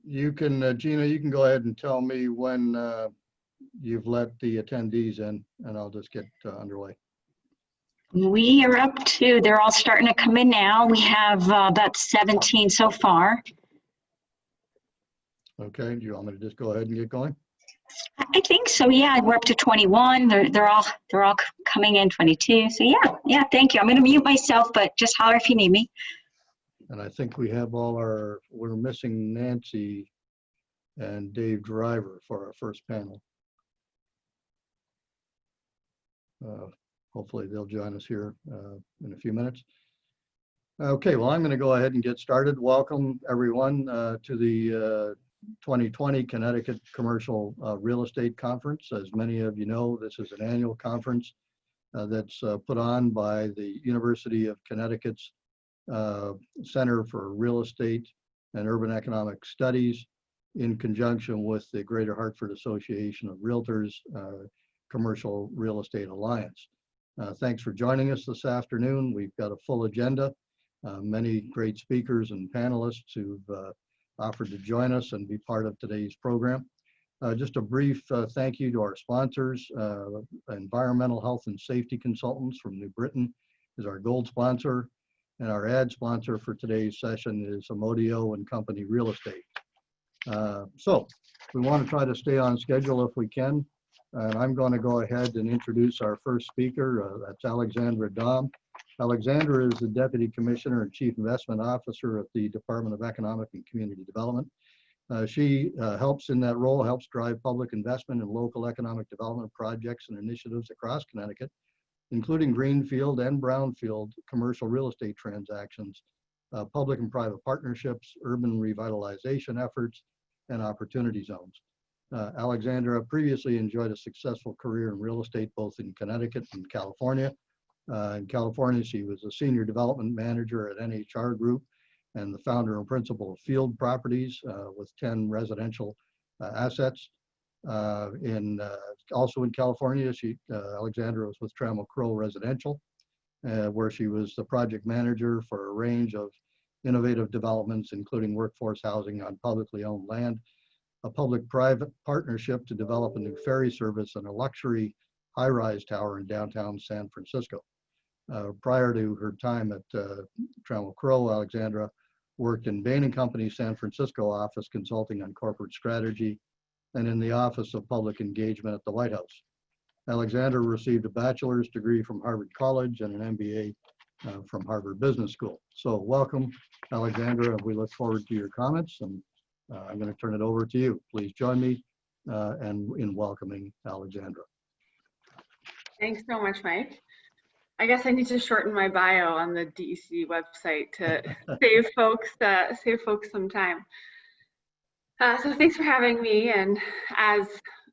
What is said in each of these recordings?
You can, Gina, you can go ahead and tell me when you've let the attendees in, and I'll just get underway. We are up to, they're all starting to come in now. We have about 17 so far. Okay, do you want me to just go ahead and get going? I think so, yeah. We're up to 21. They're all coming in, 22. So yeah, thank you. I'm going to mute myself, but just holler if you need me. And I think we have we're missing Nancy and Dave Driver for our first panel. Hopefully they'll join us here in a few minutes. Okay, well, I'm going to go ahead and get started. Welcome everyone to the 2020 Connecticut Commercial Real Estate Conference. As many of you know, this is an annual conference that's put on by the University of Connecticut's Center for Real Estate and Urban Economic Studies in conjunction with the Greater Hartford Association of Realtors Commercial Real Estate Alliance. Thanks for joining us this afternoon. We've got a full agenda, many great speakers and panelists who've offered to join us and be part of today's program. Just a brief thank you to our sponsors. Environmental Health and Safety Consultants from New Britain is our gold sponsor, and our ad sponsor for today's session is Amodio and Company Real Estate. So we want to try to stay on schedule if we can. And I'm going to go ahead and introduce our first speaker. That's Alexandra Dahm. Alexandra is the Deputy Commissioner and Chief Investment Officer at the Department of Economic and Community Development. She helps in that role, helps drive public investment in local economic development projects and initiatives across Connecticut, including greenfield and brownfield commercial real estate transactions, public and private partnerships, urban revitalization efforts, and opportunity zones. Alexandra previously enjoyed a successful career in real estate, both in Connecticut and California. In California, she was a senior development manager at NHR Group and the founder and principal of Field Properties with 10 residential assets. Also in California, Alexandra was with Trammell Crow Residential, where she was the project manager for a range of innovative developments, including workforce housing on publicly owned land, a public-private partnership to develop a new ferry service, and a luxury high-rise tower in downtown San Francisco. Prior to her time at Trammell Crow, Alexandra worked in Bain & Company's San Francisco office consulting on corporate strategy and in the Office of Public Engagement at the White House. Alexandra received a bachelor's degree from Harvard College and an MBA from Harvard Business School. So welcome, Alexandra, and we look forward to your comments. And I'm going to turn it over to you. Please join me in welcoming Alexandra. Thanks so much, Mike. I guess I need to shorten my bio on the DEC website to save folks some time. So thanks for having me, and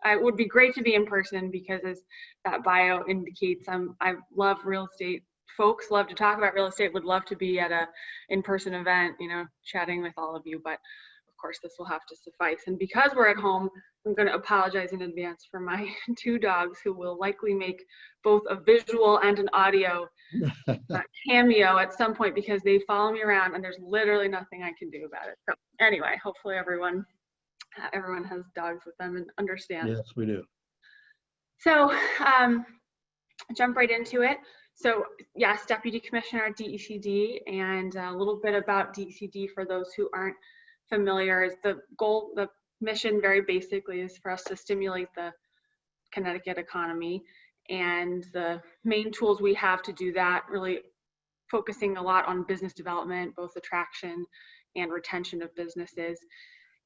it would be great to be in person because as that bio indicates, I love real estate. Folks love to talk about real estate, would love to be at a in-person event, chatting with all of you, but of course this will have to suffice. And because we're at home, I'm going to apologize in advance for my 2 dogs who will likely make both a visual and an audio cameo at some point because they follow me around and there's literally nothing I can do about it. So anyway, hopefully everyone has dogs with them and understands. Yes, we do. So jump right into it. So yes, Deputy Commissioner at DECD, and a little bit about DECD for those who aren't familiar is the mission very basically is for us to stimulate the Connecticut economy, and the main tools we have to do that, really focusing a lot on business development, both attraction and retention of businesses.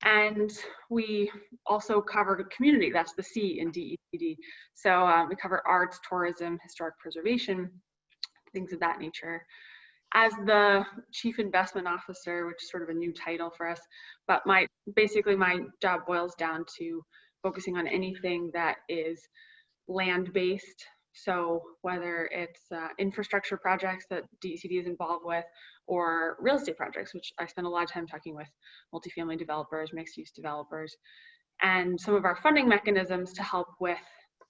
And we also cover community, that's the C in DECD. So we cover arts, tourism, historic preservation, things of that nature. As the Chief Investment Officer, which is sort of a new title for us, but basically my job boils down to focusing on anything that is land-based. So whether it's infrastructure projects that DECD is involved with, or real estate projects, which I spend a lot of time talking with multifamily developers, mixed-use developers, and some of our funding mechanisms to help with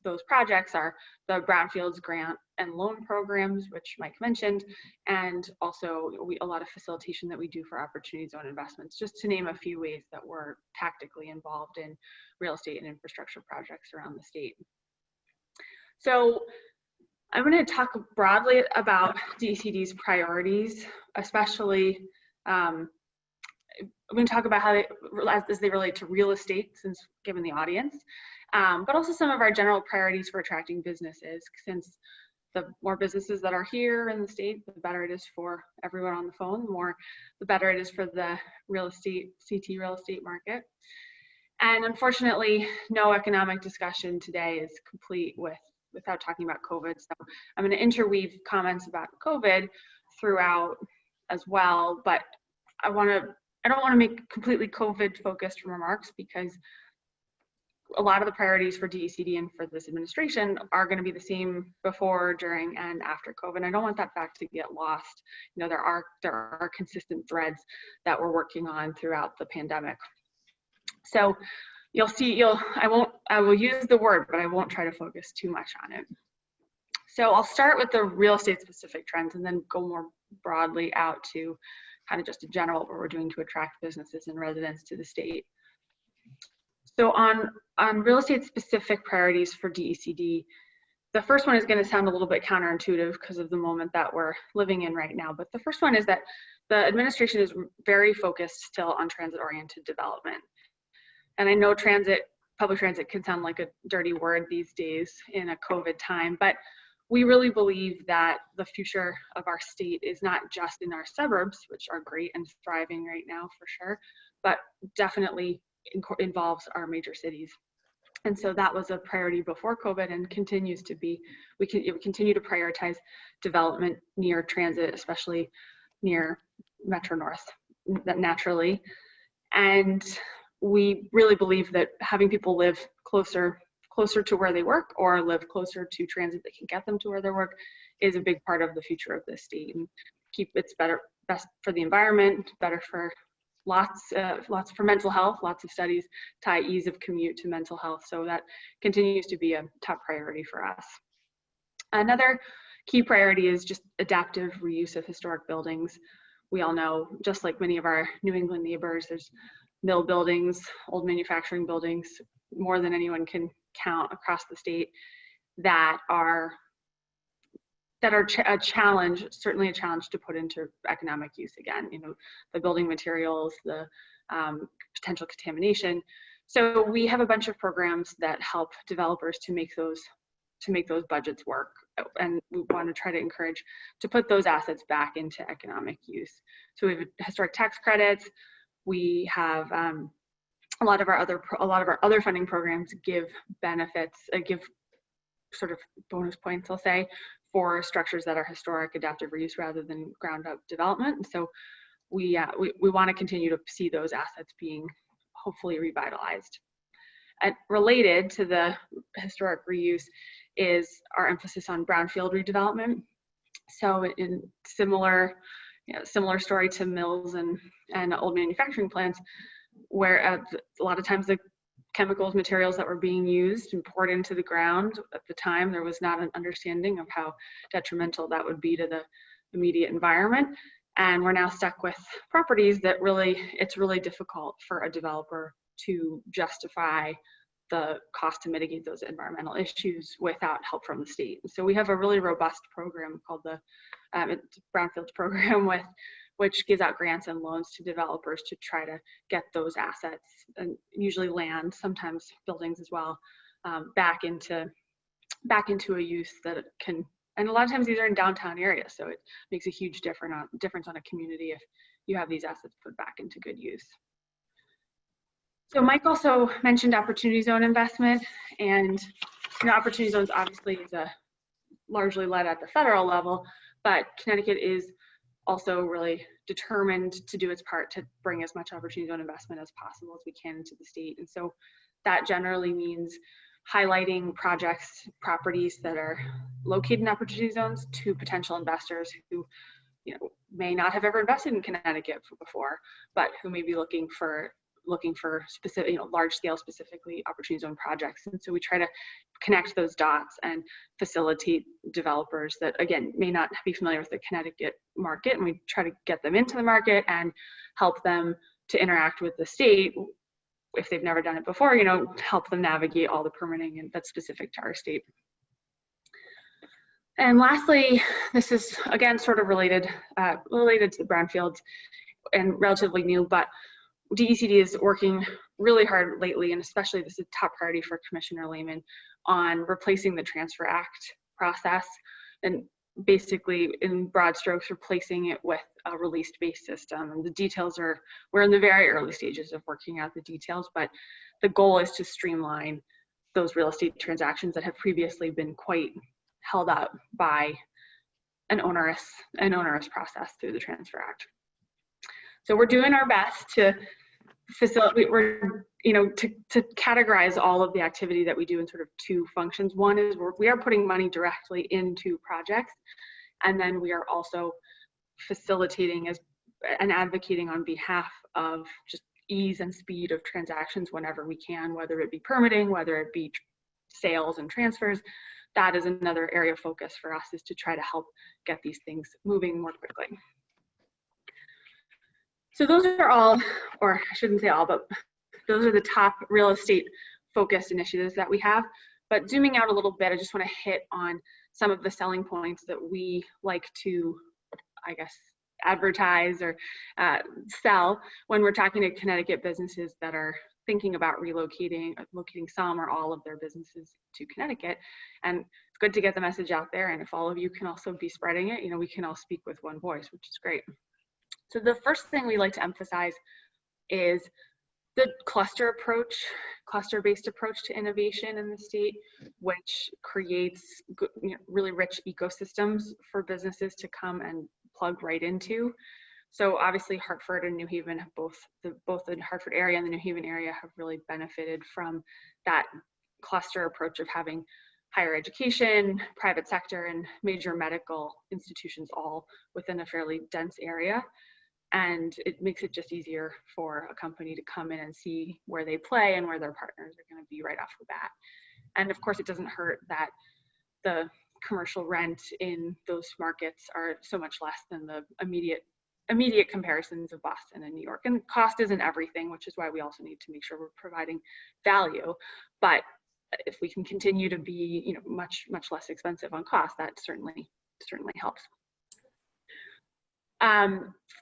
those projects are the Brownfields grant and loan programs, which Mike mentioned, and also a lot of facilitation that we do for opportunity zone investments, just to name a few ways that we're tactically involved in real estate and infrastructure projects around the state. So I'm going to talk broadly about DECD's priorities, especially I'm going to talk about how as they relate to real estate, since given the audience, but also some of our general priorities for attracting businesses, since the more businesses that are here in the state, the better it is for everyone on the phone, the better it is for the real estate, CT real estate market. And unfortunately, no economic discussion today is complete without talking about COVID. So I'm going to interweave comments about COVID throughout as well, but I don't want to make completely COVID focused remarks, because a lot of the priorities for DECD and for this administration are going to be the same before, during, and after COVID. I don't want that fact to get lost. You know, there are consistent threads that we're working on throughout the pandemic. So you'll see, I will use the word, but I won't try to focus too much on it. So I'll start with the real estate specific trends and then go more broadly out to kind of just a general what we're doing to attract businesses and residents to the state. So on real estate specific priorities for DECD, the first one is going to sound a little bit counterintuitive because of the moment that we're living in right now. But the first one is that the administration is very focused still on transit-oriented development. And I know public transit can sound like a dirty word these days in a COVID time, but we really believe that the future of our state is not just in our suburbs, which are great and thriving right now for sure, but definitely involves our major cities. And so that was a priority before COVID and continues to be. We continue to prioritize development near transit, especially near Metro North, naturally. And we really believe that having people live closer to where they work or live closer to transit that can get them to where they work is a big part of the future of the state, and it's best for the environment, better for lots for mental health. Lots of studies tie ease of commute to mental health, so that continues to be a top priority for us. Another key priority is just adaptive reuse of historic buildings. We all know, just like many of our New England neighbors, there's mill buildings, old manufacturing buildings, more than anyone can count across the state, that are a challenge, certainly a challenge to put into economic use again. You know, the building materials, the potential contamination. So we have a bunch of programs that help developers to make those budgets work, and we want to try to encourage to put those assets back into economic use. So we have historic tax credits. We have a lot of our other funding programs give benefits, give sort of bonus points, I'll say, for structures that are historic adaptive reuse rather than ground up development. And so we want to continue to see those assets being hopefully revitalized. And related to the historic reuse is our emphasis on brownfield redevelopment. So in similar story to mills and old manufacturing plants, where a lot of times the chemicals, materials that were being used and poured into the ground at the time, there was not an understanding of how detrimental that would be to the immediate environment. And we're now stuck with properties that it's really difficult for a developer to justify the cost to mitigate those environmental issues without help from the state. So we have a really robust program called the Brownfields program, which gives out grants and loans to developers to try to get those assets, and usually land, sometimes buildings as well, back into a use that it can. And a lot of times these are in downtown areas, so it makes a huge difference on a community if you have these assets put back into good use. So Mike also mentioned opportunity zone investment, and opportunity zones obviously is largely led at the federal level, but Connecticut is also really determined to do its part to bring as much opportunity zone investment as possible as we can into the state. And so that generally means highlighting projects, properties that are located in opportunity zones to potential investors who may not have ever invested in Connecticut before, but who may be looking for looking for specific, large scale, specifically opportunity zone projects. And so we try to connect those dots and facilitate developers that, again, may not be familiar with the Connecticut market, and we try to get them into the market and help them to interact with the state if they've never done it before, help them navigate all the permitting and that's specific to our state. And lastly, this is again sort of related to the brownfields and relatively new, but DECD is working really hard lately, and especially this is a top priority for Commissioner Lehman, on replacing the Transfer Act process, and basically in broad strokes replacing it with a release-based system. And the details we're in the very early stages of working out the details, but the goal is to streamline those real estate transactions that have previously been quite held up by an onerous process through the Transfer Act. So we're doing our best to facilitate, to categorize all of the activity that we do in sort of two functions. One is we are putting money directly into projects, and then we are also facilitating and advocating on behalf of just ease and speed of transactions whenever we can, whether it be permitting, whether it be sales and transfers. That is another area of focus for us, is to try to help get these things moving more quickly. So those are all, or I shouldn't say all, but those are the top real estate focused initiatives that we have. But zooming out a little bit, I just want to hit on some of the selling points that we like to, I guess, advertise or sell when we're talking to Connecticut businesses that are thinking about relocating, locating some or all of their businesses to Connecticut. And it's good to get the message out there. And if all of you can also be spreading it, we can all speak with one voice, which is great. So the first thing we like to emphasize is the cluster-based approach to innovation in the state, which creates really rich ecosystems for businesses to come and plug right into. So obviously Hartford and New Haven have both the Hartford area and the New Haven area have really benefited from that cluster approach of having higher education, private sector, and major medical institutions all within a fairly dense area. And it makes it just easier for a company to come in and see where they play and where their partners are going to be right off the bat. And of course, it doesn't hurt that the commercial rent in those markets are so much less than the immediate comparisons of Boston and New York. And cost isn't everything, which is why we also need to make sure we're providing value. But if we can continue to be, much less expensive on cost, that certainly helps.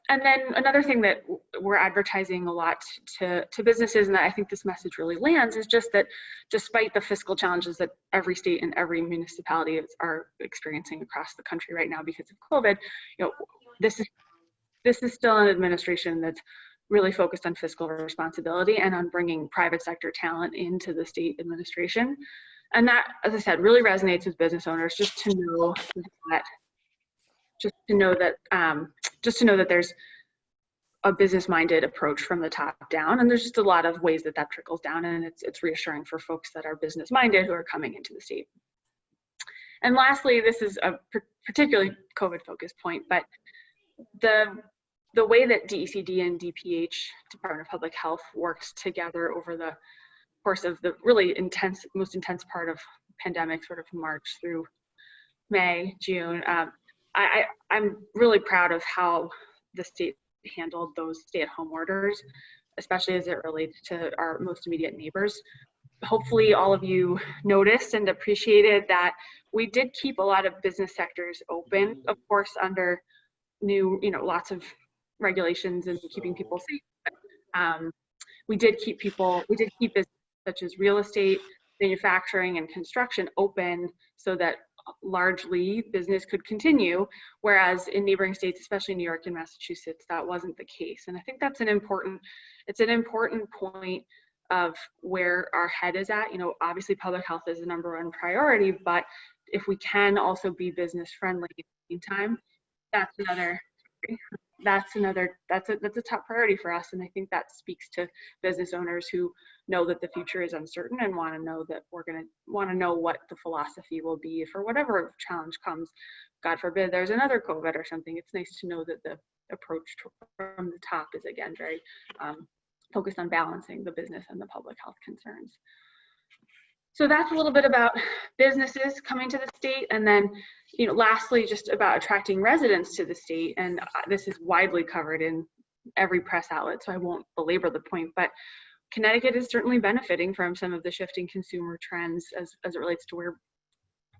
And then another thing that we're advertising a lot to businesses, and that I think this message really lands, is just that despite the fiscal challenges that every state and every municipality are experiencing across the country right now because of COVID, this is still an administration that's really focused on fiscal responsibility and on bringing private sector talent into the state administration. And that, as I said, really resonates with business owners, just to know that there's a business-minded approach from the top down, and there's just a lot of ways that trickles down, and it's reassuring for folks that are business-minded who are coming into the state. And lastly, this is a particularly COVID-focused point, but the way that DECD and DPH, Department of Public Health, worked together over the course of the really most intense part of pandemic, sort of March through May, June, I'm really proud of how the state handled those stay-at-home orders, especially as it relates to our most immediate neighbors. Hopefully all of you noticed and appreciated that we did keep a lot of business sectors open, of course, under new, lots of regulations and keeping people safe. We did keep business such as real estate, manufacturing, and construction open so that largely business could continue, whereas in neighboring states, especially New York and Massachusetts, that wasn't the case. And I think that's an important point of where our head is at. Obviously public health is the #1 priority, but if we can also be business friendly at the same time, that's a top priority for us. And I think that speaks to business owners who know that the future is uncertain and want to know that we're going to want to know what the philosophy will be for whatever challenge comes. God forbid there's another COVID or something. It's nice to know that the approach from the top is again very focused on balancing the business and the public health concerns. So that's a little bit about businesses coming to the state. And then, lastly, just about attracting residents to the state. And this is widely covered in every press outlet, so I won't belabor the point, but Connecticut is certainly benefiting from some of the shifting consumer trends as it relates to where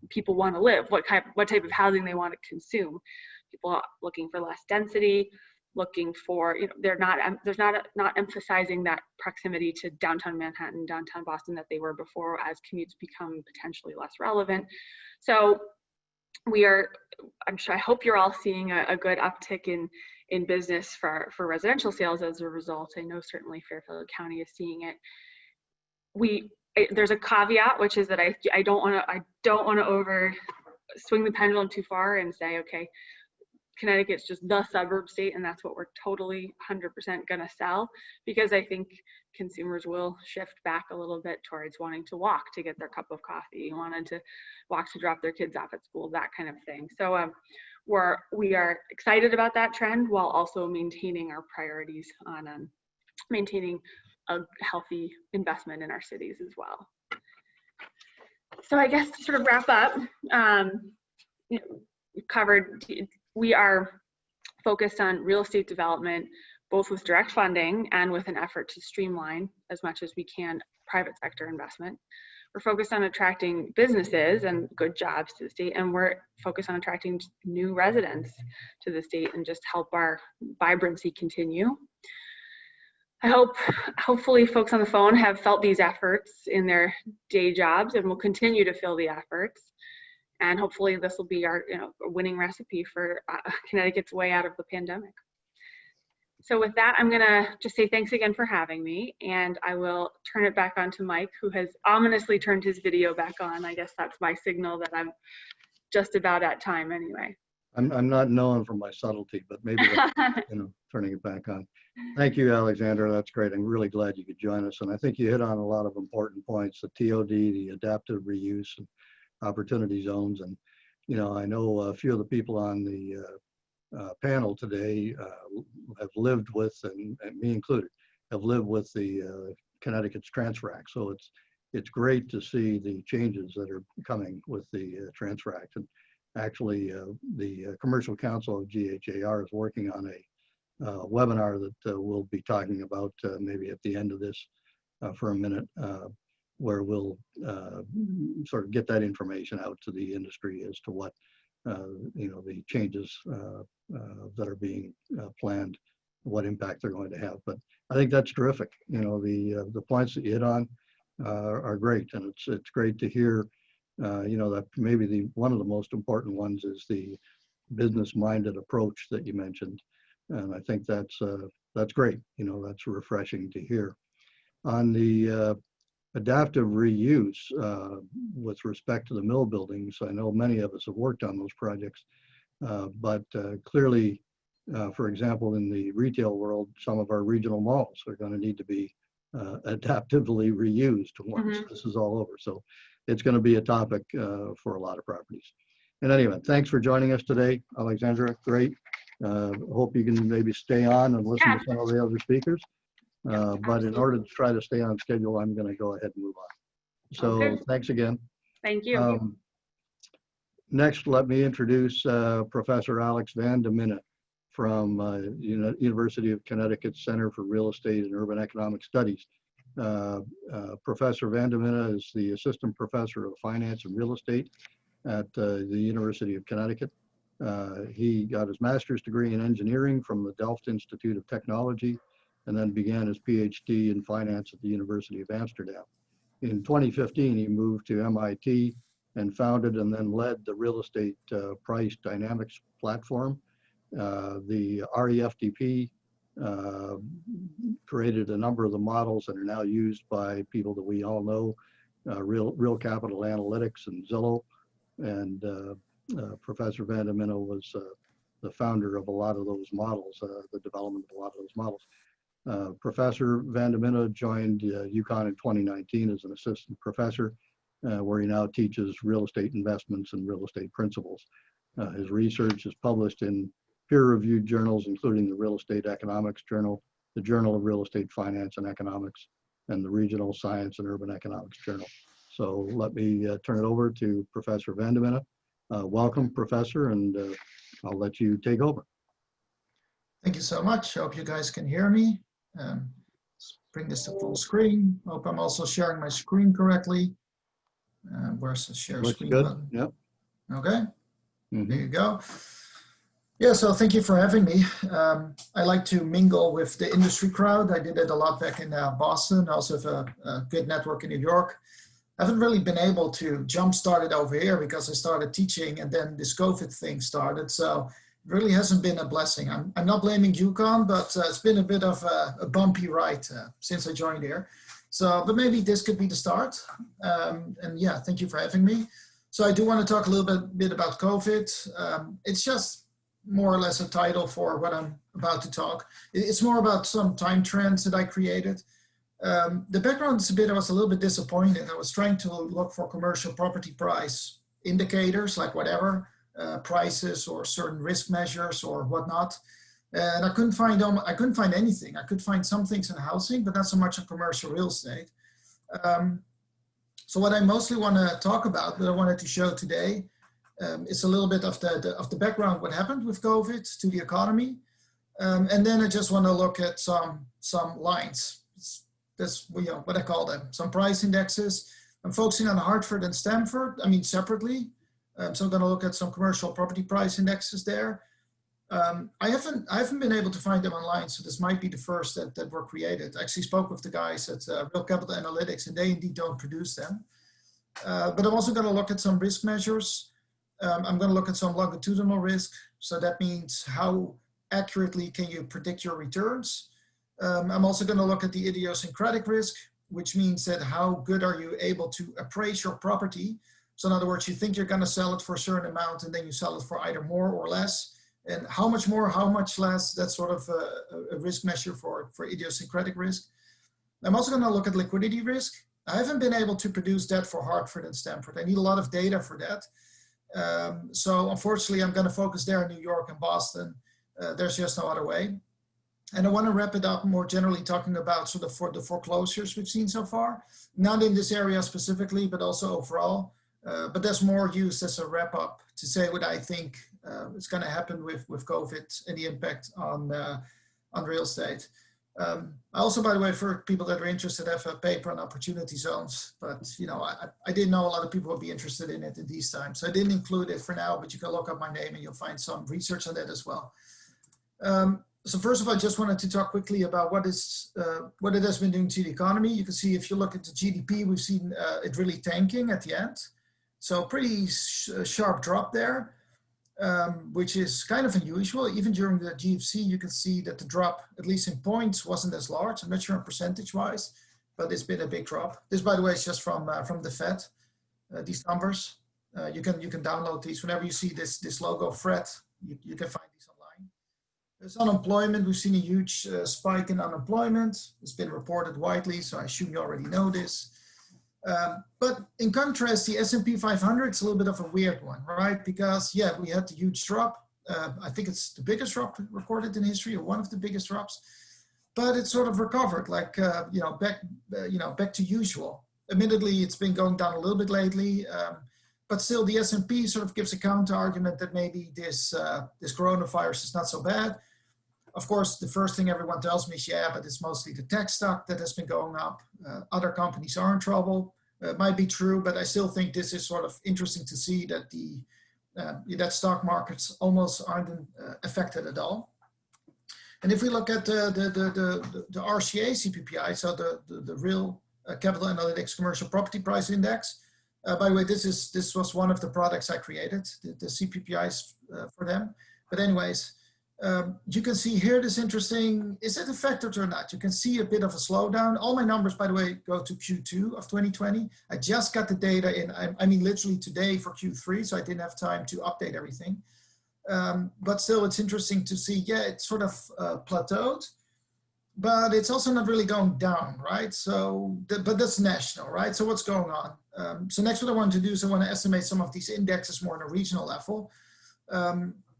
people want to live, what type of housing they want to consume. People are looking for less density, looking for, they're not emphasizing that proximity to downtown Manhattan, downtown Boston that they were before, as commutes become potentially less relevant. So I hope you're all seeing a good uptick in business for residential sales as a result. I know certainly Fairfield County is seeing it. There's a caveat, which is that I don't want to over swing the pendulum too far and say, okay, Connecticut's just the suburb state and that's what we're totally 100% gonna sell, because I think consumers will shift back a little bit towards wanting to walk to get their cup of coffee, wanting to walk to drop their kids off at school, that kind of thing. So we are excited about that trend while also maintaining our priorities on maintaining a healthy investment in our cities as well. So I guess to sort of wrap up, we've covered, we are focused on real estate development, both with direct funding and with an effort to streamline as much as we can private sector investment. We're focused on attracting businesses and good jobs to the state, and we're focused on attracting new residents to the state and just help our vibrancy continue. Hopefully folks on the phone have felt these efforts in their day jobs and will continue to feel the efforts. And hopefully this will be our winning recipe for Connecticut's way out of the pandemic. So with that, I'm gonna just say thanks again for having me, and I will turn it back on to Mike, who has ominously turned his video back on. I guess that's my signal that I'm just about at time anyway. I'm not known for my subtlety, but maybe turning it back on. Thank you, Alexandra. That's great. I'm really glad you could join us. And I think you hit on a lot of important points, the TOD, the adaptive reuse, and opportunity zones. And, I know a few of the people on the panel today have lived with, and me included, have lived with the Connecticut's Transfer Act. So it's great to see the changes that are coming with the Transfer Act. And actually, the Commercial Council of GHAR is working on a webinar that we'll be talking about maybe at the end of this for a minute, where we'll sort of get that information out to the industry as to what the changes that are being planned, what impact they're going to have. But I think that's terrific. The points that you hit on are great, and it's great to hear. That maybe one of the most important ones is the business-minded approach that you mentioned, and I think that's great. That's refreshing to hear. On the adaptive reuse with respect to the mill buildings, I know many of us have worked on those projects, but clearly, for example, in the retail world, some of our regional malls are going to need to be adaptively reused once this is all over. So it's going to be a topic for a lot of properties. In any event, thanks for joining us today, Alexandra. Great. Hope you can maybe stay on and listen to some of the other speakers. But in order to try to stay on schedule, I'm going to go ahead and move on. So thanks again. Thank you. Next, let me introduce Professor Alex van de Minne from University of Connecticut Center for Real Estate and Urban Economic Studies. Professor van de Minne is the Assistant Professor of Finance and Real Estate at the University of Connecticut. He got his master's degree in engineering from the Delft Institute of Technology, and then began his PhD in finance at the University of Amsterdam. In 2015, he moved to MIT and founded and then led the real estate price dynamics platform. The REFDP created a number of the models that are now used by people that we all know, Real Capital Analytics and Zillow. And Professor van de Minne was the founder of a lot of those models, the development of a lot of those models. Professor van de Minne joined UConn in 2019 as an assistant professor, where he now teaches real estate investments and real estate principles. His research is published in peer-reviewed journals, including the Real Estate Economics Journal, the Journal of Real Estate Finance and Economics, and the Regional Science and Urban Economics Journal. So let me turn it over to Professor Van de Minne. Welcome, Professor, and I'll let you take over. Thank you so much. Hope you guys can hear me. Let's bring this to full screen. Hope I'm also sharing my screen correctly. Where's the share Looks screen good. button? Yep. Okay, Mhm. there you go. Yeah, so thank you for having me. I like to mingle with the industry crowd. I did it a lot back in Boston. I also have a good network in New York. I haven't really been able to jumpstart it over here because I started teaching and then this COVID thing started. So it really hasn't been a blessing. I'm not blaming UConn, but it's been a bit of a bumpy ride since I joined here. So, but maybe this could be the start. And yeah, thank you for having me. So I do want to talk a little bit about COVID. It's just more or less a title for what I'm about to talk. It's more about some time trends that I created. The background is I was a little bit disappointed. I was trying to look for commercial property price indicators, like whatever, prices or certain risk measures or whatnot. And I couldn't find anything. I could find some things in housing, but not so much in commercial real estate. So what I mostly want to talk about, that I wanted to show today, is a little bit of the background, what happened with COVID to the economy. And then I just want to look at some lines. That's what I call them, some price indexes. I'm focusing on Hartford and Stamford, separately. So I'm going to look at some commercial property price indexes there. I haven't been able to find them online, so this might be the first that were created. I actually spoke with the guys at Real Capital Analytics, and they indeed don't produce them. But I'm also going to look at some risk measures. I'm going to look at some longitudinal risk. So that means how accurately can you predict your returns? I'm also going to look at the idiosyncratic risk, which means that how good are you able to appraise your property? So in other words, you think you're going to sell it for a certain amount and then you sell it for either more or less. And how much more, how much less, that's sort of a risk measure for idiosyncratic risk. I'm also going to look at liquidity risk. I haven't been able to produce that for Hartford and Stamford. I need a lot of data for that. So unfortunately, I'm going to focus there in New York and Boston. There's just no other way. And I want to wrap it up more generally talking about sort of for the foreclosures we've seen so far, not in this area specifically, but also overall. But that's more used as a wrap up to say what I think is going to happen with COVID and the impact on real estate. I also, by the way, for people that are interested, I have a paper on opportunity zones, but I didn't know a lot of people would be interested in it in these times. So I didn't include it for now, but you can look up my name and you'll find some research on that as well. So first of all, I just wanted to talk quickly about what it has been doing to the economy. You can see if you look at the GDP, we've seen it really tanking at the end. So pretty sharp drop there, which is kind of unusual. Even during the GFC, you can see that the drop, at least in points, wasn't as large. I'm not sure percentage-wise, but it's been a big drop. This, by the way, is just from the Fed. These numbers, you can download these whenever you see this logo Fred. You can find these online. There's unemployment. We've seen a huge spike in unemployment. It's been reported widely, so I assume you already know this. But in contrast, the S&P 500 is a little bit of a weird one, right? Because yeah, we had the huge drop. I think it's the biggest drop recorded in history, or one of the biggest drops. But it sort of recovered, like back to usual. Admittedly, it's been going down a little bit lately, but still, the S&P sort of gives a counter argument that maybe this coronavirus is not so bad. Of course, the first thing everyone tells me is, yeah, but it's mostly the tech stock that has been going up. Other companies are in trouble. It might be true, but I still think this is sort of interesting to see that that stock markets almost aren't affected at all. And if we look at the RCA CPPI, so the Real Capital Analytics Commercial Property Price Index. By the way, this was one of the products I created, the CPPIs for them. But anyways, you can see here this interesting, is it affected or not? You can see a bit of a slowdown. All my numbers, by the way, go to Q2 of 2020. I just got the data in, I mean, literally today for Q3, so I didn't have time to update everything. But still, it's interesting to see, yeah, it's sort of plateaued, but it's also not really going down, right? So, but that's national, right? So what's going on? So next what I want to do is I want to estimate some of these indexes more on a regional level.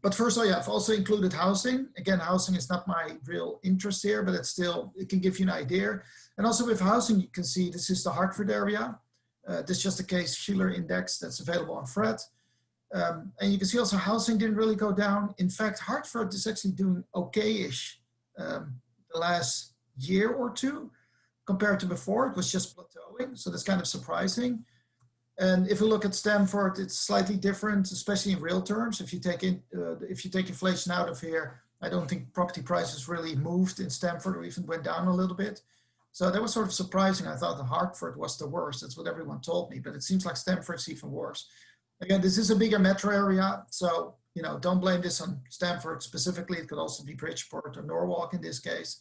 But first, yeah, I've also included housing. Again, housing is not my real interest here, but it can give you an idea. And also with housing, you can see this is the Hartford area. This is just a Case-Shiller index that's available on Fred. And you can see also housing didn't really go down. In fact, Hartford is actually doing okay-ish the last year or two compared to before. It was just plateauing, so that's kind of surprising. And if you look at Stamford, it's slightly different, especially in real terms. If you take inflation out of here, I don't think property prices really moved in Stamford or even went down a little bit. So that was sort of surprising. I thought the Hartford was the worst. That's what everyone told me, but it seems like Stamford's even worse. Again, this is a bigger metro area, so don't blame this on Stamford specifically. It could also be Bridgeport or Norwalk in this case.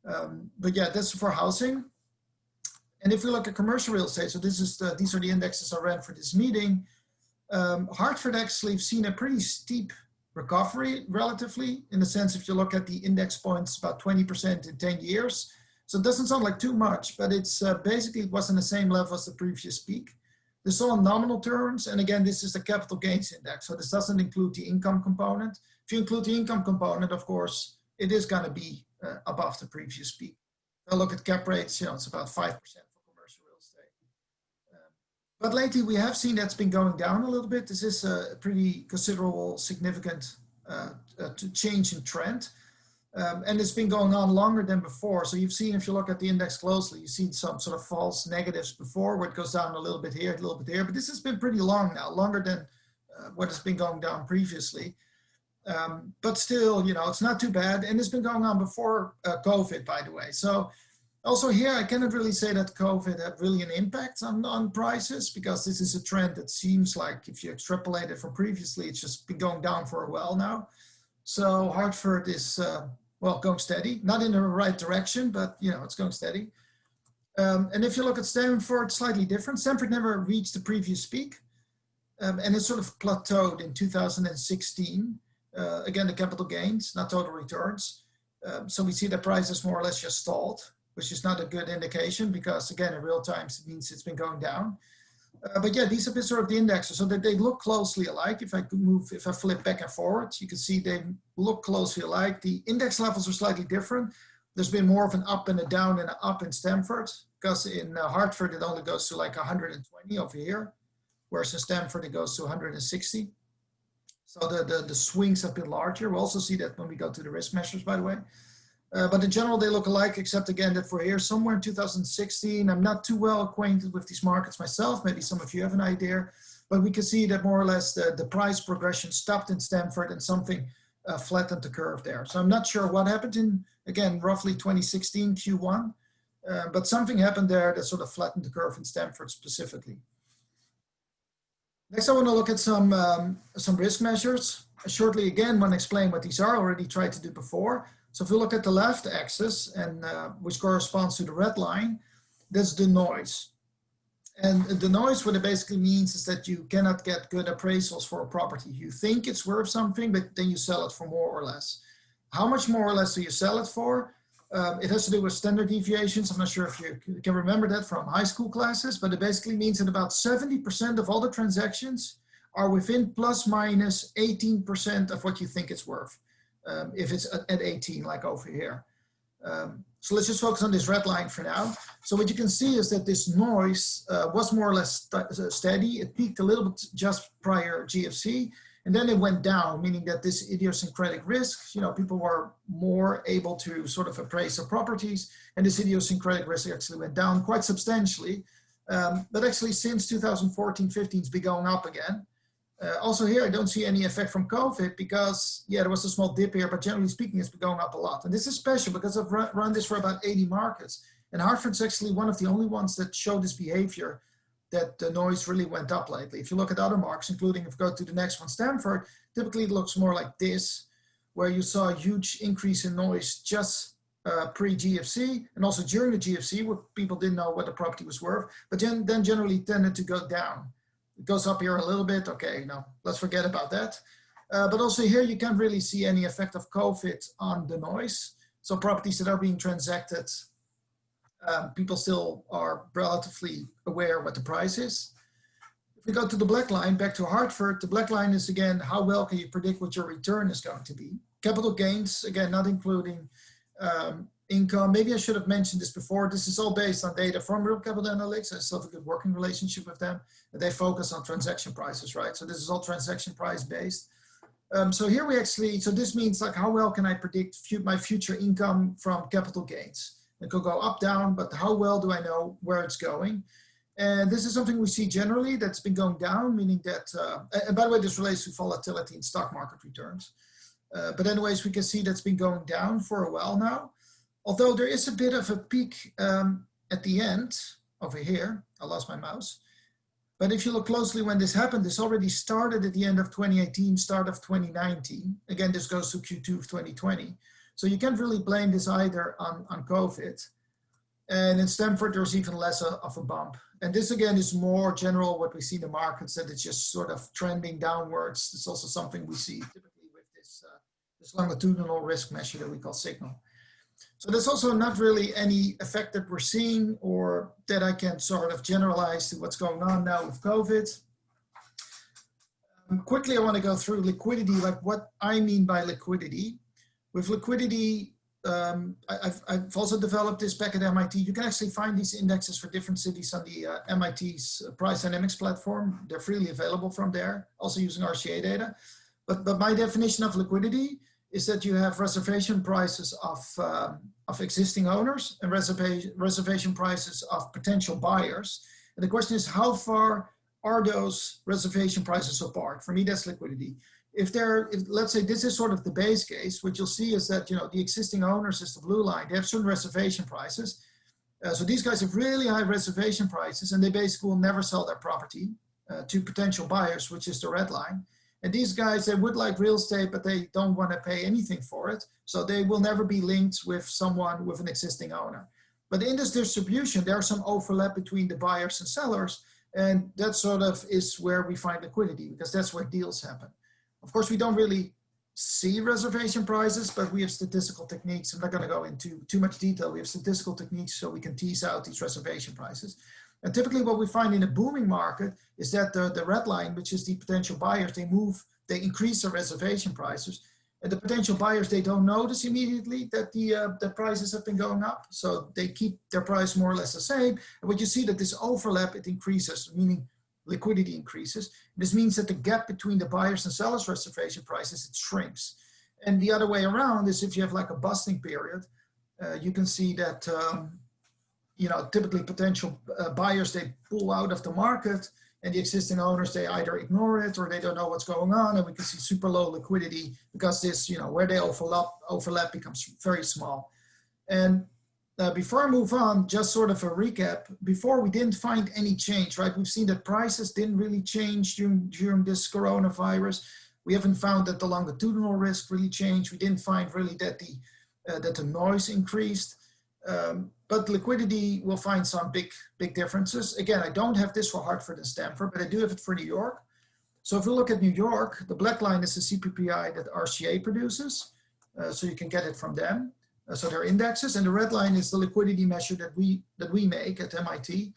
But yeah, that's for housing. And if we look at commercial real estate, so these are the indexes I ran for this meeting. Hartford actually have seen a pretty steep recovery relatively, in the sense if you look at the index points, about 20% in 10 years. So it doesn't sound like too much, but it's basically it was in the same level as the previous peak. This is all in nominal terms, and again, this is the capital gains index, so this doesn't include the income component. If you include the income component, of course, it is going to be above the previous peak. If I look at cap rates, it's about 5% for commercial real estate. But lately, we have seen that's been going down a little bit. This is a pretty considerable, significant change in trend. And it's been going on longer than before. So you've seen, if you look at the index closely, you've seen some sort of false negatives before where it goes down a little bit here, a little bit there. But this has been pretty long now, longer than what has been going down previously. But still, it's not too bad. And it's been going on before COVID, by the way. So also here, I cannot really say that COVID had really an impact on prices, because this is a trend that seems like, if you extrapolate it from previously, it's just been going down for a while now. So Hartford is, going steady, not in the right direction, but it's going steady. And if you look at Stamford, slightly different. Stamford never reached the previous peak, and it sort of plateaued in 2016. Again, the capital gains, not total returns. So we see that prices more or less just stalled, which is not a good indication, because again, in real times, it means it's been going down. But yeah, these have been sort of the indexes, so that they look closely alike. If I flip back and forward, you can see they look closely alike. The index levels are slightly different. There's been more of an up and a down and an up in Stamford, because in Hartford, it only goes to like 120 over here, whereas in Stamford, it goes to 160. So the swings have been larger. We'll also see that when we go to the risk measures, by the way. But in general, they look alike, except again that for here, somewhere in 2016, I'm not too well acquainted with these markets myself. Maybe some of you have an idea, but we can see that more or less the price progression stopped in Stamford and something flattened the curve there. So I'm not sure what happened in, again, roughly 2016 Q1, but something happened there that sort of flattened the curve in Stamford specifically. Next, I want to look at some risk measures. Shortly, again, want to explain what these are. I already tried to do before. So if we look at the left axis, and which corresponds to the red line, that's the noise. And the noise, what it basically means is that you cannot get good appraisals for a property. You think it's worth something, but then you sell it for more or less. How much more or less do you sell it for? It has to do with standard deviations. I'm not sure if you can remember that from high school classes, but it basically means that about 70% of all the transactions are within plus minus 18% of what you think it's worth. If it's at 18, like over here. So let's just focus on this red line for now. So what you can see is that this noise was more or less steady. It peaked a little bit just prior GFC, and then it went down, meaning that this idiosyncratic risk, people were more able to sort of appraise their properties, and this idiosyncratic risk actually went down quite substantially. But actually since 2014-15, it's been going up again. Also here, I don't see any effect from COVID because, yeah, there was a small dip here, but generally speaking, it's been going up a lot. And this is special because I've run this for about 80 markets. And Hartford's actually one of the only ones that show this behavior, that the noise really went up lately. If you look at other markets, including if you go to the next one, Stamford, typically it looks more like this, where you saw a huge increase in noise just pre-GFC, and also during the GFC, where people didn't know what the property was worth, but then generally tended to go down. It goes up here a little bit. Okay, let's forget about that. But also here, you can't really see any effect of COVID on the noise. So properties that are being transacted, people still are relatively aware what the price is. If we go to the black line, back to Hartford, the black line is again, how well can you predict what your return is going to be? Capital gains, again, not including income. Maybe I should have mentioned this before. This is all based on data from Real Capital Analytics. I still have a good working relationship with them. They focus on transaction prices, right? So this is all transaction price based. So here we actually, so this means like how well can I predict my future income from capital gains? It could go up, down, but how well do I know where it's going? And this is something we see generally that's been going down, meaning that, and by the way, this relates to volatility in stock market returns. But anyways, we can see that's been going down for a while now. Although there is a bit of a peak at the end over here. I lost my mouse. But if you look closely when this happened, this already started at the end of 2018, start of 2019. Again, this goes to Q2 of 2020. So you can't really blame this either on COVID. And in Stamford, there's even less of a bump. And this again is more general what we see in the markets, that it's just sort of trending downwards. It's also something we see typically with this, this longitudinal risk measure that we call signal. So there's also not really any effect that we're seeing or that I can sort of generalize to what's going on now with COVID. Quickly, I want to go through liquidity, like what I mean by liquidity. With liquidity, I've also developed this back at MIT. You can actually find these indexes for different cities on the MIT's Price Dynamics platform. They're freely available from there, also using RCA data. But my definition of liquidity is that you have reservation prices of existing owners and reservation prices of potential buyers. And the question is, how far are those reservation prices apart? For me, that's liquidity. If let's say this is sort of the base case, what you'll see is that, you know, the existing owners is the blue line. They have certain reservation prices. So these guys have really high reservation prices, and they basically will never sell their property to potential buyers, which is the red line. And these guys, they would like real estate, but they don't want to pay anything for it. So they will never be linked with someone with an existing owner. But in this distribution, there's some overlap between the buyers and sellers. And that sort of is where we find liquidity, because that's where deals happen. Of course, we don't really see reservation prices, but we have statistical techniques. I'm not going to go into too much detail. We have statistical techniques so we can tease out these reservation prices. And typically what we find in a booming market is that the red line, which is the potential buyers, they increase their reservation prices. And the potential buyers, they don't notice immediately that the prices have been going up. So they keep their price more or less the same. And what you see that this overlap, it increases, meaning liquidity increases. This means that the gap between the buyers and sellers reservation prices, it shrinks. And the other way around is if you have like a busting period, you can see that, you know, typically potential buyers, they pull out of the market, and the existing owners, they either ignore it or they don't know what's going on. And we can see super low liquidity because this, you know, where they overlap becomes very small. And before I move on, just sort of a recap. Before, we didn't find any change, right? We've seen that prices didn't really change during this coronavirus. We haven't found that the longitudinal risk really changed. We didn't find really that the noise increased. But liquidity will find some big differences. Again, I don't have this for Hartford and Stamford, but I do have it for New York. So if we look at New York, the black line is the CPPI that RCA produces. So you can get it from them. So they're indexes, and the red line is the liquidity measure that we make at MIT,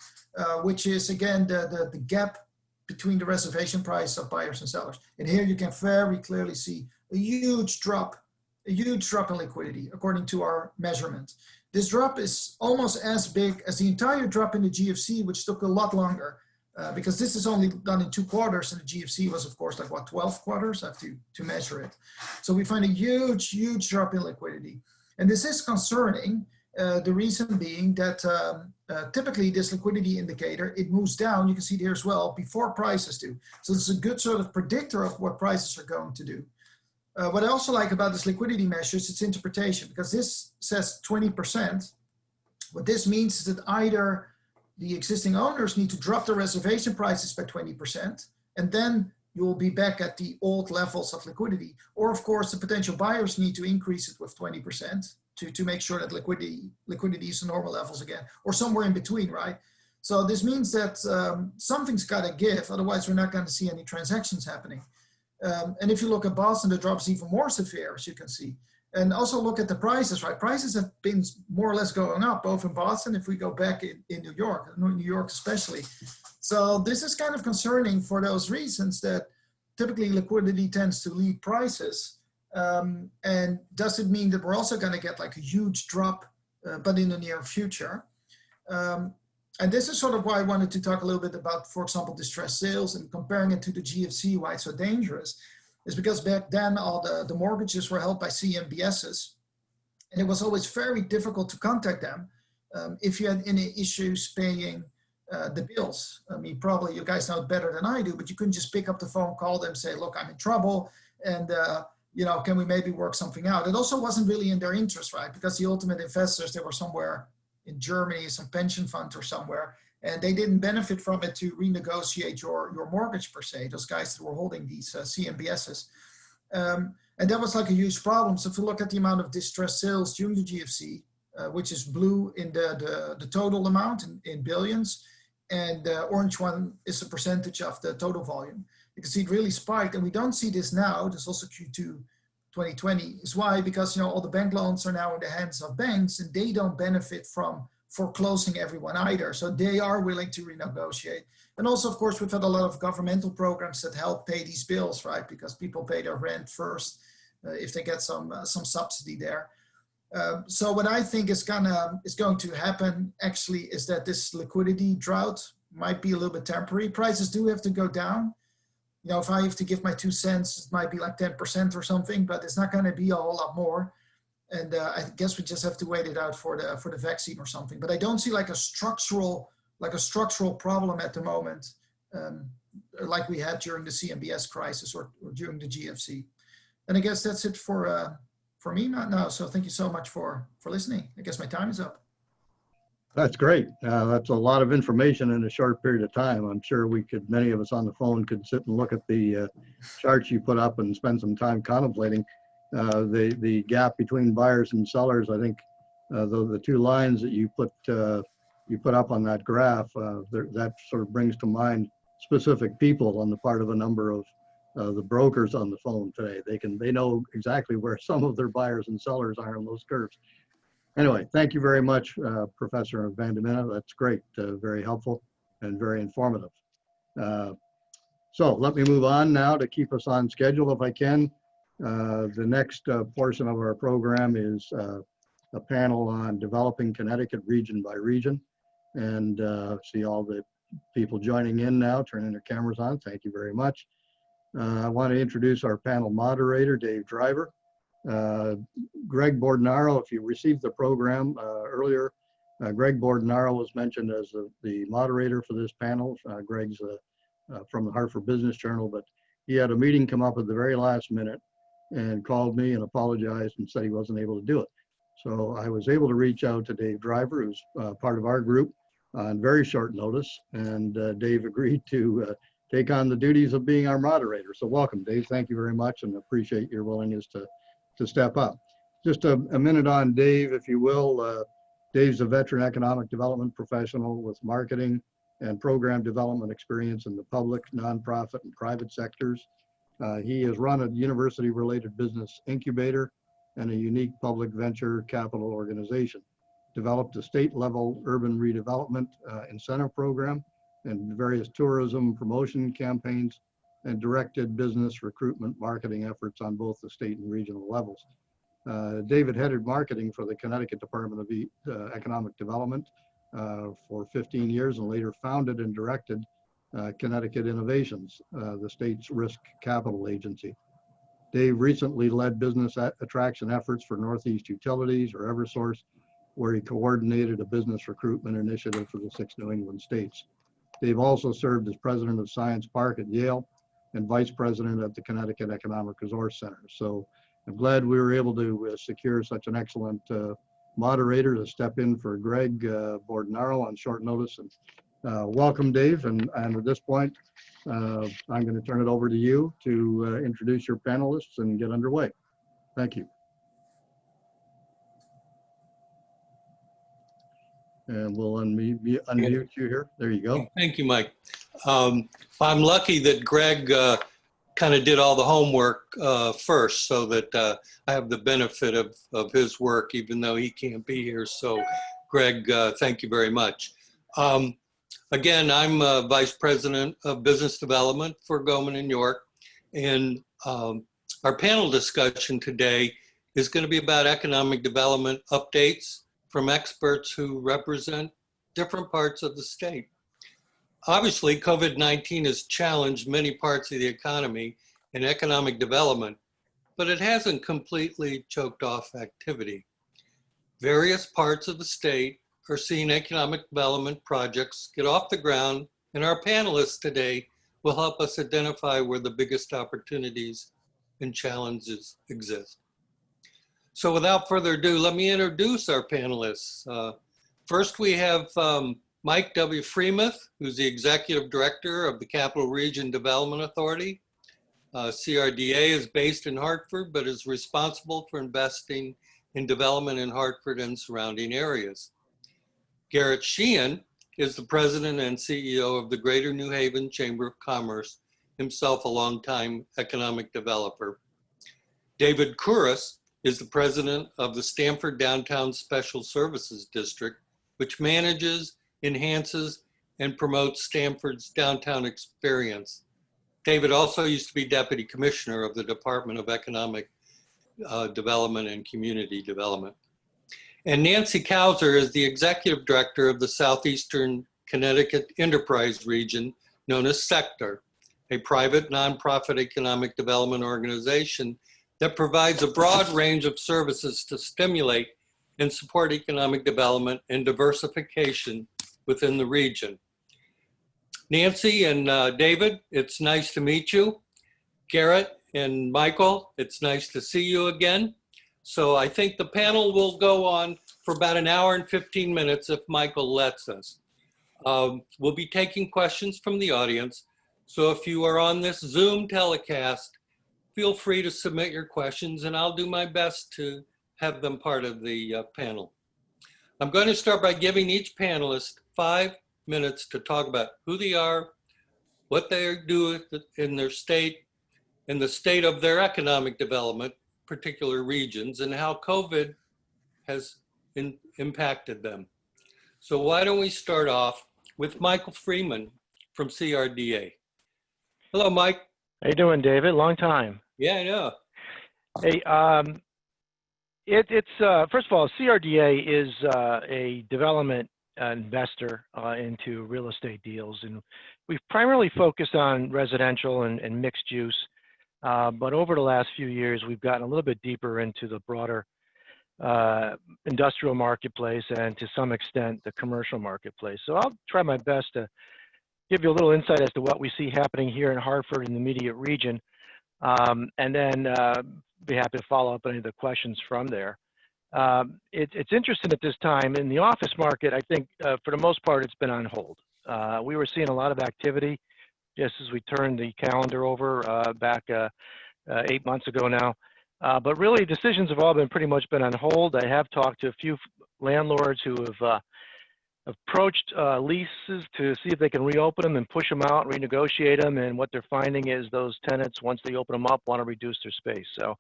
which is again the gap between the reservation price of buyers and sellers. And here you can very clearly see a huge drop in liquidity according to our measurement. This drop is almost as big as the entire drop in the GFC, which took a lot longer because this is only done in 2 quarters, and the GFC was, of course, like what, 12 quarters? I have to measure it. So we find a huge drop in liquidity. And this is concerning, the reason being that typically this liquidity indicator, it moves down, you can see it here as well, before prices do. So this is a good sort of predictor of what prices are going to do. What I also like about this liquidity measure is its interpretation, because this says 20%. What this means is that either the existing owners need to drop the reservation prices by 20%, and then you will be back at the old levels of liquidity. Or of course, the potential buyers need to increase it with 20% to make sure that liquidity is to normal levels again, or somewhere in between, right? So this means that something's got to give, otherwise we're not going to see any transactions happening. And if you look at Boston, the drop is even more severe, as you can see. And also look at the prices, right? Prices have been more or less going up, both in Boston, if we go back in New York especially. So this is kind of concerning for those reasons that typically liquidity tends to lead prices. And does it mean that we're also going to get like a huge drop, but in the near future? And this is sort of why I wanted to talk a little bit about, for example, distressed sales and comparing it to the GFC, why it's so dangerous, is because back then all the mortgages were held by CMBSs, and it was always very difficult to contact them if you had any issues paying the bills. I mean, probably you guys know it better than I do, but you couldn't just pick up the phone, call them, say, look, I'm in trouble, and you know, can we maybe work something out? It also wasn't really in their interest, right? Because the ultimate investors, they were somewhere in Germany, some pension fund or somewhere, and they didn't benefit from it to renegotiate your mortgage per se, those guys that were holding these CMBSs. And that was like a huge problem. So if you look at the amount of distressed sales during the GFC, which is blue in the total amount in billions, and the orange one is a percentage of the total volume. You can see it really spiked, and we don't see this now. This is also Q2 2020. Is why? Because, you know, all the bank loans are now in the hands of banks, and they don't benefit from foreclosing everyone either. So they are willing to renegotiate. And also, of course, we've had a lot of governmental programs that help pay these bills, right? Because people pay their rent first if they get some subsidy there. So what I think is going to happen actually is that this liquidity drought might be a little bit temporary. Prices do have to go down. You know, if I have to give my 2 cents, it might be like 10% or something, but it's not going to be a whole lot more. And I guess we just have to wait it out for the vaccine or something. But I don't see like a structural problem at the moment, like we had during the CMBS crisis or during the GFC. And I guess that's it for me now. So thank you so much for listening. I guess my time is up. That's great. That's a lot of information in a short period of time. I'm sure many of us on the phone could sit and look at the charts you put up and spend some time contemplating the gap between buyers and sellers. I think the two lines that you put up on that graph, that sort of brings to mind specific people on the part of a number of the brokers on the phone today. They know exactly where some of their buyers and sellers are on those curves. Anyway, thank you very much, Professor Van de Minne. That's great, very helpful and very informative. So let me move on now to keep us on schedule if I can. The next portion of our program is a panel on developing Connecticut region by region. And see all the people joining in now, turning their cameras on. Thank you very much. I want to introduce our panel moderator, Dave Driver. Greg Bordonaro, if you received the program earlier, Greg Bordonaro was mentioned as the moderator for this panel. Greg's from the Hartford Business Journal, but he had a meeting come up at the very last minute and called me and apologized and said he wasn't able to do it. So I was able to reach out to Dave Driver, who's part of our group, on very short notice, and Dave agreed to take on the duties of being our moderator. So welcome, Dave. Thank you very much, and appreciate your willingness to step up. Just a minute on Dave, if you will. Dave's a veteran economic development professional with marketing and program development experience in the public, nonprofit, and private sectors. He has run a university-related business incubator and a unique public venture capital organization, developed a state-level urban redevelopment incentive program and various tourism promotion campaigns, and directed business recruitment marketing efforts on both the state and regional levels. David headed marketing for the Connecticut Department of Economic Development for 15 years and later founded and directed Connecticut Innovations, the state's risk capital agency. Dave recently led business attraction efforts for Northeast Utilities, or Eversource, where he coordinated a business recruitment initiative for the 6 New England states. Dave also served as president of Science Park at Yale and vice president at the Connecticut Economic Resource Center. So I'm glad we were able to secure such an excellent moderator to step in for Greg Bordonaro on short notice. And welcome, Dave. And at this point, I'm going to turn it over to you to introduce your panelists and get underway. Thank you. And we'll unmute you here. There you go. Thank you, Mike. I'm lucky that Greg kind of did all the homework first, so that I have the benefit of his work, even though he can't be here. So Greg, thank you very much. Again, I'm Vice President of Business Development for Goman+York, and our panel discussion today is going to be about economic development updates from experts who represent different parts of the state. Obviously, COVID-19 has challenged many parts of the economy and economic development, but it hasn't completely choked off activity. Various parts of the state are seeing economic development projects get off the ground, and our panelists today will help us identify where the biggest opportunities and challenges exist. So without further ado, let me introduce our panelists. First, we have Mike W. Freemuth, who's the Executive Director of the Capital Region Development Authority. CRDA is based in Hartford, but is responsible for investing in development in Hartford and surrounding areas. Garrett Sheehan is the President and CEO of the Greater New Haven Chamber of Commerce, himself a longtime economic developer. David Kouros is the President of the Stamford Downtown Special Services District, which manages, enhances, and promotes Stamford's downtown experience. David also used to be Deputy Commissioner of the Department of Economic Development and Community Development. And Nancy Kauser is the Executive Director of the Southeastern Connecticut Enterprise Region, known as Sector, a private nonprofit economic development organization that provides a broad range of services to stimulate and support economic development and diversification within the region. Nancy and David, it's nice to meet you. Garrett and Michael, it's nice to see you again. So I think the panel will go on for about an hour and 15 minutes if Michael lets us. We'll be taking questions from the audience. So if you are on this Zoom telecast, feel free to submit your questions and I'll do my best to have them part of the panel. I'm going to start by giving each panelist 5 minutes to talk about who they are, what they do in their state, and the state of their economic development, particular regions, and how COVID has impacted them. So why don't we start off with Michael Freeman from CRDA. Hello, Mike. How you doing, David? Long time. Yeah, I know. Hey, first of all, CRDA is a development investor into real estate deals, and we've primarily focused on residential and mixed use. But over the last few years, we've gotten a little bit deeper into the broader industrial marketplace and to some extent the commercial marketplace. So I'll try my best to give you a little insight as to what we see happening here in Hartford and the immediate region, and then be happy to follow up on any of the questions from there. It's interesting at this time in the office market. I think for the most part it's been on hold. We were seeing a lot of activity just as we turned the calendar over back 8 months ago now. But really, decisions have all pretty much been on hold. I have talked to a few landlords who have approached leases to see if they can reopen them and push them out, renegotiate them. And what they're finding is those tenants, once they open them up, want to reduce their space. So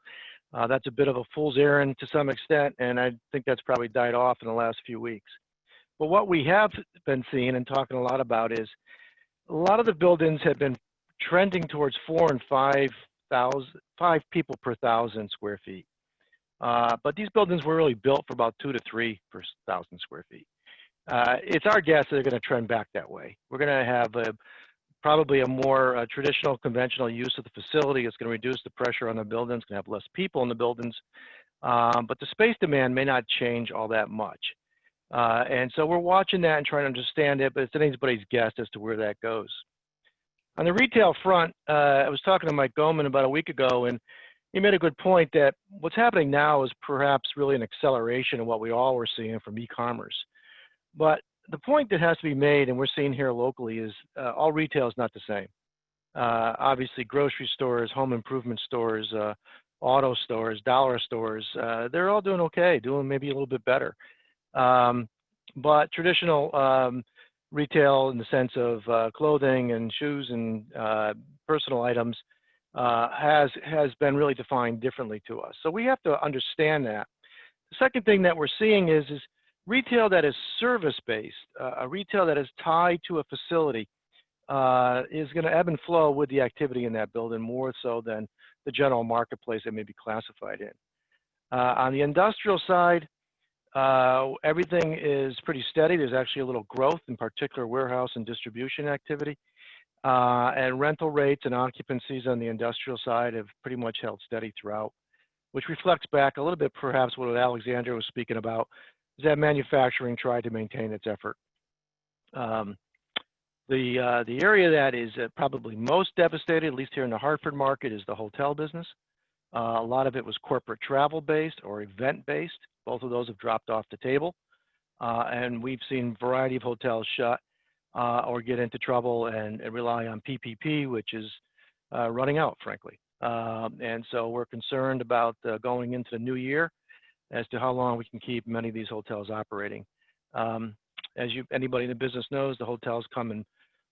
that's a bit of a fool's errand to some extent, and I think that's probably died off in the last few weeks. But what we have been seeing and talking a lot about is a lot of the buildings have been trending towards 4 and 5 people per 1,000 square feet. But these buildings were really built for about 2 to 3 per 1,000 square feet. It's our guess that they're going to trend back that way. We're going to have probably a more traditional, conventional use of the facility. It's going to reduce the pressure on the buildings. It's going to have less people in the buildings. But the space demand may not change all that much. And so we're watching that and trying to understand it, but it's anybody's guess as to where that goes. On the retail front, I was talking to Mike Goman about a week ago, and he made a good point that what's happening now is perhaps really an acceleration of what we all were seeing from e-commerce. But the point that has to be made, and we're seeing here locally, is all retail is not the same. Obviously, grocery stores, home improvement stores, auto stores, dollar stores, they're all doing okay, doing maybe a little bit better. But traditional retail in the sense of clothing and shoes and personal items has been really defined differently to us. So we have to understand that. The second thing that we're seeing is retail that is service-based, a retail that is tied to a facility, is going to ebb and flow with the activity in that building more so than the general marketplace that may be classified in. On the industrial side, everything is pretty steady. There's actually a little growth, in particular warehouse and distribution activity. And rental rates and occupancies on the industrial side have pretty much held steady throughout, which reflects back a little bit perhaps what Alexandra was speaking about, is that manufacturing tried to maintain its effort. The area that is probably most devastated, at least here in the Hartford market, is the hotel business. A lot of it was corporate travel based or event based. Both of those have dropped off the table. And we've seen a variety of hotels shut or get into trouble and rely on PPP, which is running out, frankly. And so we're concerned about going into the new year as to how long we can keep many of these hotels operating. As anybody in the business knows, the hotels come in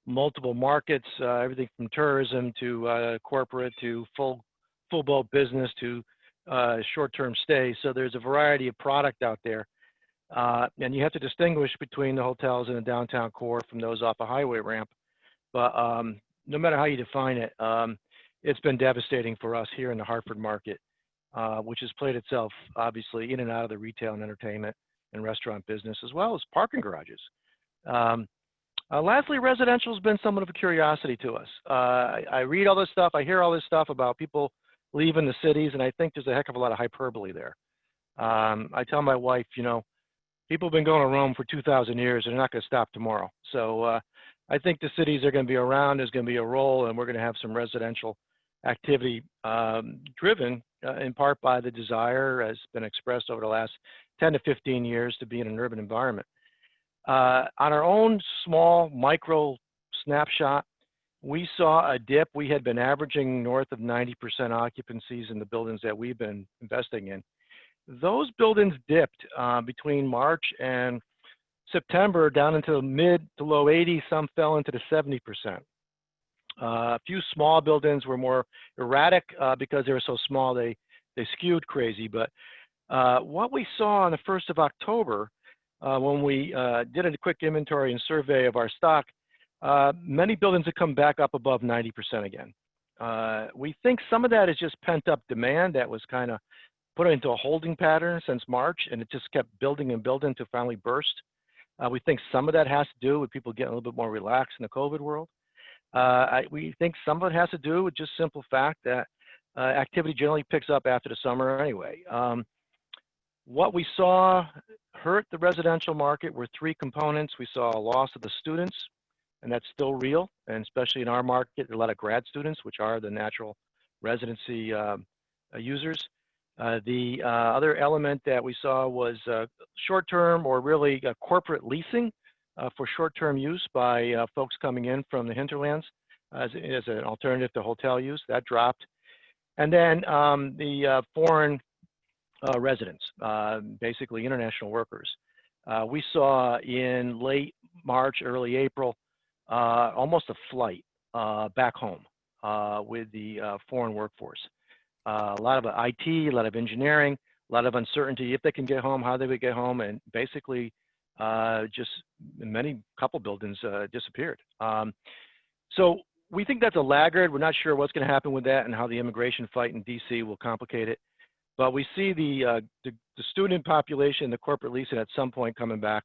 multiple markets, everything from tourism to corporate to full boat business to short-term stay. So there's a variety of product out there. And you have to distinguish between the hotels in the downtown core from those off a highway ramp. But no matter how you define it, it's been devastating for us here in the Hartford market, which has played itself obviously in and out of the retail and entertainment and restaurant business, as well as parking garages. Lastly, residential has been somewhat of a curiosity to us. I read all this stuff, I hear all this stuff about people leaving the cities, and I think there's a heck of a lot of hyperbole there. I tell my wife, you know, people have been going to Rome for 2,000 years, and they're not going to stop tomorrow. So I think the cities are going to be around, there's going to be a role, and we're going to have some residential activity driven in part by the desire, as been expressed over the last 10 to 15 years, to be in an urban environment. On our own small micro snapshot, we saw a dip. We had been averaging north of 90% occupancies in the buildings that we've been investing in. Those buildings dipped between March and September down into the mid to low 80s. Some fell into the 70%. A few small buildings were more erratic because they were so small they skewed crazy. But what we saw on the 1st of October, when we did a quick inventory and survey of our stock, many buildings have come back up above 90% again. We think some of that is just pent-up demand that was kind of put into a holding pattern since March, and it just kept building and building to finally burst. We think some of that has to do with people getting a little bit more relaxed in the COVID world. We think some of it has to do with just simple fact that activity generally picks up after the summer anyway. What we saw hurt the residential market were three components. We saw a loss of the students, and that's still real, and especially in our market, there are a lot of grad students, which are the natural residency users. The other element that we saw was short-term or really corporate leasing for short-term use by folks coming in from the hinterlands as an alternative to hotel use. That dropped. And then the foreign residents, basically international workers. We saw in late March, early April, almost a flight back home with the foreign workforce. A lot of IT, a lot of engineering, a lot of uncertainty if they can get home, how they would get home, and basically just couple buildings disappeared. So we think that's a laggard. We're not sure what's going to happen with that and how the immigration fight in DC will complicate it. But we see the student population, the corporate leasing at some point coming back,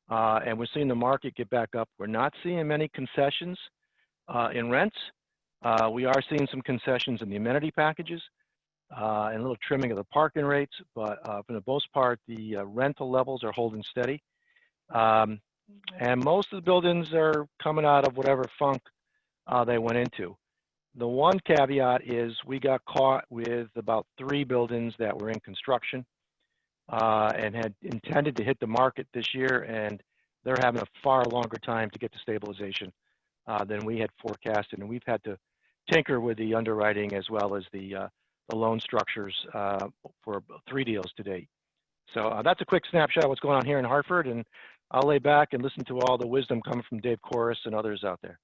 and we're seeing the market get back up. We're not seeing many concessions in rents. We are seeing some concessions in the amenity packages and a little trimming of the parking rates, but for the most part, the rental levels are holding steady. And most of the buildings are coming out of whatever funk they went into. The one caveat is we got caught with about 3 buildings that were in construction and had intended to hit the market this year, and they're having a far longer time to get to stabilization than we had forecasted, and we've had to tinker with the underwriting as well as the loan structures for 3 deals to date. So that's a quick snapshot of what's going on here in Hartford, and I'll lay back and listen to all the wisdom coming from Dave Corus and others out there.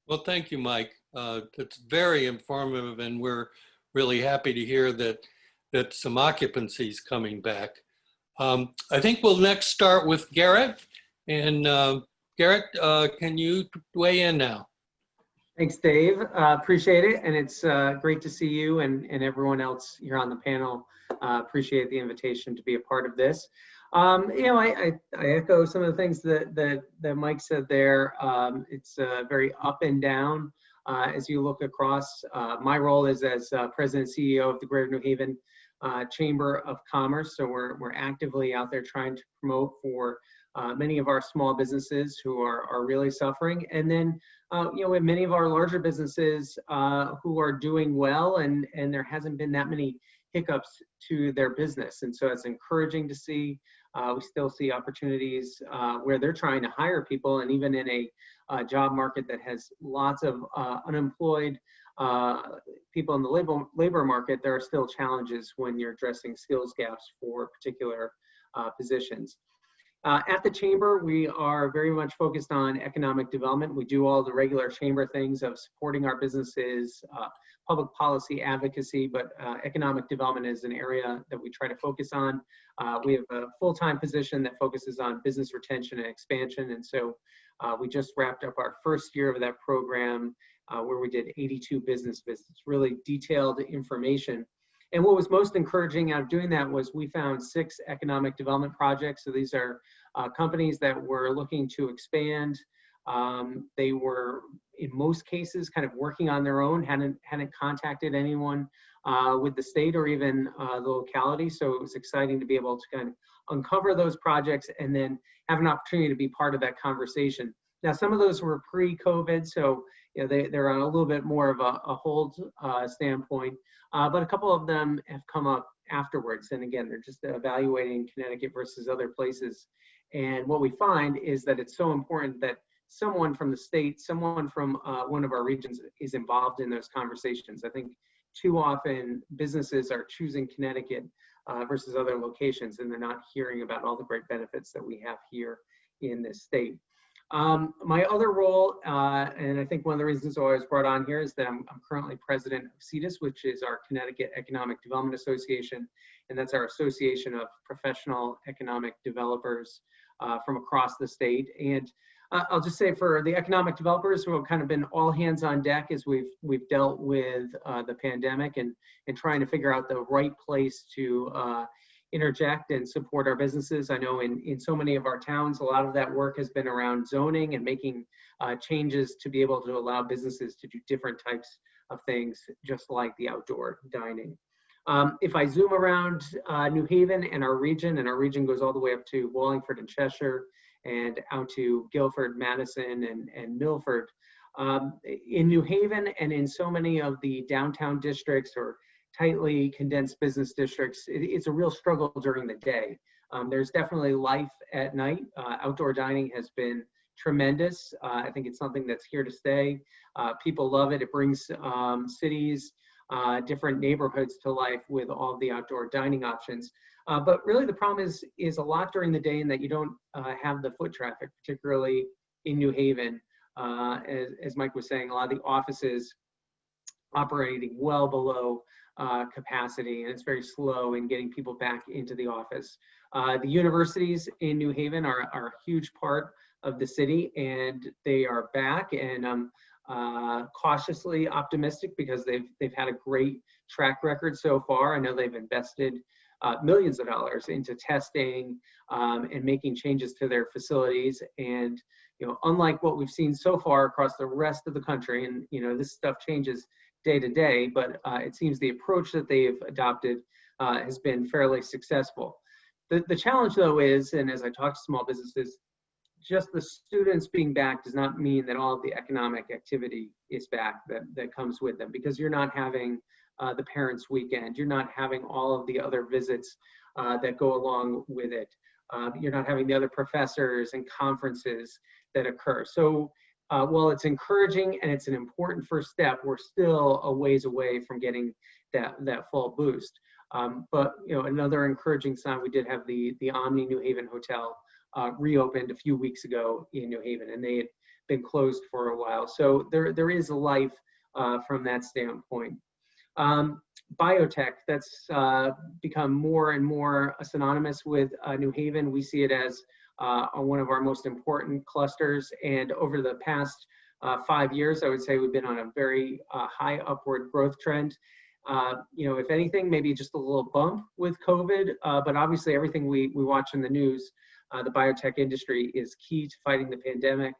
Well, thank you, Mike. That's very informative, and we're really happy to hear that some occupancy is coming back. I think we'll next start with Garrett. And Garrett, can you weigh in now? Thanks, Dave. Appreciate it. And it's great to see you and everyone else here on the panel. Appreciate the invitation to be a part of this. I echo some of the things that Mike said there. It's very up and down as you look across. My role is as President and CEO of the Greater New Haven Chamber of Commerce. So we're actively out there trying to promote for many of our small businesses who are really suffering. And then, we have many of our larger businesses who are doing well, and there hasn't been that many hiccups to their business. And so it's encouraging to see. We still see opportunities where they're trying to hire people, and even in a job market that has lots of unemployed people in the labor market, there are still challenges when you're addressing skills gaps for particular positions. At the Chamber, we are very much focused on economic development. We do all the regular Chamber things of supporting our businesses, public policy advocacy, but economic development is an area that we try to focus on. We have a full-time position that focuses on business retention and expansion. And so we just wrapped up our first year of that program where we did 82 business visits, really detailed information. And what was most encouraging out of doing that was we found 6 economic development projects. So these are companies that were looking to expand. They were, in most cases, kind of working on their own, hadn't contacted anyone with the state or even the locality. So it was exciting to be able to kind of uncover those projects and then have an opportunity to be part of that conversation. Now, some of those were pre-COVID, so they're on a little bit more of a hold standpoint, but a couple of them have come up afterwards. And again, they're just evaluating Connecticut versus other places. And what we find is that it's so important that someone from the state, someone from one of our regions is involved in those conversations. I think too often businesses are choosing Connecticut versus other locations, and they're not hearing about all the great benefits that we have here in this state. My other role, and I think one of the reasons I was brought on here is that I'm currently president of CEDAS, which is our Connecticut Economic Development Association, and that's our association of professional economic developers from across the state. And I'll just say for the economic developers who have kind of been all hands on deck as we've dealt with the pandemic and trying to figure out the right place to interject and support our businesses. I know in so many of our towns, a lot of that work has been around zoning and making changes to be able to allow businesses to do different types of things, just like the outdoor dining. If I zoom around New Haven and our region goes all the way up to Wallingford and Cheshire and out to Guilford, Madison, and Milford. In New Haven and in so many of the downtown districts or tightly condensed business districts, it's a real struggle during the day. There's definitely life at night. Outdoor dining has been tremendous. I think it's something that's here to stay. People love it. It brings cities, different neighborhoods to life with all the outdoor dining options. But really the problem is a lot during the day in that you don't have the foot traffic, particularly in New Haven. As Mike was saying, a lot of the offices operating well below capacity, and it's very slow in getting people back into the office. The universities in New Haven are a huge part of the city, and they are back, and I'm cautiously optimistic because they've had a great track record so far. I know they've invested millions of dollars into testing and making changes to their facilities. And unlike what we've seen so far across the rest of the country, and this stuff changes day to day, but it seems the approach that they've adopted has been fairly successful. The challenge though is, and as I talk to small businesses, just the students being back does not mean that all of the economic activity is back that comes with them, because you're not having the parents' weekend, you're not having all of the other visits that go along with it. You're not having the other professors and conferences that occur. So while it's encouraging and it's an important first step, we're still a ways away from getting that full boost. But another encouraging sign, we did have the Omni New Haven Hotel reopened a few weeks ago in New Haven, and they had been closed for a while. So there is a life from that standpoint. Biotech, that's become more and more synonymous with New Haven. We see it as one of our most important clusters. And over the past 5 years, I would say we've been on a very high upward growth trend. You know, if anything, maybe just a little bump with COVID, but obviously everything we watch in the news, the biotech industry is key to fighting the pandemic.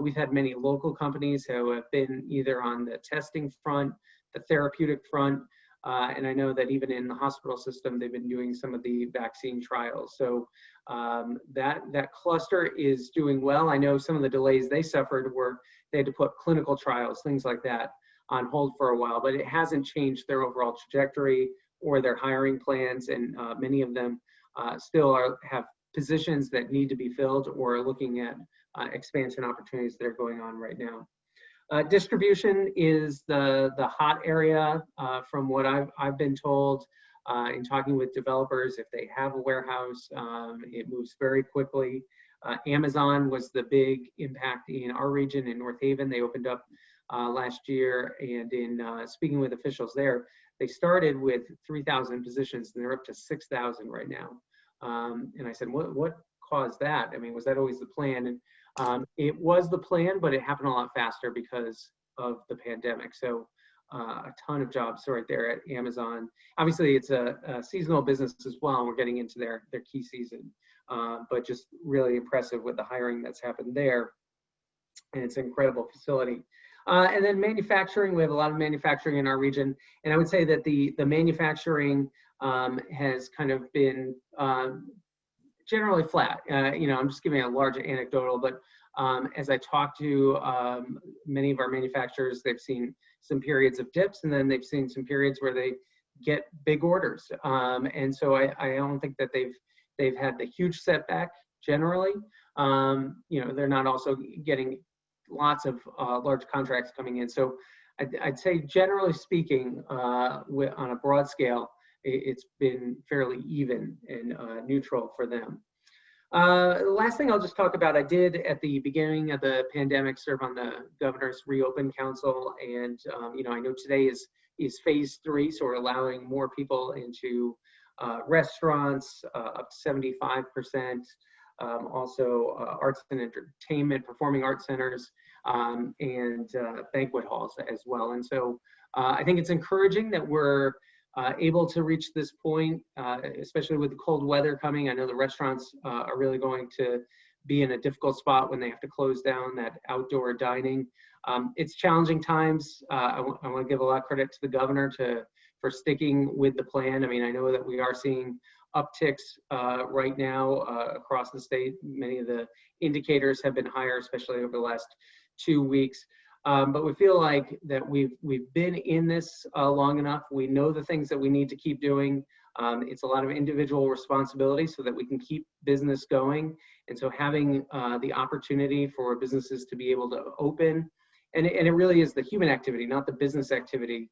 We've had many local companies who have been either on the testing front, the therapeutic front, and I know that even in the hospital system, they've been doing some of the vaccine trials. So that cluster is doing well. I know some of the delays they suffered were they had to put clinical trials, things like that, on hold for a while, but it hasn't changed their overall trajectory or their hiring plans. And many of them still have positions that need to be filled or are looking at expansion opportunities that are going on right now. Distribution is the hot area from what I've been told in talking with developers. If they have a warehouse, it moves very quickly. Amazon was the big impact in our region in North Haven. They opened up last year, and in speaking with officials there, they started with 3,000 positions and they're up to 6,000 right now. And I said, what caused that? I mean, was that always the plan? And it was the plan, but it happened a lot faster because of the pandemic. So a ton of jobs right there at Amazon. Obviously, it's a seasonal business as well, and we're getting into their key season. But just really impressive with the hiring that's happened there. And it's an incredible facility. And then manufacturing, we have a lot of manufacturing in our region. And I would say that the manufacturing has kind of been generally flat. You know, I'm just giving a large anecdotal, but as I talk to many of our manufacturers, they've seen some periods of dips, and then they've seen some periods where they get big orders. And so I don't think that they've had the huge setback generally. You know, they're not also getting lots of large contracts coming in. So I'd say generally speaking, on a broad scale, it's been fairly even and neutral for them. The last thing I'll just talk about, I did at the beginning of the pandemic serve on the Governor's Reopen Council, and you know, I know today is phase 3, so we're allowing more people into restaurants, up to 75%, also arts and entertainment, performing arts centers, and banquet halls as well. And so I think it's encouraging that we're able to reach this point, especially with the cold weather coming. I know the restaurants are really going to be in a difficult spot when they have to close down that outdoor dining. It's challenging times. I want to give a lot of credit to the governor for sticking with the plan. I mean, I know that we are seeing upticks right now across the state. Many of the indicators have been higher, especially over the last 2 weeks. But we feel like that we've been in this long enough. We know the things that we need to keep doing. It's a lot of individual responsibility so that we can keep business going. And so having the opportunity for businesses to be able to open, and it really is the human activity, not the business activity,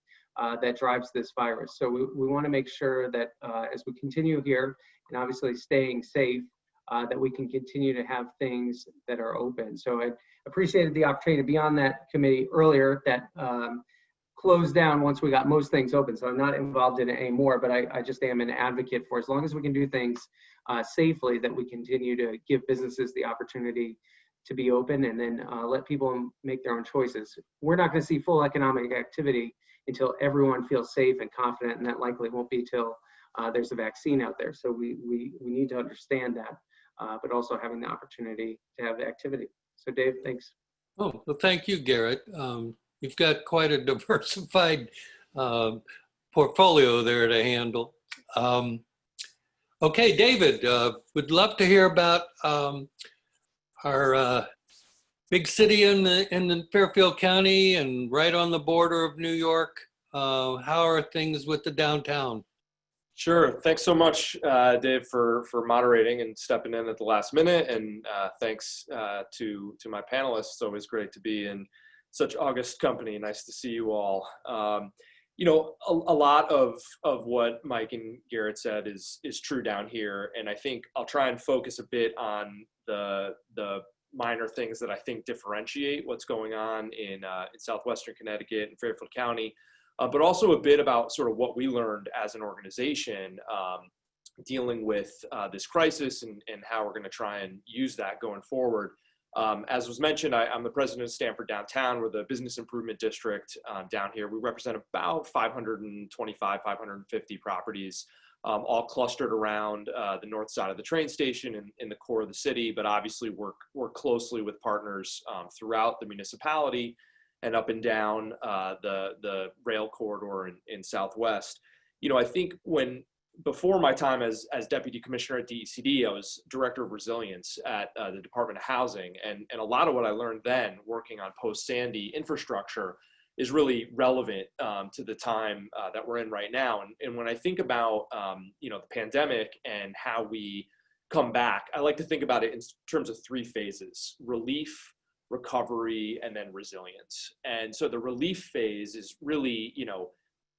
that drives this virus. So we want to make sure that as we continue here, and obviously staying safe, that we can continue to have things that are open. So I appreciated the opportunity to be on that committee earlier that closed down once we got most things open. So I'm not involved in it anymore, but I just am an advocate for as long as we can do things safely, that we continue to give businesses the opportunity to be open, and then let people make their own choices. We're not going to see full economic activity until everyone feels safe and confident, and that likely won't be till there's a vaccine out there. So we need to understand that, but also having the opportunity to have the activity. So Dave, thanks. Oh, well, thank you, Garrett. You've got quite a diversified portfolio there to handle. Okay, David, would love to hear about our big city in the Fairfield County and right on the border of New York. How are things with the downtown? Sure. Thanks so much, Dave, for moderating and stepping in at the last minute. And thanks to my panelists. It's always great to be in such august company. Nice to see you all. You know, a lot of what Mike and Garrett said is true down here. And I think I'll try and focus a bit on the minor things that I think differentiate what's going on in southwestern Connecticut and Fairfield County but also a bit about sort of what we learned as an organization dealing with this crisis and how we're going to try and use that going forward. As was mentioned, I'm the president of Stamford Downtown. We're the business improvement district down here. We represent about 525, 550 properties, all clustered around the north side of the train station in the core of the city, but obviously work closely with partners throughout the municipality and up and down the rail corridor in Southwest. You know, I think before my time as deputy commissioner at DECD, I was director of resilience at the Department of Housing. And a lot of what I learned then working on post-Sandy infrastructure is really relevant to the time that we're in right now. And when I think about, you know, the pandemic and how we come back, I like to think about it in terms of three phases: relief, recovery, and then resilience. And so the relief phase is really, you know,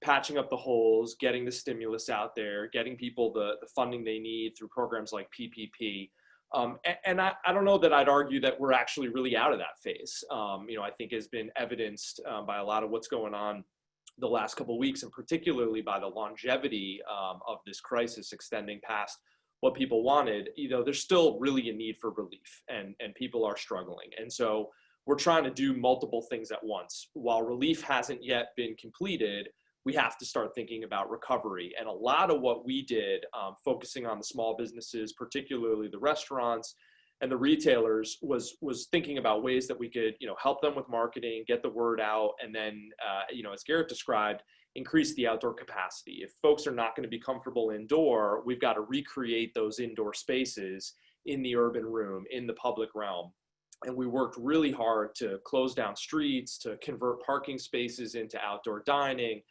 patching up the holes, getting the stimulus out there, getting people the funding they need through programs like PPP. And I don't know that I'd argue that we're actually really out of that phase. You know, I think has been evidenced by a lot of what's going on the last couple of weeks, and particularly by the longevity of this crisis extending past what people wanted. You know, there's still really a need for relief, and people are struggling. And so we're trying to do multiple things at once. While relief hasn't yet been completed, we have to start thinking about recovery. And a lot of what we did, focusing on the small businesses, particularly the restaurants and the retailers, was thinking about ways that we could, you know, help them with marketing, get the word out, and then, you know, as Garrett described, increase the outdoor capacity. If folks are not going to be comfortable indoor, we've got to recreate those indoor spaces in the urban room, in the public realm. And we worked really hard to close down streets, to convert parking spaces into outdoor dining,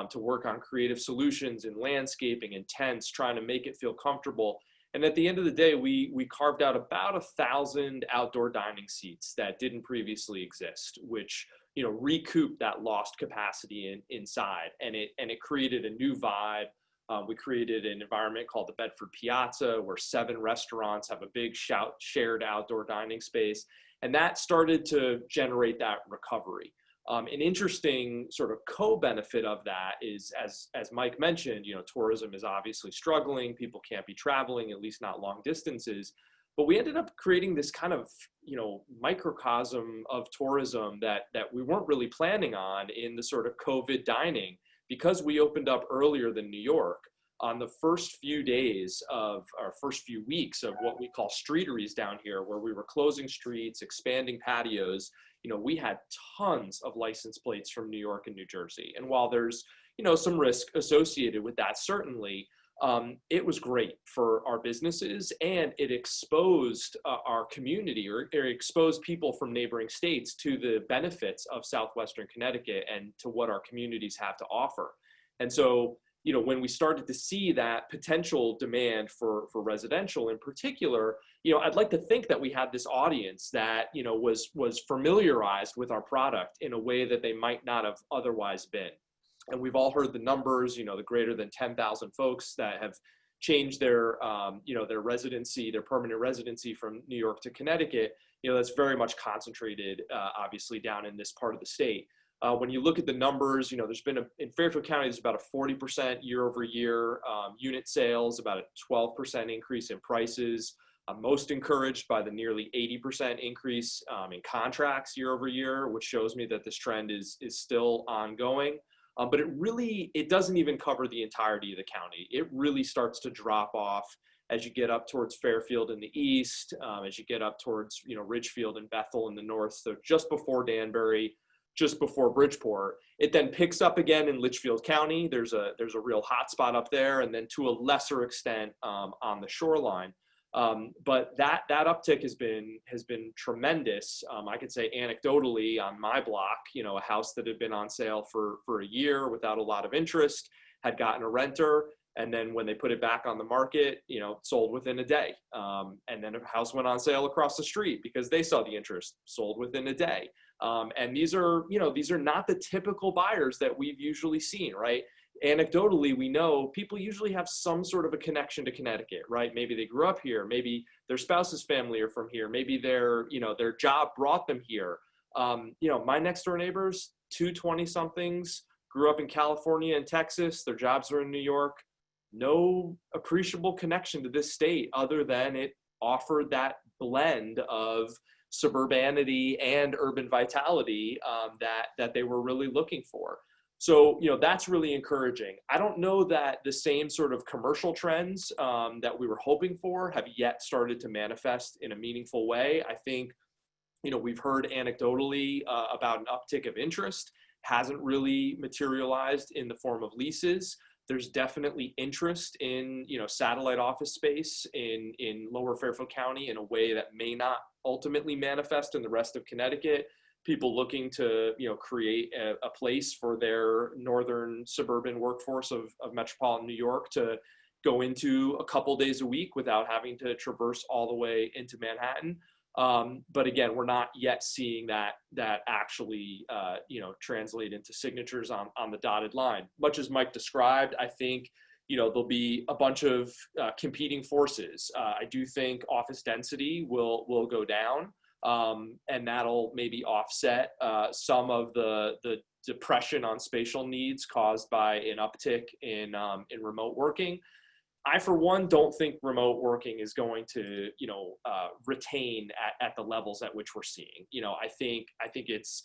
to work on creative solutions in landscaping and tents, trying to make it feel comfortable. And at the end of the day, we carved out about 1,000 outdoor dining seats that didn't previously exist, which, you know, recouped that lost capacity inside. And it created a new vibe. We created an environment called the Bedford Piazza, where 7 restaurants have a big shared outdoor dining space. And that started to generate that recovery. An interesting sort of co-benefit of that is, as Mike mentioned, you know, tourism is obviously struggling. People can't be traveling, at least not long distances. But we ended up creating this kind of, you know, microcosm of tourism that we weren't really planning on in the sort of COVID dining, because we opened up earlier than New York. On the first few days of our first few weeks of what we call streeteries down here, where we were closing streets, expanding patios, you know, we had tons of license plates from New York and New Jersey. And while there's, you know, some risk associated with that, certainly, it was great for our businesses, and it exposed our community, or exposed people from neighboring states to the benefits of Southwestern Connecticut and to what our communities have to offer. And so, you know, when we started to see that potential demand for residential in particular, you know, I'd like to think that we had this audience that, you know, was familiarized with our product in a way that they might not have otherwise been. And we've all heard the numbers, you know, the greater than 10,000 folks that have changed their, you know, their residency, their permanent residency from New York to Connecticut. You know, that's very much concentrated, obviously, down in this part of the state. When you look at the numbers, you know, there's been in Fairfield County, there's about a 40% year over year unit sales, about a 12% increase in prices. I'm most encouraged by the nearly 80% increase in contracts year over year, which shows me that this trend is still ongoing. But it doesn't even cover the entirety of the county. It really starts to drop off as you get up towards Fairfield in the east, as you get up towards, you know, Ridgefield and Bethel in the north. So just before Danbury, just before Bridgeport. It then picks up again in Litchfield County. There's a real hot spot up there, and then to a lesser extent on the shoreline. But that uptick has been tremendous. I could say anecdotally on my block, you know, a house that had been on sale for a year without a lot of interest had gotten a renter. And then when they put it back on the market, you know, sold within a day. And then a house went on sale across the street because they saw the interest, sold within a day. And these are not the typical buyers that we've usually seen, right? Anecdotally, we know people usually have some sort of a connection to Connecticut, right? Maybe they grew up here, maybe their spouse's family are from here, maybe their job brought them here. You know, my next door neighbors, 2 20-somethings, grew up in California and Texas. Their jobs are in New York. No appreciable connection to this state other than it offered that blend of suburbanity and urban vitality that they were really looking for. So, that's really encouraging. I don't know that the same sort of commercial trends that we were hoping for have yet started to manifest in a meaningful way. I think, we've heard anecdotally about an uptick of interest, hasn't really materialized in the form of leases. There's definitely interest in, satellite office space in Lower Fairfield County in a way that may not ultimately manifest in the rest of Connecticut. People looking to, create a place for their northern suburban workforce of metropolitan New York to go into a couple days a week without having to traverse all the way into Manhattan. But again, we're not yet seeing that actually, translate into signatures on the dotted line. Much as Mike described, I think, there'll be a bunch of competing forces. I do think office density will go down. And that'll maybe offset some of the depression on spatial needs caused by an uptick in remote working. I, for one, don't think remote working is going to, retain at the levels at which we're seeing. I think it's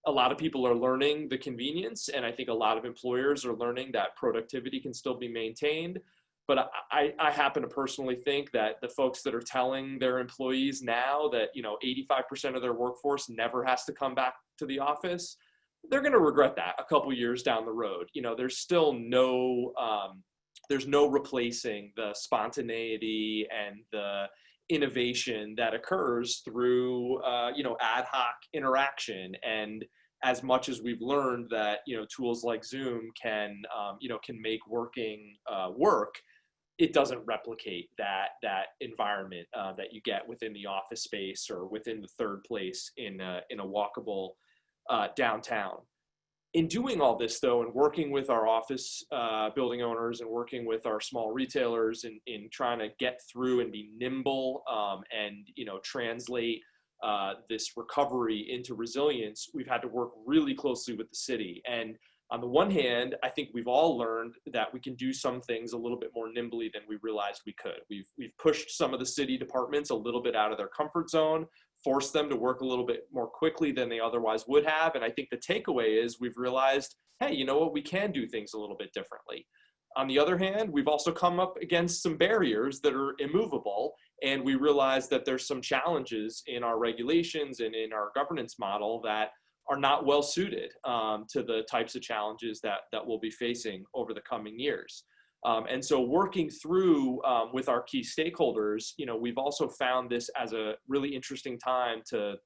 a lot of people are learning the convenience, and I think a lot of employers are learning that productivity can still be maintained. But I happen to personally think that the folks that are telling their employees now that, 85% of their workforce never has to come back to the office, they're going to regret that a couple years down the road. There's still there's no replacing the spontaneity and the innovation that occurs through, ad hoc interaction. And as much as we've learned that, tools like Zoom can make working work, it doesn't replicate that environment that you get within the office space or within the third place in a walkable downtown. In doing all this, though, and working with our office building owners and working with our small retailers in trying to get through and be nimble and translate this recovery into resilience, we've had to work really closely with the city. And on the one hand, I think we've all learned that we can do some things a little bit more nimbly than we realized we could. We've pushed some of the city departments a little bit out of their comfort zone, forced them to work a little bit more quickly than they otherwise would have. And I think the takeaway is we've realized, hey, you know what, we can do things a little bit differently. On the other hand, we've also come up against some barriers that are immovable. And we realize that there's some challenges in our regulations and in our governance model that are not well suited to the types of challenges that we'll be facing over the coming years. And so working through with our key stakeholders, we've also found this as a really interesting time to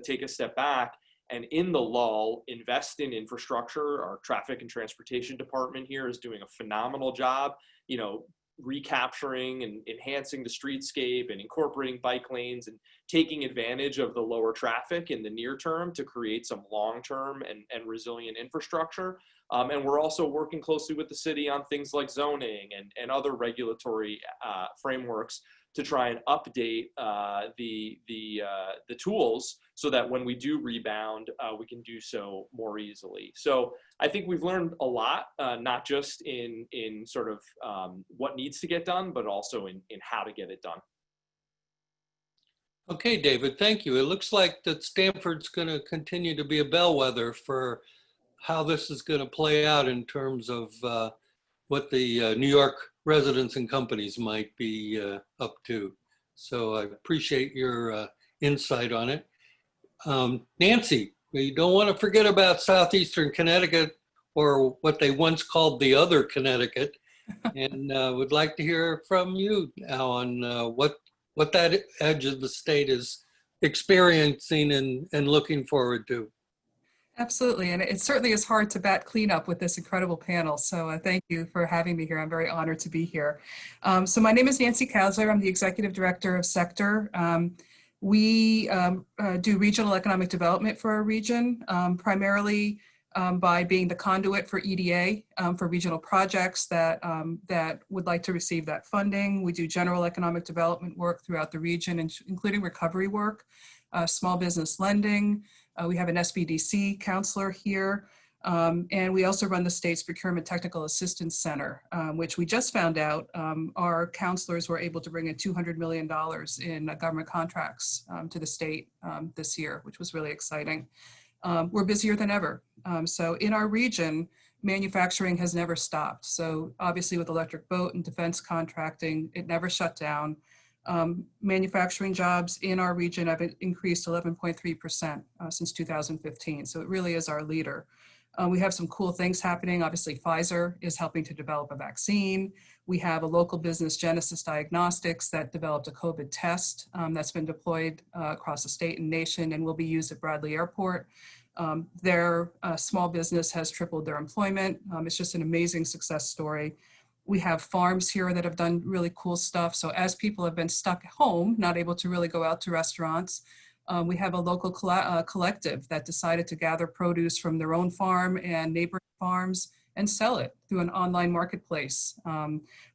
take a step back and in the lull, invest in infrastructure. Our traffic and transportation department here is doing a phenomenal job, recapturing and enhancing the streetscape and incorporating bike lanes and taking advantage of the lower traffic in the near term to create some long-term and resilient infrastructure. And we're also working closely with the city on things like zoning and other regulatory frameworks to try and update the tools so that when we do rebound, we can do so more easily. So I think we've learned a lot, not just in sort of what needs to get done, but also in how to get it done. Okay, David, thank you. It looks like that Stamford's going to continue to be a bellwether for how this is going to play out in terms of what the New York residents and companies might be up to. So I appreciate your insight on it. Nancy, we don't want to forget about Southeastern Connecticut, or what they once called the other Connecticut, and would like to hear from you now on what that edge of the state is experiencing and looking forward to. Absolutely, and it certainly is hard to bat cleanup with this incredible panel, so thank you for having me here. I'm very honored to be here. So my name is Nancy Kausler. I'm the Executive Director of Sector. We do regional economic development for our region, primarily by being the conduit for EDA for regional projects that would like to receive that funding. We do general economic development work throughout the region, including recovery work, small business lending. We have an SBDC counselor here. And we also run the state's Procurement Technical Assistance Center, which we just found out our counselors were able to bring in $200 million in government contracts to the state this year, which was really exciting. We're busier than ever. So in our region, manufacturing has never stopped. So obviously with electric boat and defense contracting, it never shut down. Manufacturing jobs in our region have increased 11.3% since 2015. So it really is our leader. We have some cool things happening. Obviously, Pfizer is helping to develop a vaccine. We have a local business, Genesis Diagnostics, that developed a COVID test that's been deployed across the state and nation and will be used at Bradley Airport. Their small business has tripled their employment. It's just an amazing success story. We have farms here that have done really cool stuff. So as people have been stuck at home, not able to really go out to restaurants, we have a local collective that decided to gather produce from their own farm and neighboring farms and sell it through an online marketplace.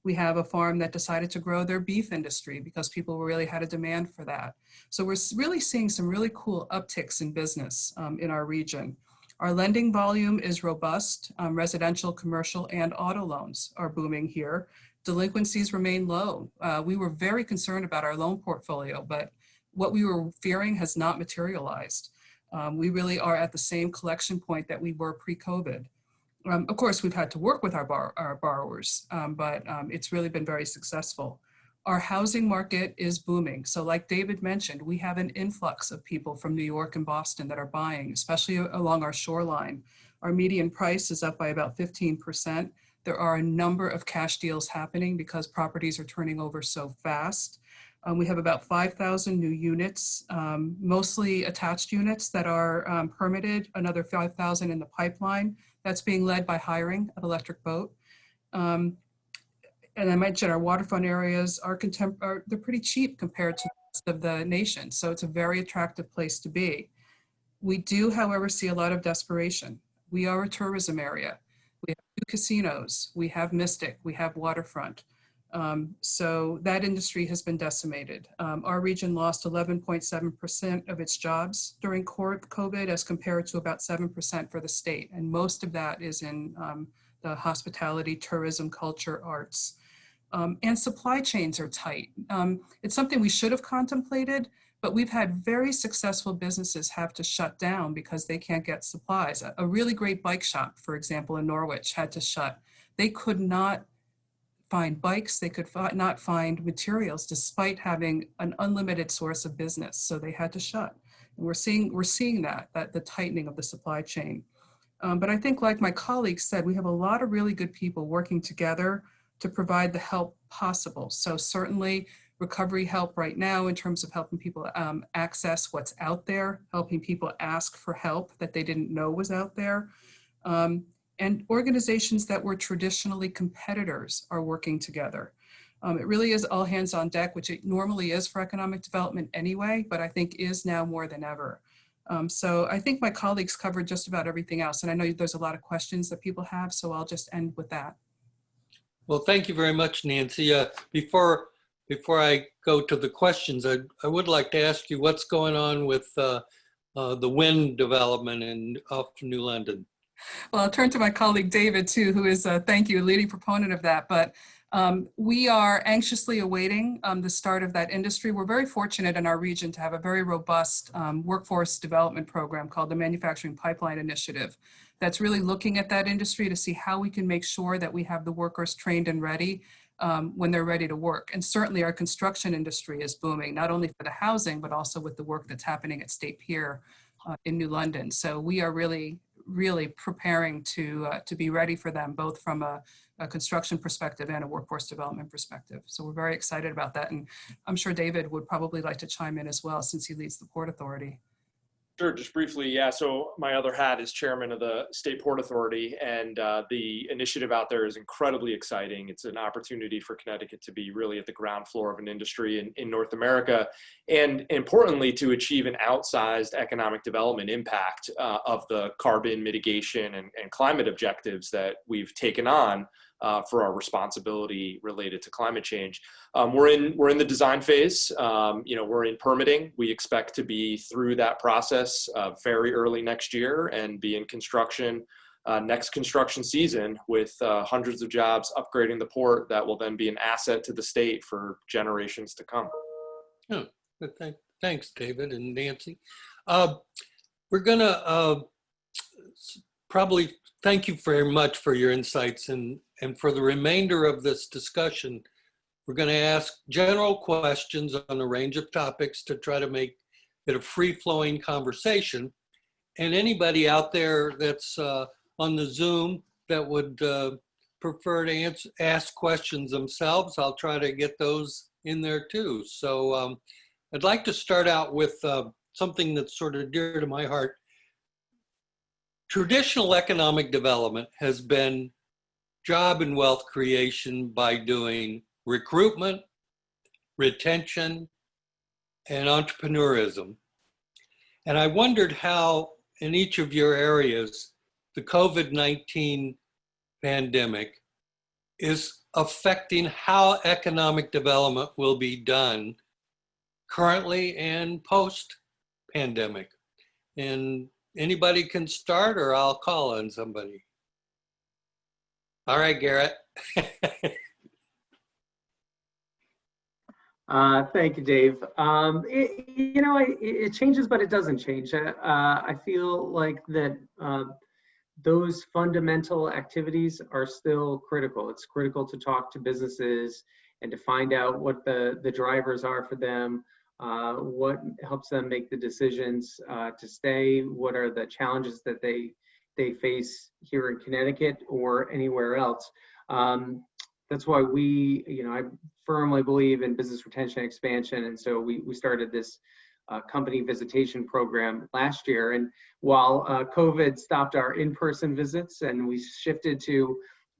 We have a farm that decided to grow their beef industry because people really had a demand for that. So we're really seeing some really cool upticks in business in our region. Our lending volume is robust. Residential, commercial, and auto loans are booming here. Delinquencies remain low. We were very concerned about our loan portfolio, but what we were fearing has not materialized. We really are at the same collection point that we were pre-COVID. Of course, we've had to work with our borrowers, but it's really been very successful. Our housing market is booming. So like David mentioned, we have an influx of people from New York and Boston that are buying, especially along our shoreline. Our median price is up by about 15%. There are a number of cash deals happening because properties are turning over so fast. We have about 5,000 new units, mostly attached units that are permitted, another 5,000 in the pipeline. That's being led by hiring of electric boat. And I mentioned our waterfront areas they're pretty cheap compared to the rest of the nation. So it's a very attractive place to be. We do, however, see a lot of desperation. We are a tourism area. We have 2 casinos. We have Mystic. We have waterfront. So that industry has been decimated. Our region lost 11.7% of its jobs during COVID as compared to about 7% for the state. And most of that is in the hospitality, tourism, culture, arts. And supply chains are tight. It's something we should have contemplated, but we've had very successful businesses have to shut down because they can't get supplies. A really great bike shop, for example, in Norwich had to shut. They could not find bikes, they could not find materials despite having an unlimited source of business. So they had to shut. And we're seeing that the tightening of the supply chain. But I think like my colleagues said, we have a lot of really good people working together to provide the help possible. So certainly recovery help right now in terms of helping people access what's out there, helping people ask for help that they didn't know was out there. And organizations that were traditionally competitors are working together. It really is all hands on deck, which it normally is for economic development anyway, but I think is now more than ever. So I think my colleagues covered just about everything else. And I know there's a lot of questions that people have, so I'll just end with that. Well, thank you very much, Nancy. Before I go to the questions, I would like to ask you what's going on with the wind development off New London. Well, I'll turn to my colleague David too, who is, thank you, a leading proponent of that. But we are anxiously awaiting the start of that industry. We're very fortunate in our region to have a very robust workforce development program called the Manufacturing Pipeline Initiative that's really looking at that industry to see how we can make sure that we have the workers trained and ready when they're ready to work. And certainly our construction industry is booming, not only for the housing, but also with the work that's happening at State Pier in New London. So we are really preparing to be ready for them, both from a construction perspective and a workforce development perspective. So we're very excited about that. And I'm sure David would probably like to chime in as well, since he leads the Port Authority. Sure, just briefly, yeah. So my other hat is chairman of the State Port Authority, and the initiative out there is incredibly exciting. It's an opportunity for Connecticut to be really at the ground floor of an industry in North America, and importantly, to achieve an outsized economic development impact of the carbon mitigation and climate objectives that we've taken on for our responsibility related to climate change. We're in the design phase. We're in permitting. We expect to be through that process very early next year and be in construction next construction season with hundreds of jobs upgrading the port that will then be an asset to the state for generations to come. Oh, thanks, David and Nancy. We're going to probably thank you very much for your insights, and for the remainder of this discussion, we're going to ask general questions on a range of topics to try to make it a free-flowing conversation. And anybody out there that's on the Zoom that would prefer to ask questions themselves, I'll try to get those in there too. So I'd like to start out with something that's sort of dear to my heart. Traditional economic development has been job and wealth creation by doing recruitment, retention, and entrepreneurism. And I wondered how in each of your areas, the COVID-19 pandemic is affecting how economic development will be done currently and post-pandemic. And anybody can start, or I'll call on somebody. All right, Garrett. Thank you, Dave. It changes, but it doesn't change. I feel like that those fundamental activities are still critical. It's critical to talk to businesses and to find out what the drivers are for them, what helps them make the decisions to stay, what are the challenges that they face here in Connecticut or anywhere else. That's why I firmly believe in business retention and expansion. And so we started this company visitation program last year. And while COVID stopped our in-person visits and we shifted to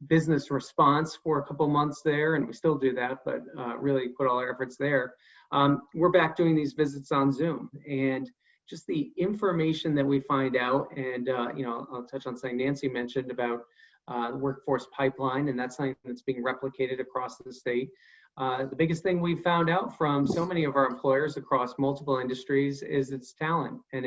business response for a couple months there, and we still do that, but really put all our efforts there, we're back doing these visits on Zoom. And just the information that we find out, and I'll touch on something Nancy mentioned about the workforce pipeline, and that's something that's being replicated across the state. The biggest thing we found out from so many of our employers across multiple industries is it's talent, and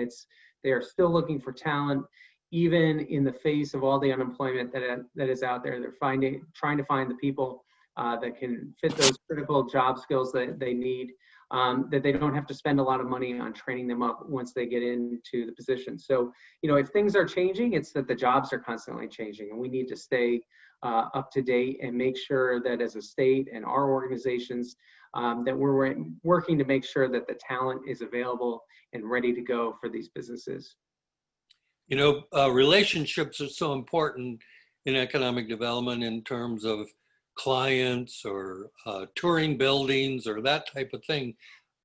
they are still looking for talent, even in the face of all the unemployment that is out there. They're trying to find the people that can fit those critical job skills that they need, that they don't have to spend a lot of money on training them up once they get into the position. So, if things are changing, it's that the jobs are constantly changing, and we need to stay up to date and make sure that as a state and our organizations, that we're working to make sure that the talent is available and ready to go for these businesses. Relationships are so important in economic development in terms of clients or touring buildings or that type of thing.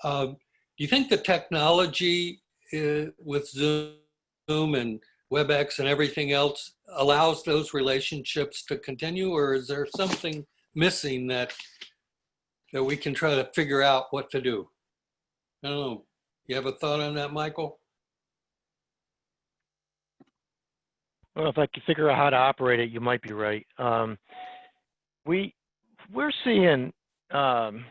Do you think the technology with Zoom and WebEx and everything else allows those relationships to continue, or is there something missing that we can try to figure out what to do? I don't know. You have a thought on that, Michael? Well, if I could figure out how to operate it, you might be right. We're seeing, when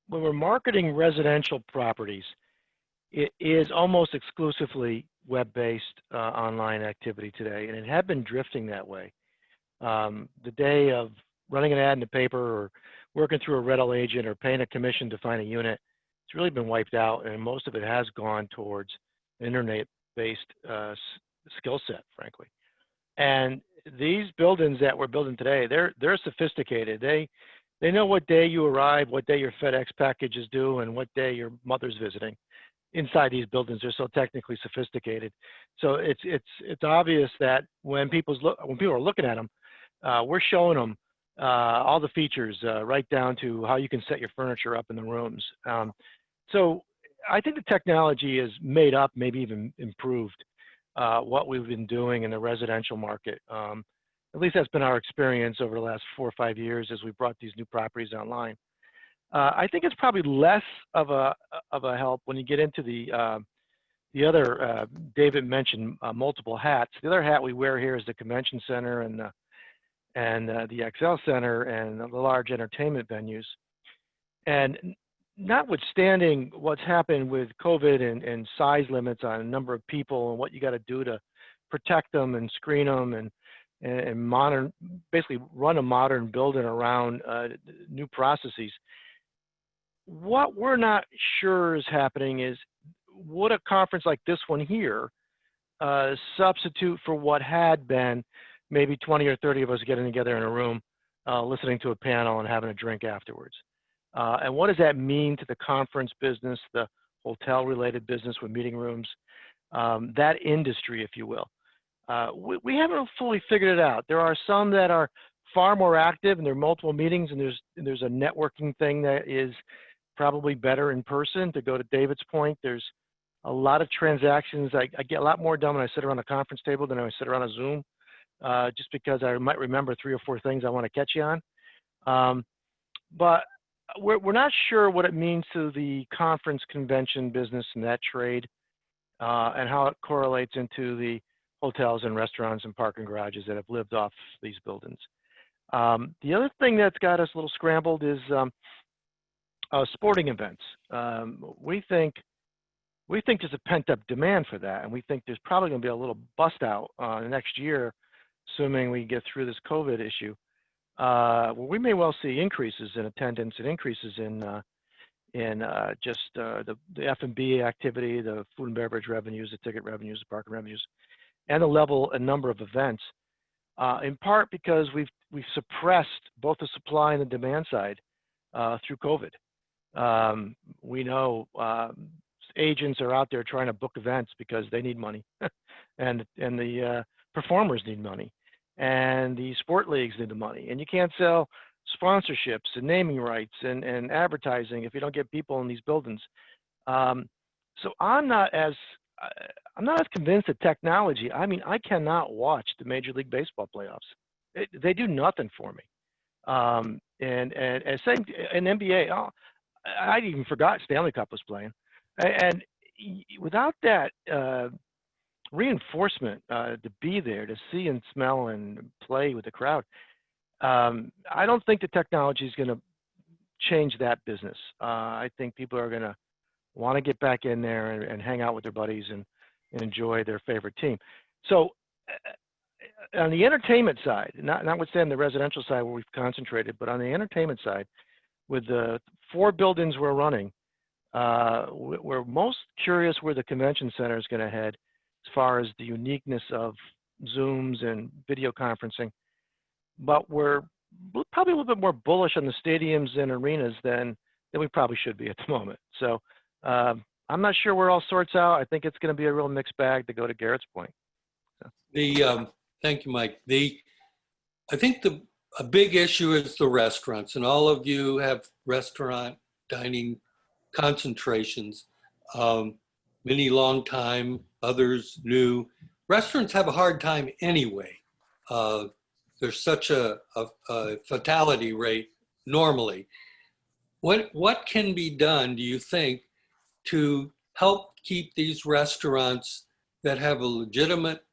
we're marketing residential properties, it is almost exclusively web-based online activity today, and it had been drifting that way. The day of running an ad in the paper or working through a rental agent or paying a commission to find a unit, it's really been wiped out, and most of it has gone towards internet-based skill set, frankly. And these buildings that we're building today, they're sophisticated. They know what day you arrive, what day your FedEx package is due, and what day your mother's visiting. Inside these buildings, they're so technically sophisticated. So it's obvious that when people are looking at them, we're showing them all the features, right down to how you can set your furniture up in the rooms. So I think the technology has made up, maybe even improved what we've been doing in the residential market. At least that's been our experience over the last 4 or 5 years as we brought these new properties online. I think it's probably less of a help when you get into the other. David mentioned multiple hats. The other hat we wear here is the convention center and the XL Center and the large entertainment venues. And notwithstanding what's happened with COVID and size limits on a number of people and what you got to do to protect them and screen them and modern, basically run a modern building around new processes. What we're not sure is happening is, would a conference like this one here substitute for what had been maybe 20 or 30 of us getting together in a room, listening to a panel and having a drink afterwards? And what does that mean to the conference business, the hotel-related business with meeting rooms, that industry, if you will? We haven't fully figured it out. There are some that are far more active, and there are multiple meetings, and there's a networking thing that is probably better in person. To go to David's point, there's a lot of transactions. I get a lot more done when I sit around a conference table than I sit around a Zoom, just because I might remember 3 or 4 things I want to catch you on. But we're not sure what it means to the conference convention business and that trade, and how it correlates into the hotels and restaurants and parking garages that have lived off these buildings. The other thing that's got us a little scrambled is sporting events. We think there's a pent-up demand for that, and we think there's probably going to be a little bust out next year, assuming we get through this COVID issue. Well, we may well see increases in attendance and increases in just the F&B activity, the food and beverage revenues, the ticket revenues, the parking revenues, and the level and number of events. In part because we've suppressed both the supply and the demand side through COVID. We know agents are out there trying to book events because they need money, and the performers need money, and the sport leagues need the money, and you can't sell sponsorships and naming rights and advertising if you don't get people in these buildings. So I'm not as convinced of technology. I mean, I cannot watch the Major League Baseball playoffs. They do nothing for me. And same in NBA. Oh, I'd even forgot Stanley Cup was playing. And without that reinforcement to be there, to see and smell and play with the crowd, I don't think the technology is going to change that business. I think people are going to want to get back in there and hang out with their buddies and enjoy their favorite team. So on the entertainment side, notwithstanding the residential side where we've concentrated, but on the entertainment side, with the 4 buildings we're running, we're most curious where the convention center is going to head as far as the uniqueness of Zooms and video conferencing. But we're probably a little bit more bullish on the stadiums and arenas than we probably should be at the moment. So I'm not sure where all sorts out. I think it's going to be a real mixed bag, to go to Garrett's point. So. Thank you, Mike. I think a big issue is the restaurants, and all of you have restaurant dining concentrations. Many long time, others new. Restaurants have a hard time anyway. There's such a fatality rate normally. What can be done, do you think, to help keep these restaurants that have a legitimate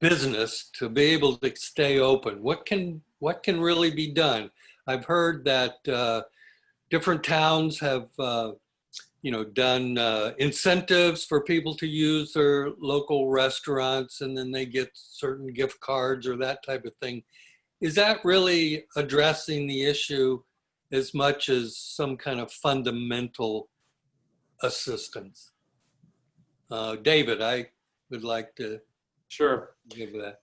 business to be able to stay open? What can really be done? I've heard that different towns have done incentives for people to use their local restaurants, and then they get certain gift cards or that type of thing. Is that really addressing the issue as much as some kind of fundamental assistance? David, I would like to give that.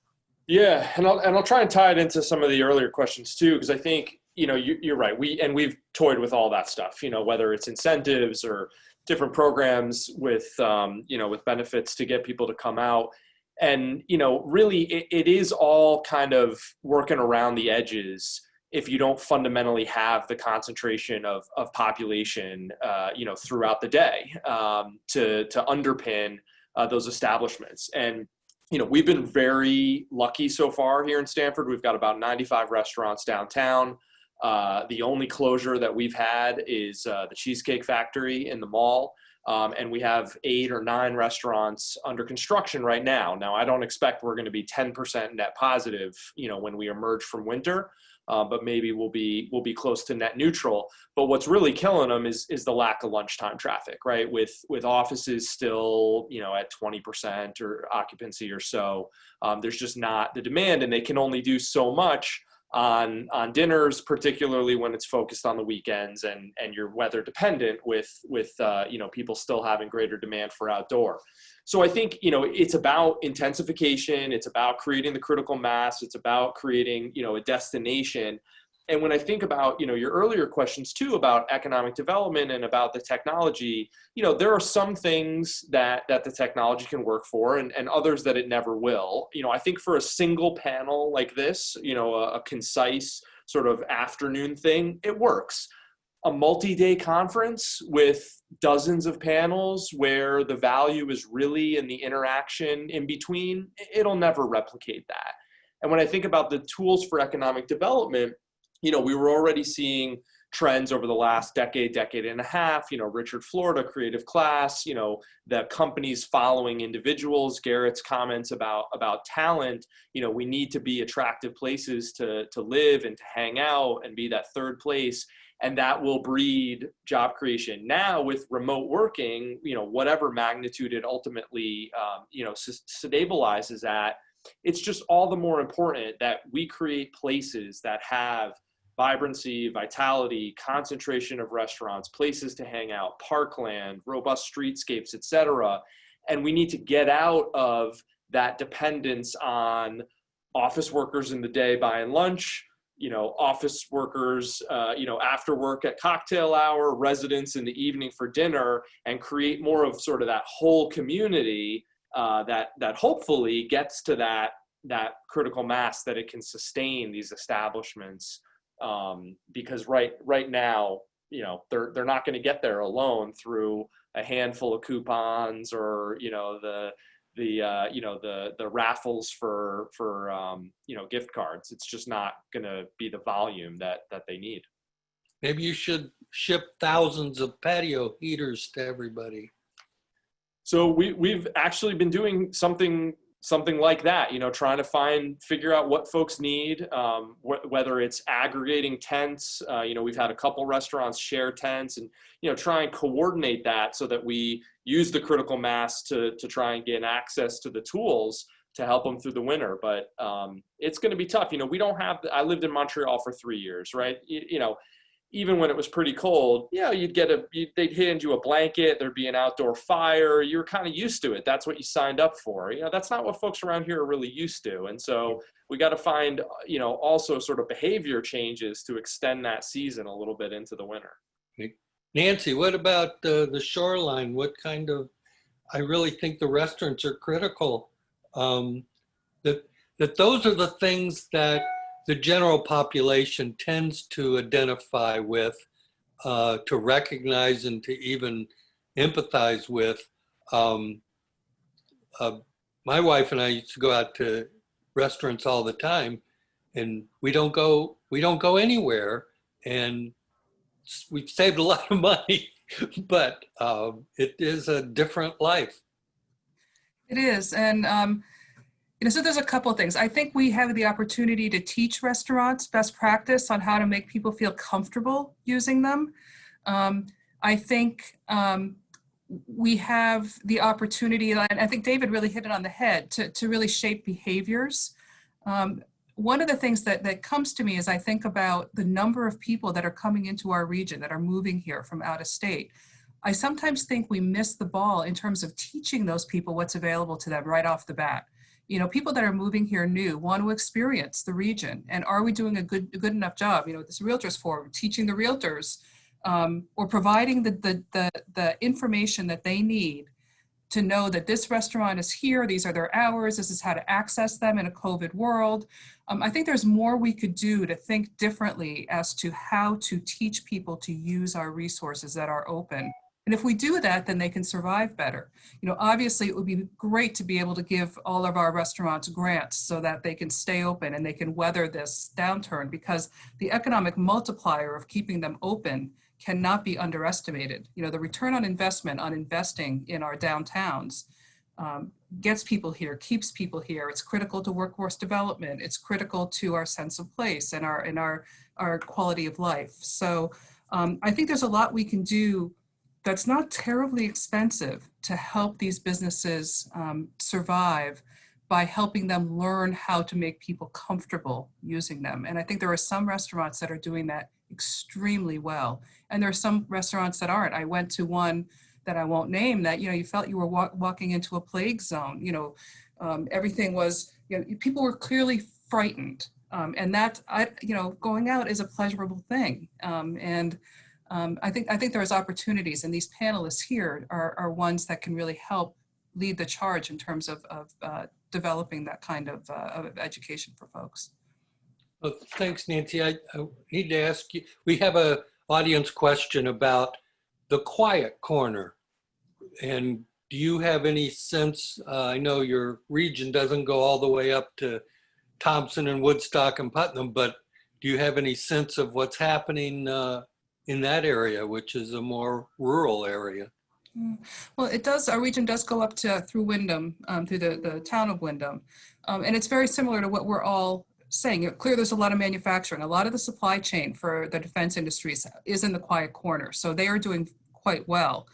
Yeah, and I'll try and tie it into some of the earlier questions too, because I think, you're right. We've toyed with all that stuff, whether it's incentives or different programs with, with benefits to get people to come out. And, really it is all kind of working around the edges if you don't fundamentally have the concentration of population, throughout the day to underpin those establishments. And, we've been very lucky so far here in Stamford. We've got about 95 restaurants downtown. The only closure that we've had is the Cheesecake Factory in the mall. And we have 8 or 9 restaurants under construction right now. Now, I don't expect we're going to be 10% net positive, when we emerge from winter. but maybe we'll be close to net neutral. But what's really killing them is the lack of lunchtime traffic, right? With offices still, at 20% or occupancy or so, there's just not the demand, and they can only do so much on dinners, particularly when it's focused on the weekends and you're weather dependent with people still having greater demand for outdoor. So I think, it's about intensification. It's about creating the critical mass. It's about creating, a destination. And when I think about, your earlier questions too about economic development and about the technology, there are some things that the technology can work for and others that it never will. I think for a single panel like this, a concise sort of afternoon thing, it works. A multi-day conference with dozens of panels where the value is really in the interaction in between, it'll never replicate that. And when I think about the tools for economic development, we were already seeing trends over the last decade and a half, Richard Florida, creative class, the companies following individuals, Garrett's comments about talent, we need to be attractive places to live and to hang out and be that third place. And that will breed job creation. Now with remote working, whatever magnitude it ultimately, stabilizes at, it's just all the more important that we create places that have vibrancy, vitality, concentration of restaurants, places to hang out, parkland, robust streetscapes, et cetera. And we need to get out of that dependence on office workers in the day buying lunch, office workers, after work at cocktail hour, residents in the evening for dinner, and create more of sort of that whole community that hopefully gets to that critical mass that it can sustain these establishments. Because right now, they're not going to get there alone through a handful of coupons or the raffles for gift cards. It's just not going to be the volume that they need. Maybe you should ship thousands of patio heaters to everybody. So we've actually been doing something like that, trying to figure out what folks need, whether it's aggregating tents. We've had a couple restaurants share tents and, try and coordinate that so that we use the critical mass to try and gain access to the tools to help them through the winter. But it's going to be tough. I lived in Montreal for 3 years, right? Even when it was pretty cold, they'd hand you a blanket, there'd be an outdoor fire. You're kind of used to it. That's what you signed up for. That's not what folks around here are really used to. And so we got to find, also sort of behavior changes to extend that season a little bit into the winter. Nancy, what about the shoreline? I really think the restaurants are critical. That those are the things that the general population tends to identify with, to recognize and to even empathize with. My wife and I used to go out to restaurants all the time, and we don't go anywhere, and we've saved a lot of money, but it is a different life. It is, and so there's a couple of things. I think we have the opportunity to teach restaurants best practice on how to make people feel comfortable using them. I think we have the opportunity, and I think David really hit it on the head, to really shape behaviors. One of the things that comes to me as I think about the number of people that are coming into our region, that are moving here from out of state, I sometimes think we miss the ball in terms of teaching those people what's available to them right off the bat. People that are moving here new want to experience the region. And are we doing a good enough job? This Realtors Forum, teaching the realtors or providing the information that they need to know that this restaurant is here, these are their hours, this is how to access them in a COVID world. I think there's more we could do to think differently as to how to teach people to use our resources that are open. And if we do that, then they can survive better. Obviously it would be great to be able to give all of our restaurants grants so that they can stay open and they can weather this downturn, because the economic multiplier of keeping them open cannot be underestimated. The return on investment on investing in our downtowns gets people here, keeps people here. It's critical to workforce development. It's critical to our sense of place and our quality of life. So I think there's a lot we can do that's not terribly expensive to help these businesses survive by helping them learn how to make people comfortable using them. And I think there are some restaurants that are doing that extremely well. And there are some restaurants that aren't. I went to one that I won't name that, you felt you were walking into a plague zone. Everything was, people were clearly frightened. And that, going out is a pleasurable thing. I think there's opportunities, and these panelists here are ones that can really help lead the charge in terms of developing that kind of education for folks. Well, thanks, Nancy. I need to ask you, we have an audience question about the quiet corner. And do you have any sense, I know your region doesn't go all the way up to Thompson and Woodstock and Putnam, but do you have any sense of what's happening in that area, which is a more rural area? Well, it does. Our region does go up through Windham, through the town of Windham. And it's very similar to what we're all saying. Clearly, there's a lot of manufacturing. A lot of the supply chain for the defense industries is in the quiet corner. So they are doing quite well.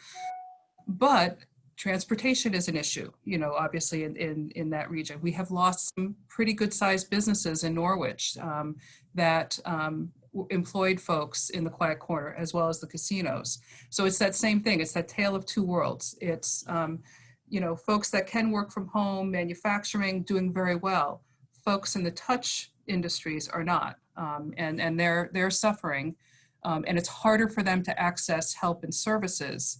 But transportation is an issue, obviously in that region. We have lost some pretty good sized businesses in Norwich that employed folks in the quiet corner as well as the casinos. So it's that same thing. It's that tale of two worlds. It's, folks that can work from home, manufacturing, doing very well. Folks in the touch industries are not, and they're suffering. And it's harder for them to access help and services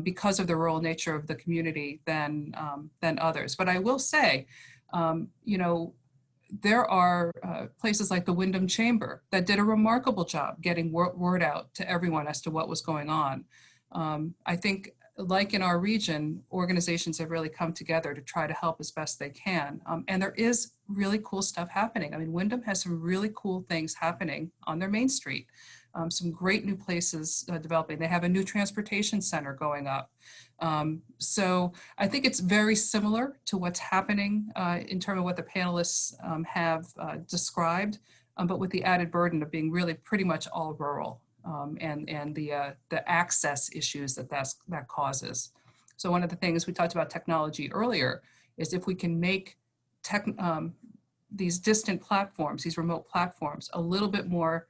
because of the rural nature of the community than others. But I will say, there are places like the Windham Chamber that did a remarkable job getting word out to everyone as to what was going on. I think, like in our region, organizations have really come together to try to help as best they can. And there is really cool stuff happening. I mean, Windham has some really cool things happening on their main street. Some great new places developing. They have a new transportation center going up. So I think it's very similar to what's happening in terms of what the panelists have described, but with the added burden of being really pretty much all rural and the access issues that causes. So one of the things we talked about technology earlier is if we can make these distant platforms, these remote platforms, a little bit more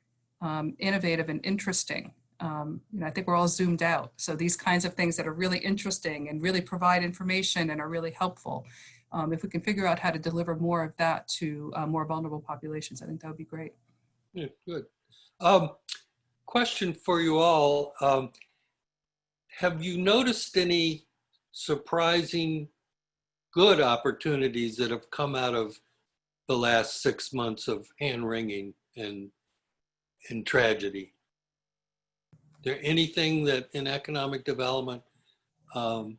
innovative and interesting. I think we're all zoomed out. So these kinds of things that are really interesting and really provide information and are really helpful, if we can figure out how to deliver more of that to more vulnerable populations, I think that would be great. Yeah, good. Question for you all. Have you noticed any surprising good opportunities that have come out of the last 6 months of hand-wringing and tragedy? Is there anything that in economic development, other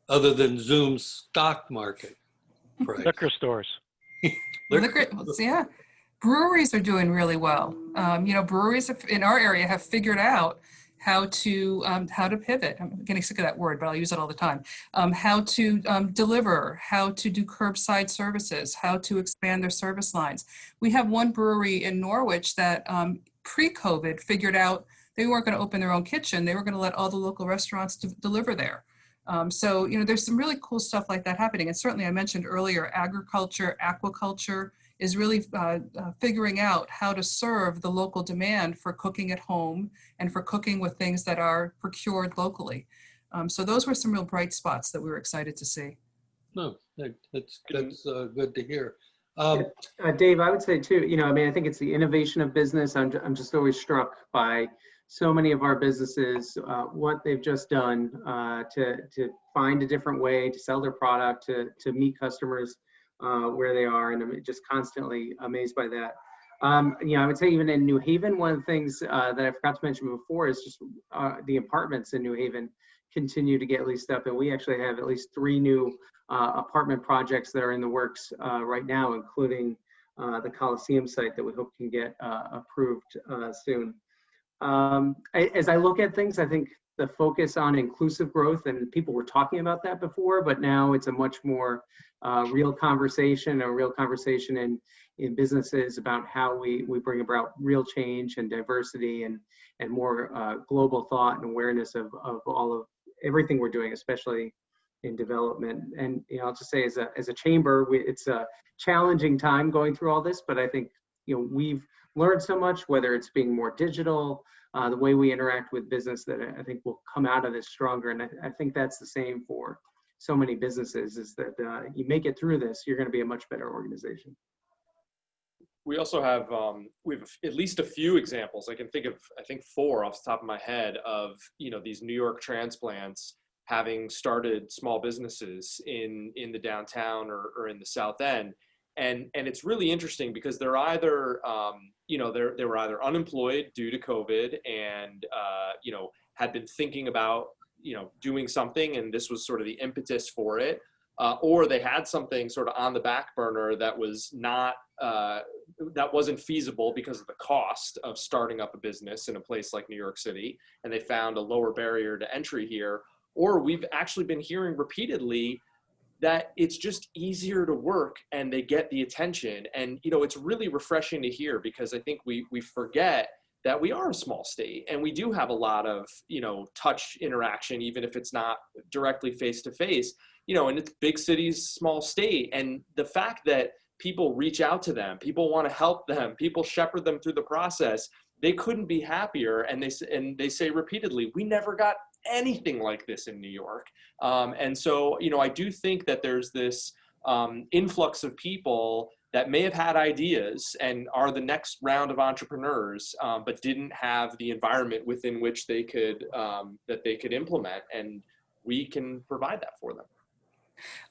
than Zoom's stock market price? Liquor stores. Yeah, breweries are doing really well. Breweries in our area have figured out how to pivot. I'm getting sick of that word, but I'll use it all the time. How to deliver, how to do curbside services, how to expand their service lines. We have one brewery in Norwich that pre-COVID figured out they weren't going to open their own kitchen. They were going to let all the local restaurants deliver there. So, there's some really cool stuff like that happening. And certainly I mentioned earlier, agriculture, aquaculture is really figuring out how to serve the local demand for cooking at home and for cooking with things that are procured locally. So those were some real bright spots that we were excited to see. No, that's good to hear. Dave, I would say too, I think it's the innovation of business. I'm just always struck by so many of our businesses, what they've just done to find a different way to sell their product, to meet customers where they are. And I'm just constantly amazed by that. I would say even in New Haven, one of the things that I forgot to mention before is just the apartments in New Haven continue to get leased up. And we actually have at least 3 new apartment projects that are in the works right now, including the Coliseum site that we hope can get approved soon. As I look at things, I think the focus on inclusive growth, and people were talking about that before, but now it's a much more real conversation, in businesses about how we bring about real change and diversity and more global thought and awareness of all of everything we're doing, especially in development. And I'll just say, as a chamber, it's a challenging time going through all this, but I think we've learned so much, whether it's being more digital, the way we interact with business, that I think we'll come out of this stronger. And I think that's the same for so many businesses, is that you make it through this, you're going to be a much better organization. We also have we have at least a few examples. I can think of, I think, 4 off the top of my head of these New York transplants having started small businesses in the downtown or in the South End, and it's really interesting because they're either they were either unemployed due to COVID and had been thinking about doing something, and this was sort of the impetus for it, or they had something sort of on the back burner that was not that wasn't feasible because of the cost of starting up a business in a place like New York City, and they found a lower barrier to entry here. Or we've actually been hearing repeatedly that it's just easier to work and they get the attention. And it's really refreshing to hear, because I think we forget that we are a small state and we do have a lot of touch interaction, even if it's not directly face to face, and it's big cities, small state. And the fact that people reach out to them, people want to help them, people shepherd them through the process, they couldn't be happier. And they say repeatedly, we never got anything like this in New York. And so, I do think that there's this influx of people that may have had ideas and are the next round of entrepreneurs, but didn't have the environment within which they could implement, and we can provide that for them.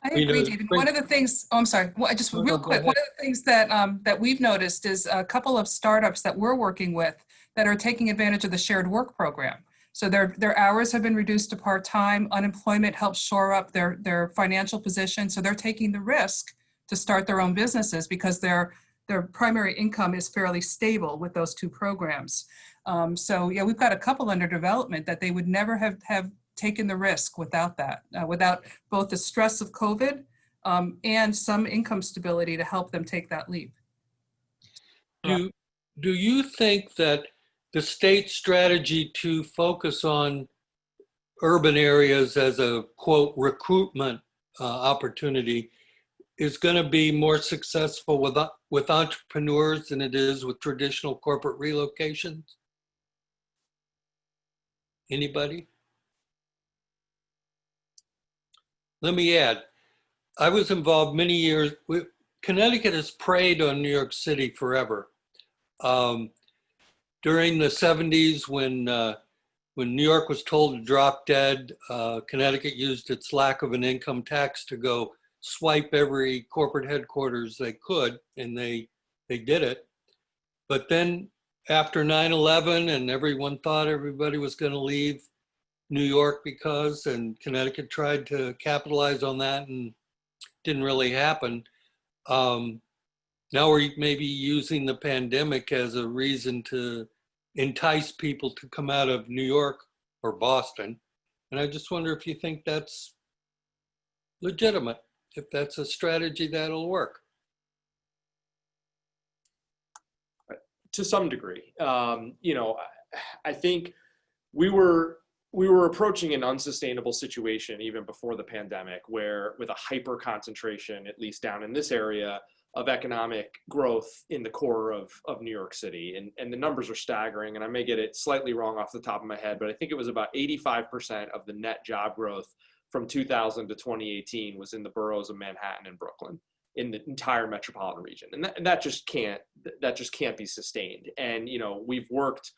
I agree, David. One of the things, I'm sorry, just real quick, one of the things that we've noticed is a couple of startups that we're working with that are taking advantage of the shared work program. So their hours have been reduced to part-time. Unemployment helps shore up their financial position. So they're taking the risk to start their own businesses because their primary income is fairly stable with those 2 programs. So yeah, we've got a couple under development that they would never have taken the risk without that, without both the stress of COVID and some income stability to help them take that leap. Do you think that the state strategy to focus on urban areas as a, quote, recruitment opportunity is going to be more successful with entrepreneurs than it is with traditional corporate relocations? Anybody? Let me add, I was involved many years. Connecticut has preyed on New York City forever. During the 70s, when New York was told to drop dead, Connecticut used its lack of an income tax to go swipe every corporate headquarters they could, and they did it. But then after 9/11, and everyone thought everybody was going to leave New York and Connecticut tried to capitalize on that and didn't really happen. Now we're maybe using the pandemic as a reason to entice people to come out of New York or Boston. And I just wonder if you think that's legitimate, if that's a strategy that'll work. To some degree, I think we were approaching an unsustainable situation even before the pandemic, where with a hyper concentration, at least down in this area, of economic growth in the core of New York City. And the numbers are staggering, and I may get it slightly wrong off the top of my head, but I think it was about 85% of the net job growth from 2000 to 2018 was in the boroughs of Manhattan and Brooklyn, in the entire metropolitan region. And that just can't be sustained. And, we've worked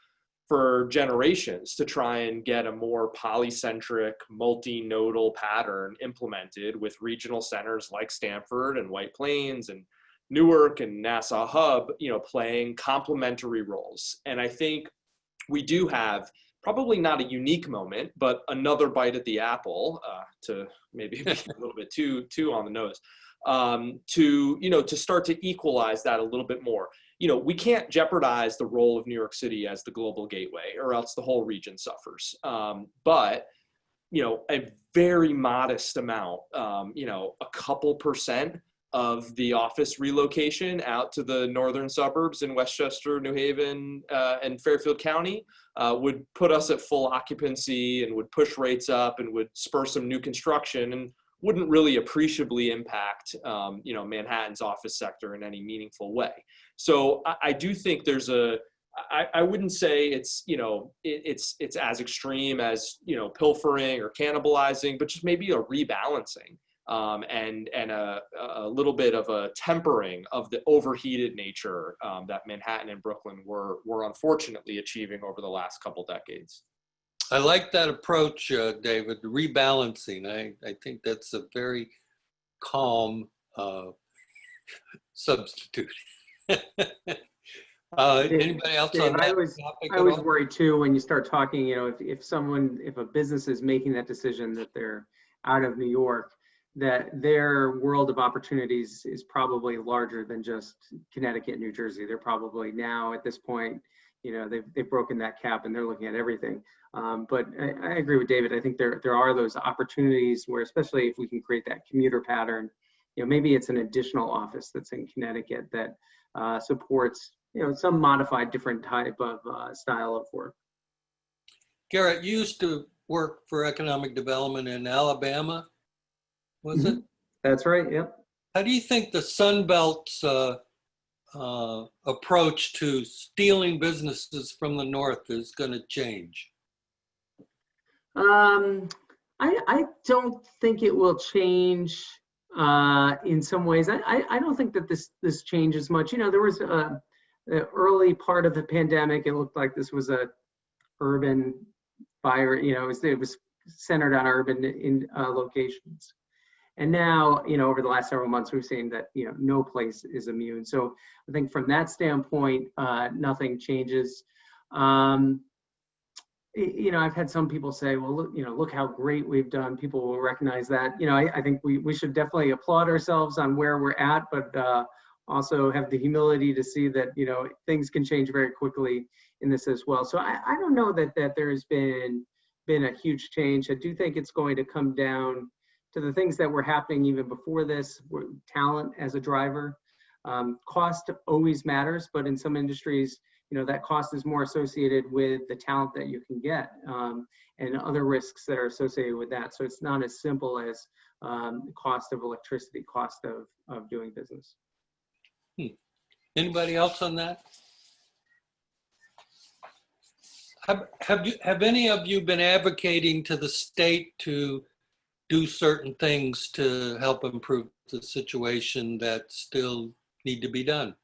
for generations to try and get a more polycentric, multi-nodal pattern implemented with regional centers like Stamford and White Plains and Newark and Nassau Hub, playing complementary roles. And I think we do have probably not a unique moment, but another bite at the apple, to maybe be a little bit too on the nose, to start to equalize that a little bit more. we can't jeopardize the role of New York City as the global gateway, or else the whole region suffers. But a very modest amount, a couple percent of the office relocation out to the northern suburbs in Westchester, New Haven, and Fairfield County would put us at full occupancy and would push rates up and would spur some new construction and wouldn't really appreciably impact, Manhattan's office sector in any meaningful way. So I do think there's I wouldn't say it's, it's as extreme as, pilfering or cannibalizing, but just maybe a rebalancing. And a little bit of a tempering of the overheated nature that Manhattan and Brooklyn were unfortunately achieving over the last couple decades. I like that approach, David, rebalancing. I think that's a very calm substitute. Anybody else Dave, on that I topic at was all? worried too when you start talking, if a business is making that decision that they're out of New York, that their world of opportunities is probably larger than just Connecticut, New Jersey. They're probably now at this point, they've broken that cap and they're looking at everything. But I agree with David. I think there are those opportunities where, especially if we can create that commuter pattern, maybe it's an additional office that's in Connecticut that supports, some modified different type of style of work. Garrett, you used to work for economic development in Alabama, was it? That's right, yep. How do you think the Sun Belt's approach to stealing businesses from the North is going to change? I don't think it will change in some ways. I don't think that this changes much. There was the early part of the pandemic, it looked like this was a urban virus. It was centered on urban locations. And now, over the last several months, we've seen that, no place is immune. So I think from that standpoint, nothing changes. I've had some people say, well, look how great we've done. People will recognize that. I think we should definitely applaud ourselves on where we're at, but also have the humility to see that, things can change very quickly in this as well. So I don't know that there's been a huge change. I do think it's going to come down to the things that were happening even before this, talent as a driver. Cost always matters, but in some industries, that cost is more associated with the talent that you can get and other risks that are associated with that. So it's not as simple as cost of electricity, cost of doing business. Anybody else on that? Have any of you been advocating to the state to do certain things to help improve the situation that still need to be done?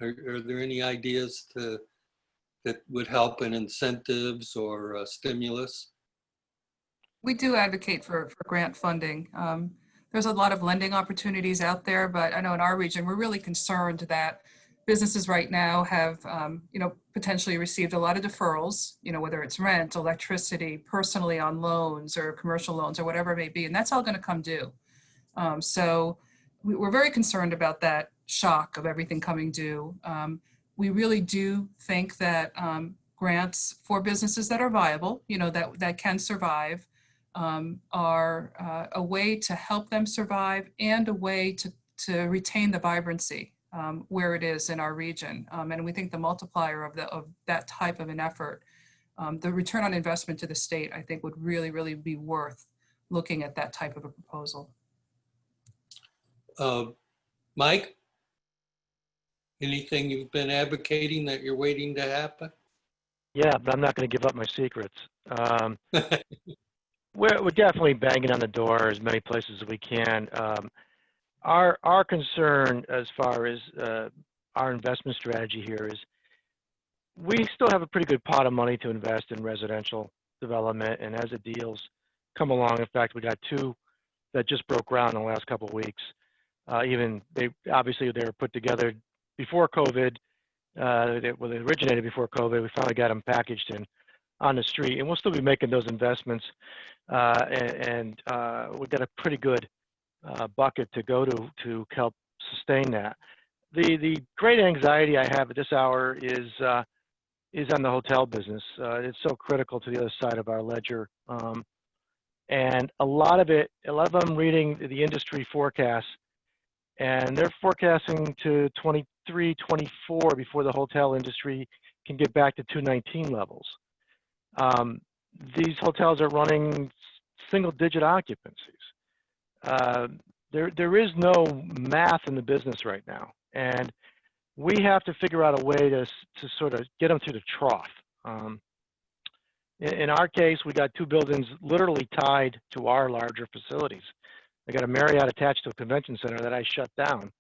Are there any ideas that would help in incentives or stimulus? We do advocate for grant funding. There's a lot of lending opportunities out there, but I know in our region, we're really concerned that businesses right now have, potentially received a lot of deferrals, whether it's rent, electricity, personally on loans or commercial loans or whatever it may be, and that's all going to come due. So we're very concerned about that shock of everything coming due. We really do think that grants for businesses that are viable, that can survive, are a way to help them survive and a way to retain the vibrancy where it is in our region. And we think the multiplier of that type of an effort, the return on investment to the state, I think would really, really be worth looking at that type of a proposal. Mike, anything you've been advocating that you're waiting to happen? Yeah, but I'm not going to give up my secrets. We're definitely banging on the door as many places as we can. Our concern as far as our investment strategy here is we still have a pretty good pot of money to invest in residential development, and as the deals come along, in fact, we got 2 that just broke ground in the last couple of weeks. They were put together before COVID. They originated before COVID. We finally got them packaged and on the street, and we'll still be making those investments. And we've got a pretty good bucket to go to help sustain that. the great anxiety I have at this hour is on the hotel business. It's so critical to the other side of our ledger. And a lot of I'm reading the industry forecasts, and they're forecasting to 23, 24 before the hotel industry can get back to 2019 levels. These hotels are running single-digit occupancies. There is no math in the business right now, and we have to figure out a way to sort of get them to the trough. In our case, we got 2 buildings literally tied to our larger facilities. I got a Marriott attached to a convention center that I shut down.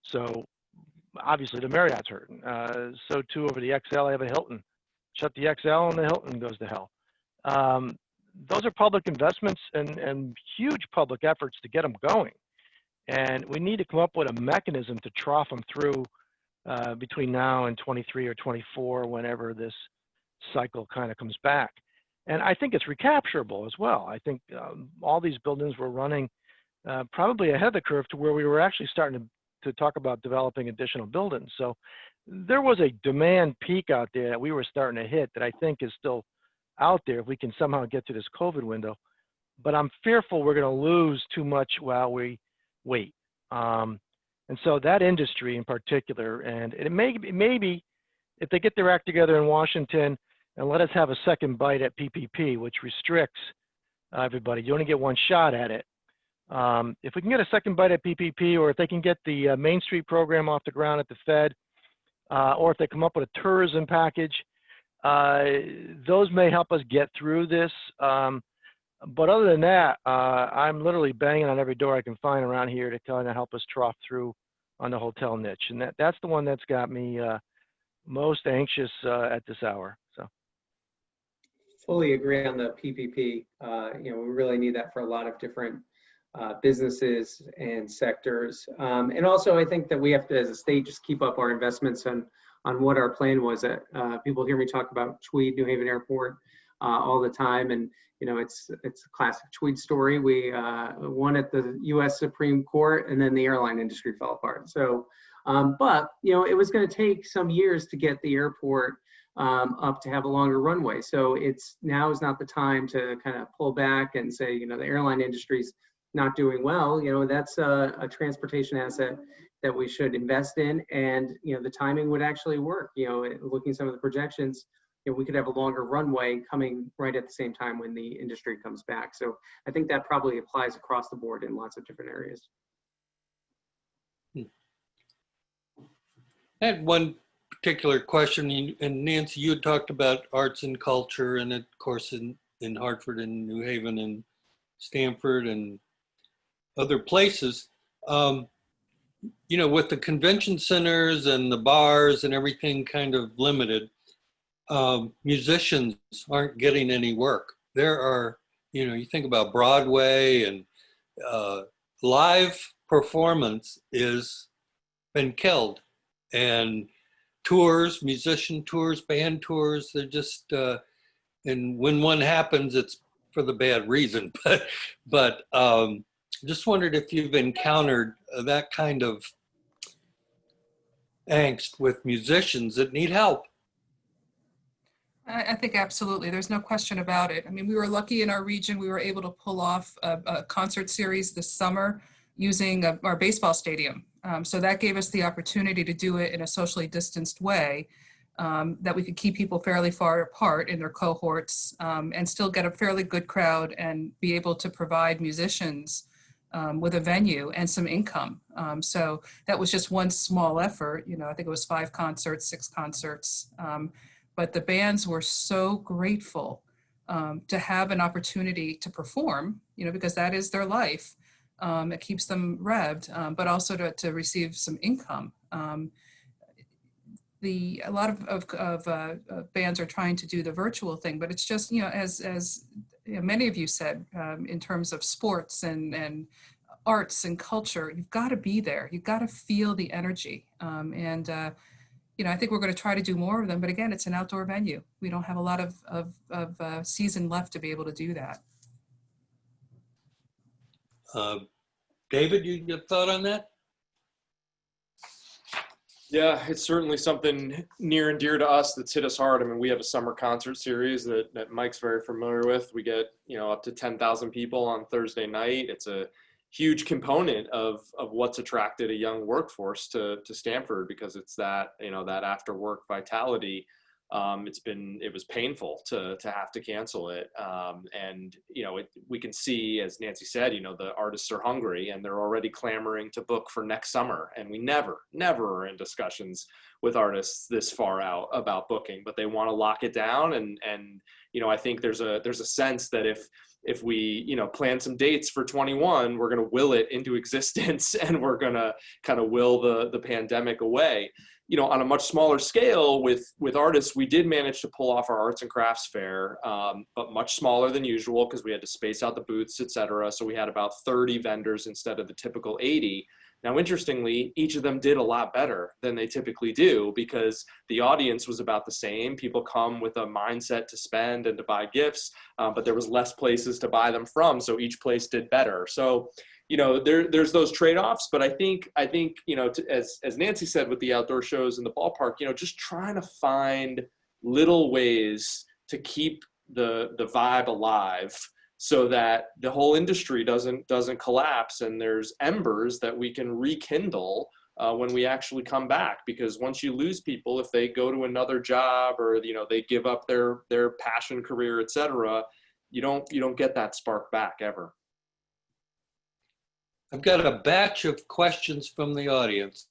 So obviously the Marriott's hurting. So too over the XL, I have a Hilton. Shut the XL and the Hilton goes to hell. Those are public investments and huge public efforts to get them going. And we need to come up with a mechanism to trough them through between now and 23 or 24, whenever this cycle kind of comes back. And I think it's recapturable as well. I think all these buildings were running probably ahead of the curve to where we were actually starting to talk about developing additional buildings. So there was a demand peak out there that we were starting to hit that I think is still out there if we can somehow get to this COVID window. But I'm fearful we're going to lose too much while we wait. And so that industry in particular, and it may be if they get their act together in Washington and let us have a second bite at PPP, which restricts everybody. You only get one shot at it. If we can get a second bite at PPP, or if they can get the Main Street program off the ground at the Fed, or if they come up with a tourism package, those may help us get through this. But other than that, I'm literally banging on every door I can find around here to kind of help us trough through on the hotel niche. And that's the one that's got me most anxious at this hour. So. Fully agree on the PPP. We really need that for a lot of different businesses and sectors. And also, I think that we have to, as a state, just keep up our investments on what our plan was. People hear me talk about Tweed, New Haven Airport all the time, and it's a classic Tweed story. We won at the U.S. Supreme Court, and then the airline industry fell apart. So, but it was going to take some years to get the airport up to have a longer runway. So now is not the time to kind of pull back and say, the airline industry's not doing well. That's a transportation asset that we should invest in, and the timing would actually work. Looking at some of the projections, we could have a longer runway coming right at the same time when the industry comes back. So I think that probably applies across the board in lots of different areas. I had one particular question, and Nancy, you had talked about arts and culture, and of course in Hartford and New Haven and Stamford and other places. With the convention centers and the bars and everything kind of limited, musicians aren't getting any work. There are, you think about Broadway, and live performance is been killed. And tours, musician tours, band tours, they're just, and when one happens, it's for the bad reason. But just wondered if you've encountered that kind of angst with musicians that need help. I think absolutely. There's no question about it. I mean, we were lucky in our region. We were able to pull off a concert series this summer using our baseball stadium. So that gave us the opportunity to do it in a socially distanced way, that we could keep people fairly far apart in their cohorts, and still get a fairly good crowd and be able to provide musicians with a venue and some income. So that was just one small effort. I think it was 5 concerts, 6 concerts. But the bands were so grateful to have an opportunity to perform, because that is their life. It keeps them revved, but also to receive some income. A lot of bands are trying to do the virtual thing, but it's just, as many of you said, in terms of sports and arts and culture, you've got to be there. You've got to feel the energy. I think we're going to try to do more of them, but again, it's an outdoor venue. We don't have a lot of season left to be able to do that. David, you get a thought on that? Yeah, it's certainly something near and dear to us that's hit us hard. I mean, we have a summer concert series that Mike's very familiar with. We get, up to 10,000 people on Thursday night. It's a huge component of what's attracted a young workforce to Stamford, because it's that, that after work vitality. It was painful to have to cancel it. And, we can see, as Nancy said, the artists are hungry and they're already clamoring to book for next summer. And we never are in discussions with artists this far out about booking, but they want to lock it down. And I think there's a sense that if we, plan some dates for 21, we're going to will it into existence and we're going to kind of will the pandemic away. On a much smaller scale with artists, we did manage to pull off our arts and crafts fair, but much smaller than usual because we had to space out the booths, et cetera. So we had about 30 vendors instead of the typical 80. Now, interestingly, each of them did a lot better than they typically do because the audience was about the same. People come with a mindset to spend and to buy gifts, but there was less places to buy them from. So each place did better. So, there's those trade-offs, but I think, as Nancy said with the outdoor shows in the ballpark, just trying to find little ways to keep the vibe alive so that the whole industry doesn't collapse and there's embers that we can rekindle when we actually come back. Because once you lose people, if they go to another job or, they give up their passion career, et cetera, you don't get that spark back ever. I've got a batch of questions from the audience.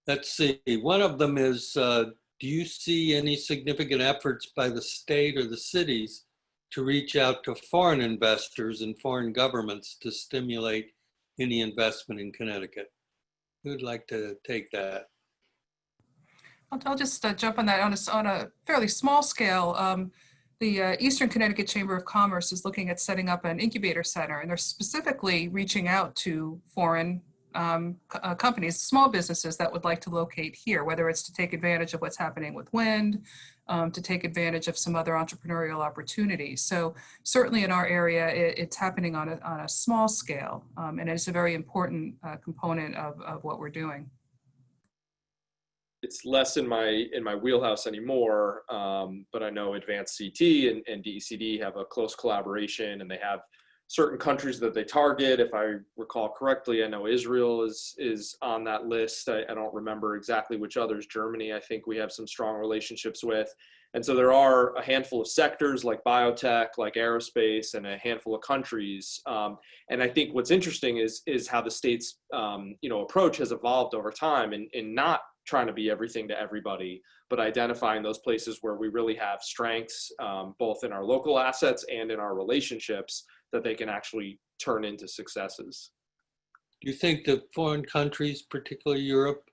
Let's see. One of them is, do you see any significant efforts by the state or the cities to reach out to foreign investors and foreign governments to stimulate any investment in Connecticut? Who would like to take that? I'll just jump on that on a fairly small scale. The Eastern Connecticut Chamber of Commerce is looking at setting up an incubator center, and they're specifically reaching out to foreign companies, small businesses that would like to locate here, whether it's to take advantage of what's happening with wind, to take advantage of some other entrepreneurial opportunities. So certainly in our area, it's happening on a small scale, and it's a very important component of what we're doing. It's less in my wheelhouse anymore, but I know Advanced CT and DECD have a close collaboration, and they have certain countries that they target. If I recall correctly, I know Israel is on that list. I don't remember exactly which others. Germany, I think we have some strong relationships with. And so there are a handful of sectors like biotech, like aerospace, and a handful of countries. And I think what's interesting is how the state's approach has evolved over time, in not trying to be everything to everybody, but identifying those places where we really have strengths, both in our local assets and in our relationships, that they can actually turn into successes. Do you think that foreign countries, particularly Europe,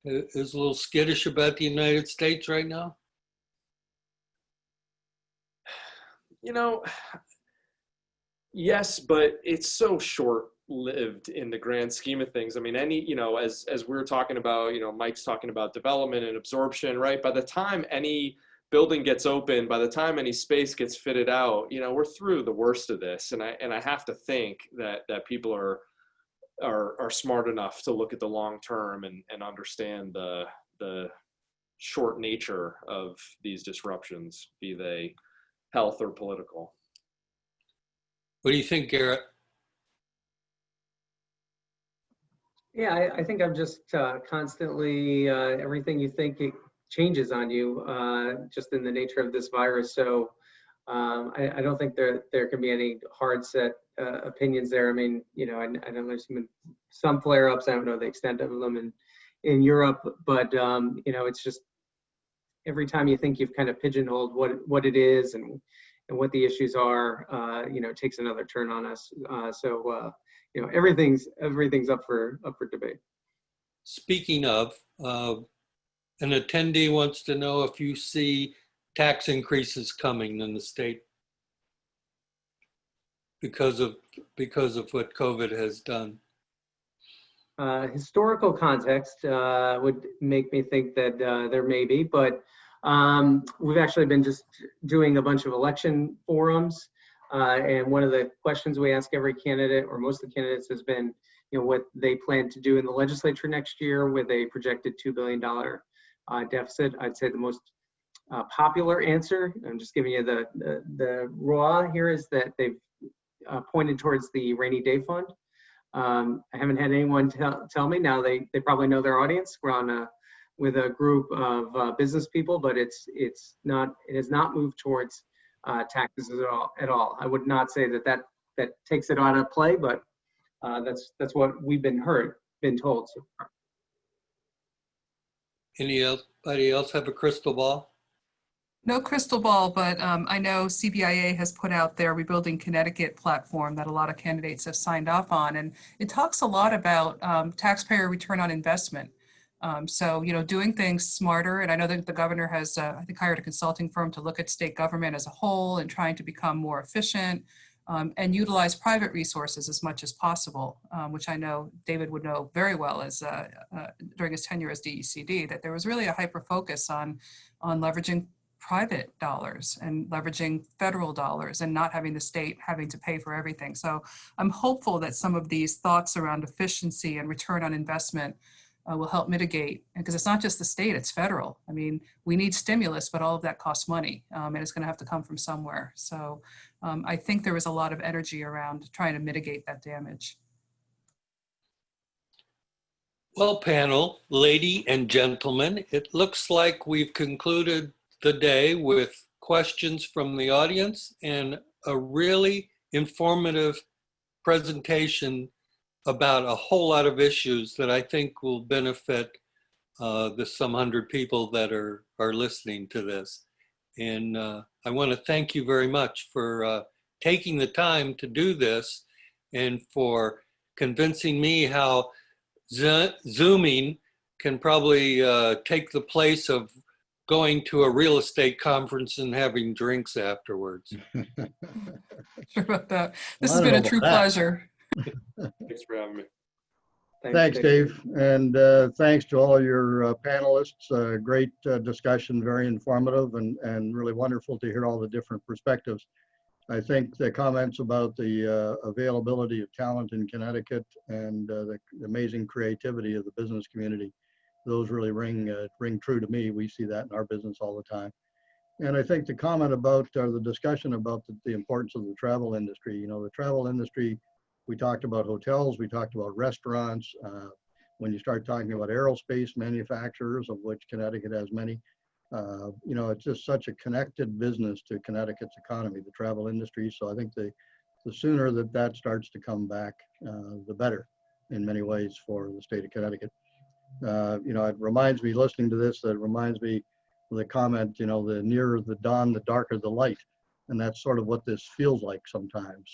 is a little skittish about the United States right now? Yes, but it's so short-lived in the grand scheme of things. I mean, as we were talking about, Mike's talking about development and absorption, right? By the time any building gets open, by the time any space gets fitted out, we're through the worst of this. And I have to think that people are smart enough to look at the long term and understand the short nature of these disruptions, be they health or political. What do you think, Garrett? Yeah, I think I'm just constantly, everything you think it changes on you, just in the nature of this virus. So I don't think there can be any hard set opinions there. I mean, I know there's been some flare-ups. I don't know the extent of them in Europe, but it's just every time you think you've kind of pigeonholed what it is and what the issues are, it takes another turn on us. So everything's up for debate. Speaking of, an attendee wants to know if you see tax increases coming in the state because of what COVID has done. Historical context would make me think that there may be, but we've actually been just doing a bunch of election forums And one of the questions we ask every candidate, or most of the candidates, has been, what they plan to do in the legislature next year with a projected $2 billion deficit. I'd say the most popular answer, I'm just giving you the raw here, is that they've pointed towards the rainy day fund. I haven't had anyone tell me. Now they probably know their audience. We're on with a group of business people, but it has not moved towards taxes at all. I would not say that takes it out of play, but that's what we've been told so far. Anybody else have a crystal ball? No crystal ball, but I know CBIA has put out their Rebuilding Connecticut platform that a lot of candidates have signed off on, and it talks a lot about taxpayer return on investment. So, doing things smarter, and I know that the governor has, I think, hired a consulting firm to look at state government as a whole and trying to become more efficient and utilize private resources as much as possible, which I know David would know very well as during his tenure as DECD, that there was really a hyper focus on leveraging private dollars and leveraging federal dollars and not having the state having to pay for everything. So I'm hopeful that some of these thoughts around efficiency and return on investment will help mitigate, because it's not just the state, it's federal. I mean, we need stimulus, but all of that costs money, and it's going to have to come from somewhere. So I think there was a lot of energy around trying to mitigate that damage. Well, panel, lady and gentlemen, it looks like we've concluded the day with questions from the audience and a really informative presentation about a whole lot of issues that I think will benefit the some hundred people that are listening to this. And I want to thank you very much for taking the time to do this and for convincing me how Zooming can probably take the place of going to a real estate conference and having drinks afterwards. Sure about that. This has been a true pleasure. Thanks for having me. Thanks, Dave. And thanks to all your panelists. Great discussion, very informative and really wonderful to hear all the different perspectives. I think the comments about the availability of talent in Connecticut and the amazing creativity of the business community, those really ring true to me. We see that in our business all the time. And I think the comment about, or the discussion about the importance of the travel industry, the travel industry, we talked about hotels, we talked about restaurants. When you start talking about aerospace manufacturers, of which Connecticut has many, it's just such a connected business to Connecticut's economy, the travel industry. So I think the sooner that starts to come back, the better in many ways for the state of Connecticut. It reminds me, listening to this, that reminds me of the comment, the nearer the dawn, the darker the light. And that's sort of what this feels like sometimes.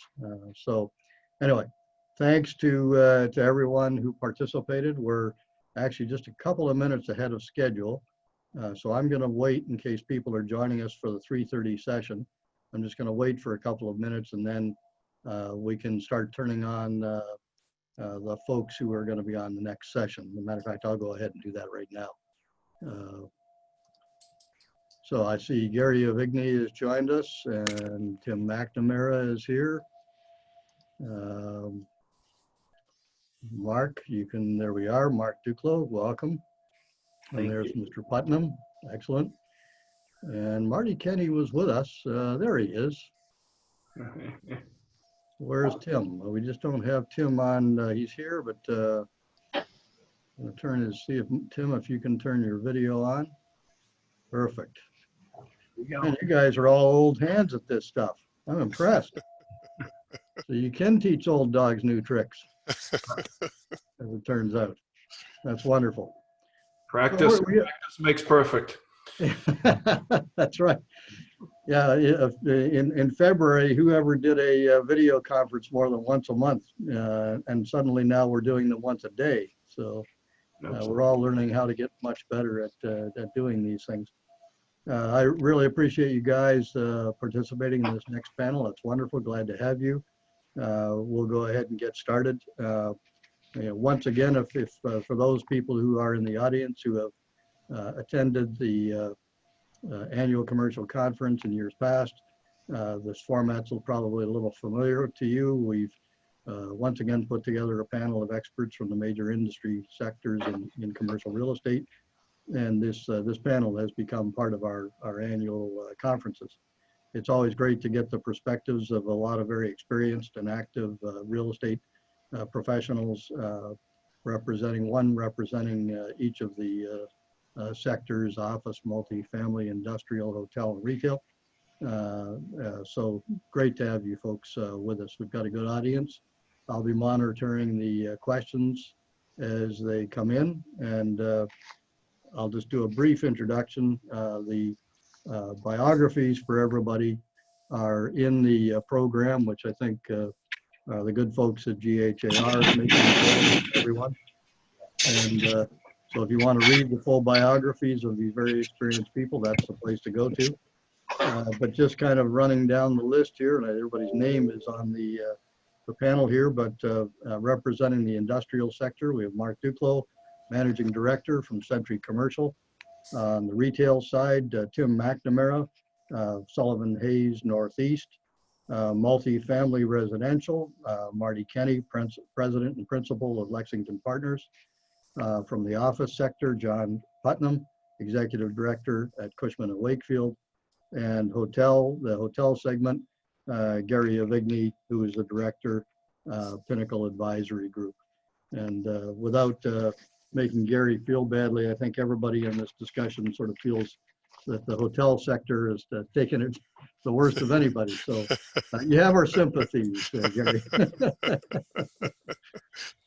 So anyway, thanks to everyone who participated. We're actually just a couple of minutes ahead of schedule. So I'm going to wait in case people are joining us for the 3:30 session. I'm just going to wait for a couple of minutes, and then we can start turning on the folks who are going to be on the next session. As a matter of fact, I'll go ahead and do that right now. So I see Gary Avigny has joined us, and Tim McNamara is here. Mark, there we are. Mark Duclos, welcome. And there's Mr. Putnam, excellent. And Marty Kenny was with us. There he is. Where's Tim? Well, we just don't have Tim on. He's here, but I'm going to see if Tim, if you can turn your video on. Perfect. Man, you guys are all old hands at this stuff. I'm impressed. So you can teach old dogs new tricks, as it turns out. That's wonderful. Practice makes perfect. That's right. Yeah, in February, whoever did a video conference more than once a month, and suddenly now we're doing them once a day. So we're all learning how to get much better at doing these things. I really appreciate you guys participating in this next panel. It's wonderful. Glad to have you. We'll go ahead and get started. Once again, if for those people who are in the audience who have attended the annual commercial conference in years past, This format's probably a little familiar to you. We've once again put together a panel of experts from the major industry sectors in commercial real estate. And this panel has become part of our annual conferences. It's always great to get the perspectives of a lot of very experienced and active real estate professionals representing each of the sectors: office, multifamily, industrial, hotel, and retail. So great to have you folks with us. We've got a good audience. I'll be monitoring the questions as they come in, and I'll just do a brief introduction. The biographies for everybody are in the program, which I think the good folks at GHAR is making available to everyone. And so if you want to read the full biographies of these very experienced people, that's the place to go to. But just kind of running down the list here, and everybody's name is on the panel here, but representing the industrial sector, we have Mark Duclos, Managing Director from Century Commercial. On the retail side, Tim McNamara, Sullivan Hayes Northeast. Multifamily residential, Marty Kenny, President and Principal of Lexington Partners. From the office sector, John Putnam, Executive Director at Cushman & Wakefield. And the hotel segment, Gary Avigny, who is the Director, Pinnacle Advisory Group. And without making Gary feel badly, I think everybody in this discussion sort of feels that the hotel sector is taking it the worst of anybody. So you have our sympathies, Gary.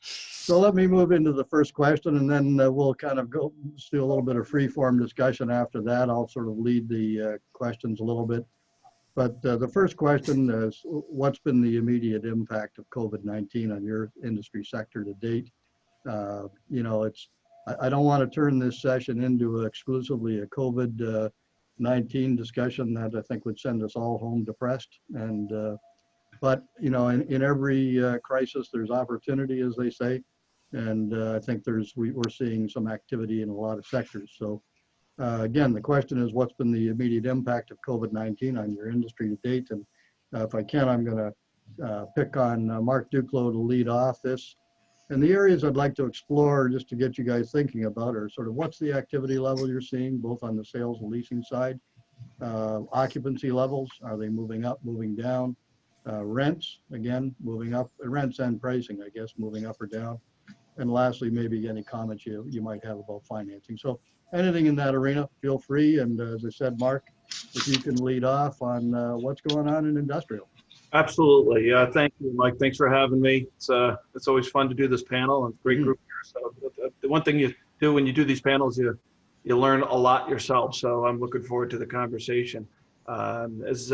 So let me move into the first question, and then we'll kind of do a little bit of free-form discussion after that. I'll sort of lead the questions a little bit. But the first question is, what's been the immediate impact of COVID-19 on your industry sector to date? You know, I don't want to turn this session into exclusively a COVID-19 discussion that I think would send us all home depressed. And but you know, in every crisis, there's opportunity, as they say. And I think we're seeing some activity in a lot of sectors. So again, the question is, what's been the immediate impact of COVID-19 on your industry to date? And if I can, I'm going to pick on Mark Duclos to lead off this. And the areas I'd like to explore, just to get you guys thinking about, are sort of what's the activity level you're seeing, both on the sales and leasing side. Occupancy levels, are they moving up, moving down? Rents, again, moving up, rents and pricing, I guess, moving up or down. And lastly, maybe any comments you might have about financing. So anything in that arena, feel free. And as I said, Mark, if you can lead off on what's going on in industrial. Absolutely. Yeah. Thank you, Mike. Thanks for having me. It's always fun to do this panel, and great group here. So the one thing you do when you do these panels, you learn a lot yourself. So I'm looking forward to the conversation. As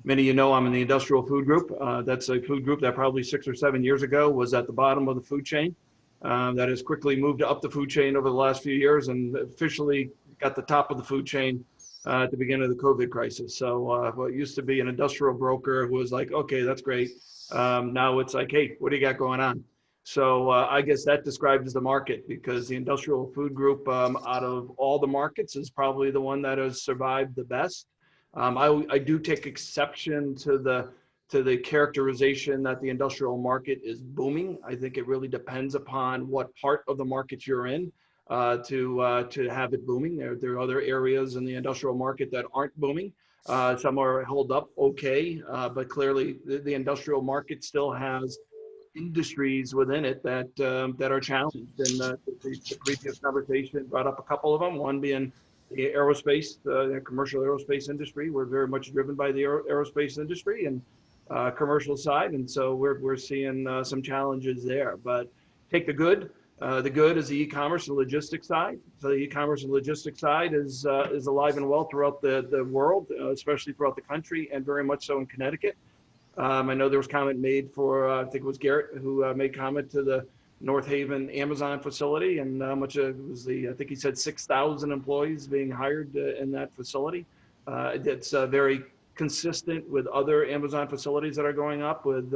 many of you know, I'm in the industrial food group. That's a food group that probably 6 or 7 years ago was at the bottom of the food chain. That has quickly moved up the food chain over the last few years and officially got the top of the food chain at the beginning of the COVID crisis. So what used to be an industrial broker who was like, okay, that's great. Now it's like, hey, what do you got going on? So I guess that describes the market, because the industrial food group out of all the markets is probably the one that has survived the best. I do take exception to the characterization that the industrial market is booming. I think it really depends upon what part of the market you're in to have it booming. There are other areas in the industrial market that aren't booming. Some are held up okay, but clearly the industrial market still has industries within it that are challenged. And the previous conversation brought up a couple of them, one being the aerospace, the commercial aerospace industry. We're very much driven by the aerospace industry and commercial side, and so we're seeing some challenges there. But take the good. The good is the e-commerce and logistics side. So the e-commerce and logistics side is alive and well throughout the world, especially throughout the country, and very much so in Connecticut. I know there was comment made for I think it was Garrett who made comment to the North Haven Amazon facility, and how much it was I think he said 6,000 employees being hired in that facility. It's very consistent with other Amazon facilities that are going up, with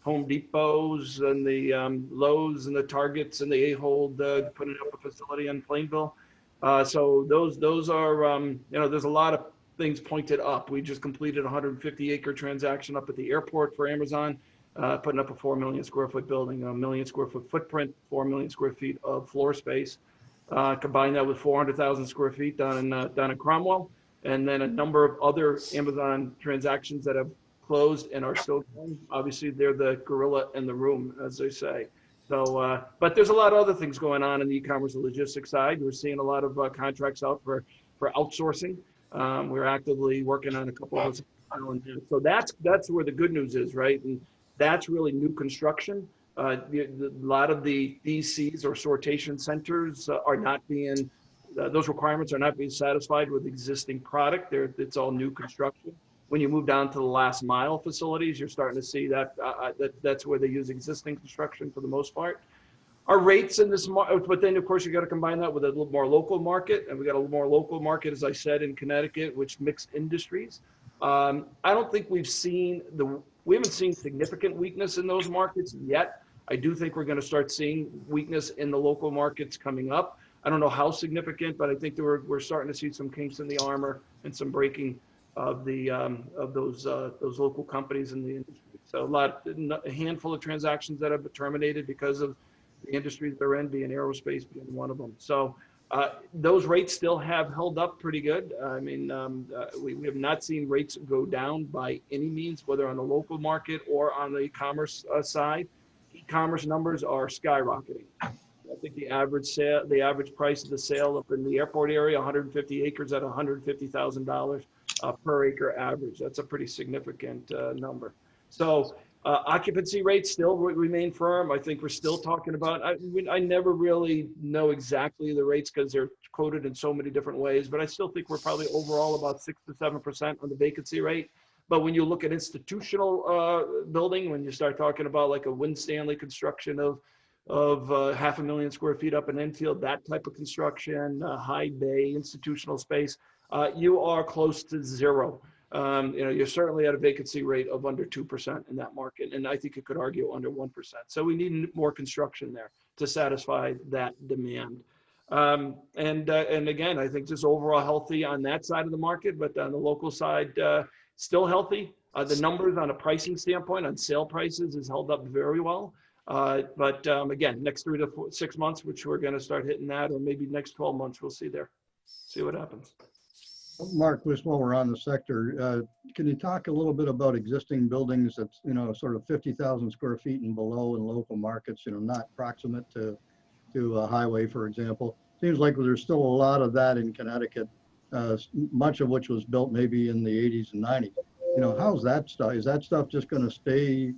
Home Depots and the Lowe's and the Targets and the Ahold putting up a facility in Plainville. So those are, you know, there's a lot things pointed up. We just completed a 150-acre transaction up at the airport for Amazon, putting up a 4 million square foot building, a 1 million square foot footprint, 4 million square feet of floor space. Combine that with 400,000 square feet down in Cromwell, and then a number of other Amazon transactions that have closed and are still going. Obviously, they're the gorilla in the room, as they say. So, but there's a lot of other things going on in the e-commerce and logistics side. We're seeing a lot of contracts out for outsourcing. We're actively working on a couple of those. So that's where the good news is, right? And that's really new construction. A lot of the DCs or sortation centers are not being, those requirements are not being satisfied with existing product. It's all new construction. When you move down to the last mile facilities, you're starting to see that that's where they use existing construction for the most part. Our rates in this market, but then of course you got to combine that with a little more local market, and we got a little more local market, as I said, in Connecticut, which mixed industries. I don't think we haven't seen significant weakness in those markets yet. I do think we're going to start seeing weakness in the local markets coming up. I don't know how significant, but I think that we're starting to see some kinks in the armor and some breaking of those local companies in the industry. So a handful of transactions that have been terminated because of the industries they're in, being aerospace being one of them. So those rates still have held up pretty good. I mean, we have not seen rates go down by any means, whether on the local market or on the e-commerce side. E-commerce numbers are skyrocketing. I think the average price of the sale up in the airport area, 150 acres at $150,000 per acre average. That's a pretty significant number. So occupancy rates still remain firm. I think we're still talking about, I never really know exactly the rates because they're quoted in so many different ways, but I still think we're probably overall about 6 to 7% on the vacancy rate. But when you look at institutional building, when you start talking about like a Winstanley construction of 500,000 square feet up in Enfield, that type of construction, high bay institutional space, you are close to zero. You're certainly at a vacancy rate of under 2% in that market. And I think you could argue under 1%. So we need more construction there to satisfy that demand. And again, I think just overall healthy on that side of the market, but on the local side, still healthy. The numbers on a pricing standpoint on sale prices is held up very well. But again, next 3 to 6 months, which we're going to start hitting that, or maybe next 12 months, we'll see what happens. Mark, just while we're on the sector, can you talk a little bit about existing buildings that's, sort of 50,000 square feet and below in local markets, not proximate to a highway, for example? Seems like there's still a lot of that in Connecticut, much of which was built maybe in the 80s and 90s. How's that stuff? Is that stuff just going to stay,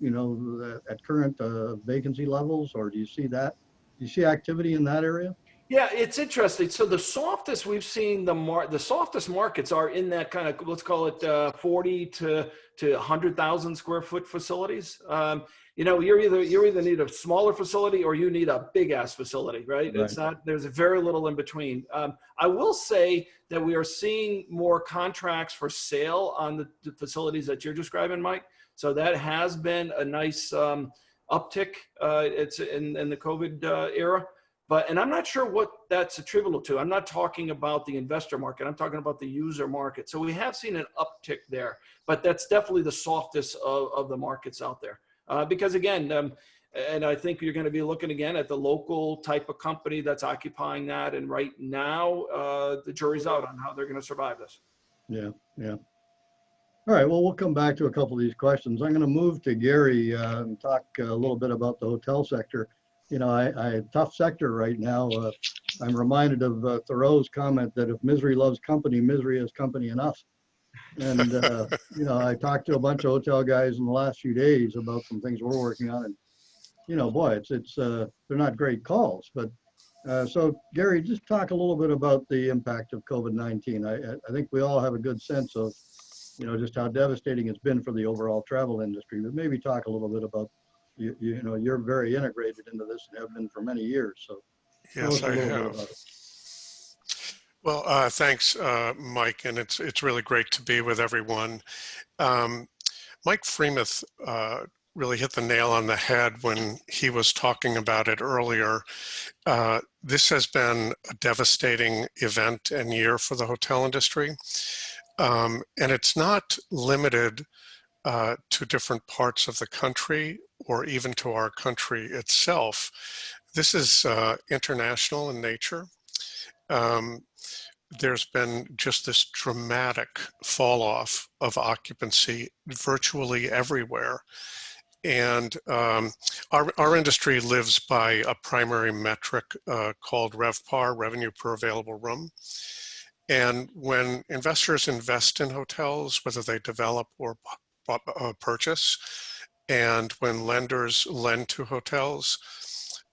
at current vacancy levels, or do you see activity in that area? Yeah, it's interesting. So the softest we've seen, the softest markets are in that kind of, let's call it 40 to 100,000 square foot facilities. You either need a smaller facility or you need a big ass facility, right? It's not, there's very little in between. I will say that we are seeing more contracts for sale on the facilities that you're describing, Mike. So that has been a nice uptick. It's in the COVID era. And I'm not sure what that's attributable to. I'm not talking about the investor market. I'm talking about the user market. So we have seen an uptick there, but that's definitely the softest of the markets out there. Because again, and I think you're going to be looking again at the local type of company that's occupying that. And right now, the jury's out on how they're going to survive this. Yeah. All right, well, we'll come back to a couple of these questions. I'm going to move to Gary and talk a little bit about the hotel sector. I tough sector right now. I'm reminded of Thoreau's comment that if misery loves company, misery has company enough. And, I talked to a bunch of hotel guys in the last few days about some things we're working on. And, boy, they're not great calls. But so, Gary, just talk a little bit about the impact of COVID-19. I think we all have a good sense of, just how devastating it's been for the overall travel industry. But maybe talk a little bit about you're very integrated into this and have been for many years. So yes, I have. Well, thanks, Mike, and it's really great to be with everyone. Mike Freemuth really hit the nail on the head when he was talking about it earlier. This has been a devastating event and year for the hotel industry. And it's not limited to different parts of the country or even to our country itself. This is international in nature. There's been just this dramatic fall off of occupancy virtually everywhere. And our industry lives by a primary metric called RevPAR, revenue per available room. And when investors invest in hotels, whether they develop or purchase, and when lenders lend to hotels,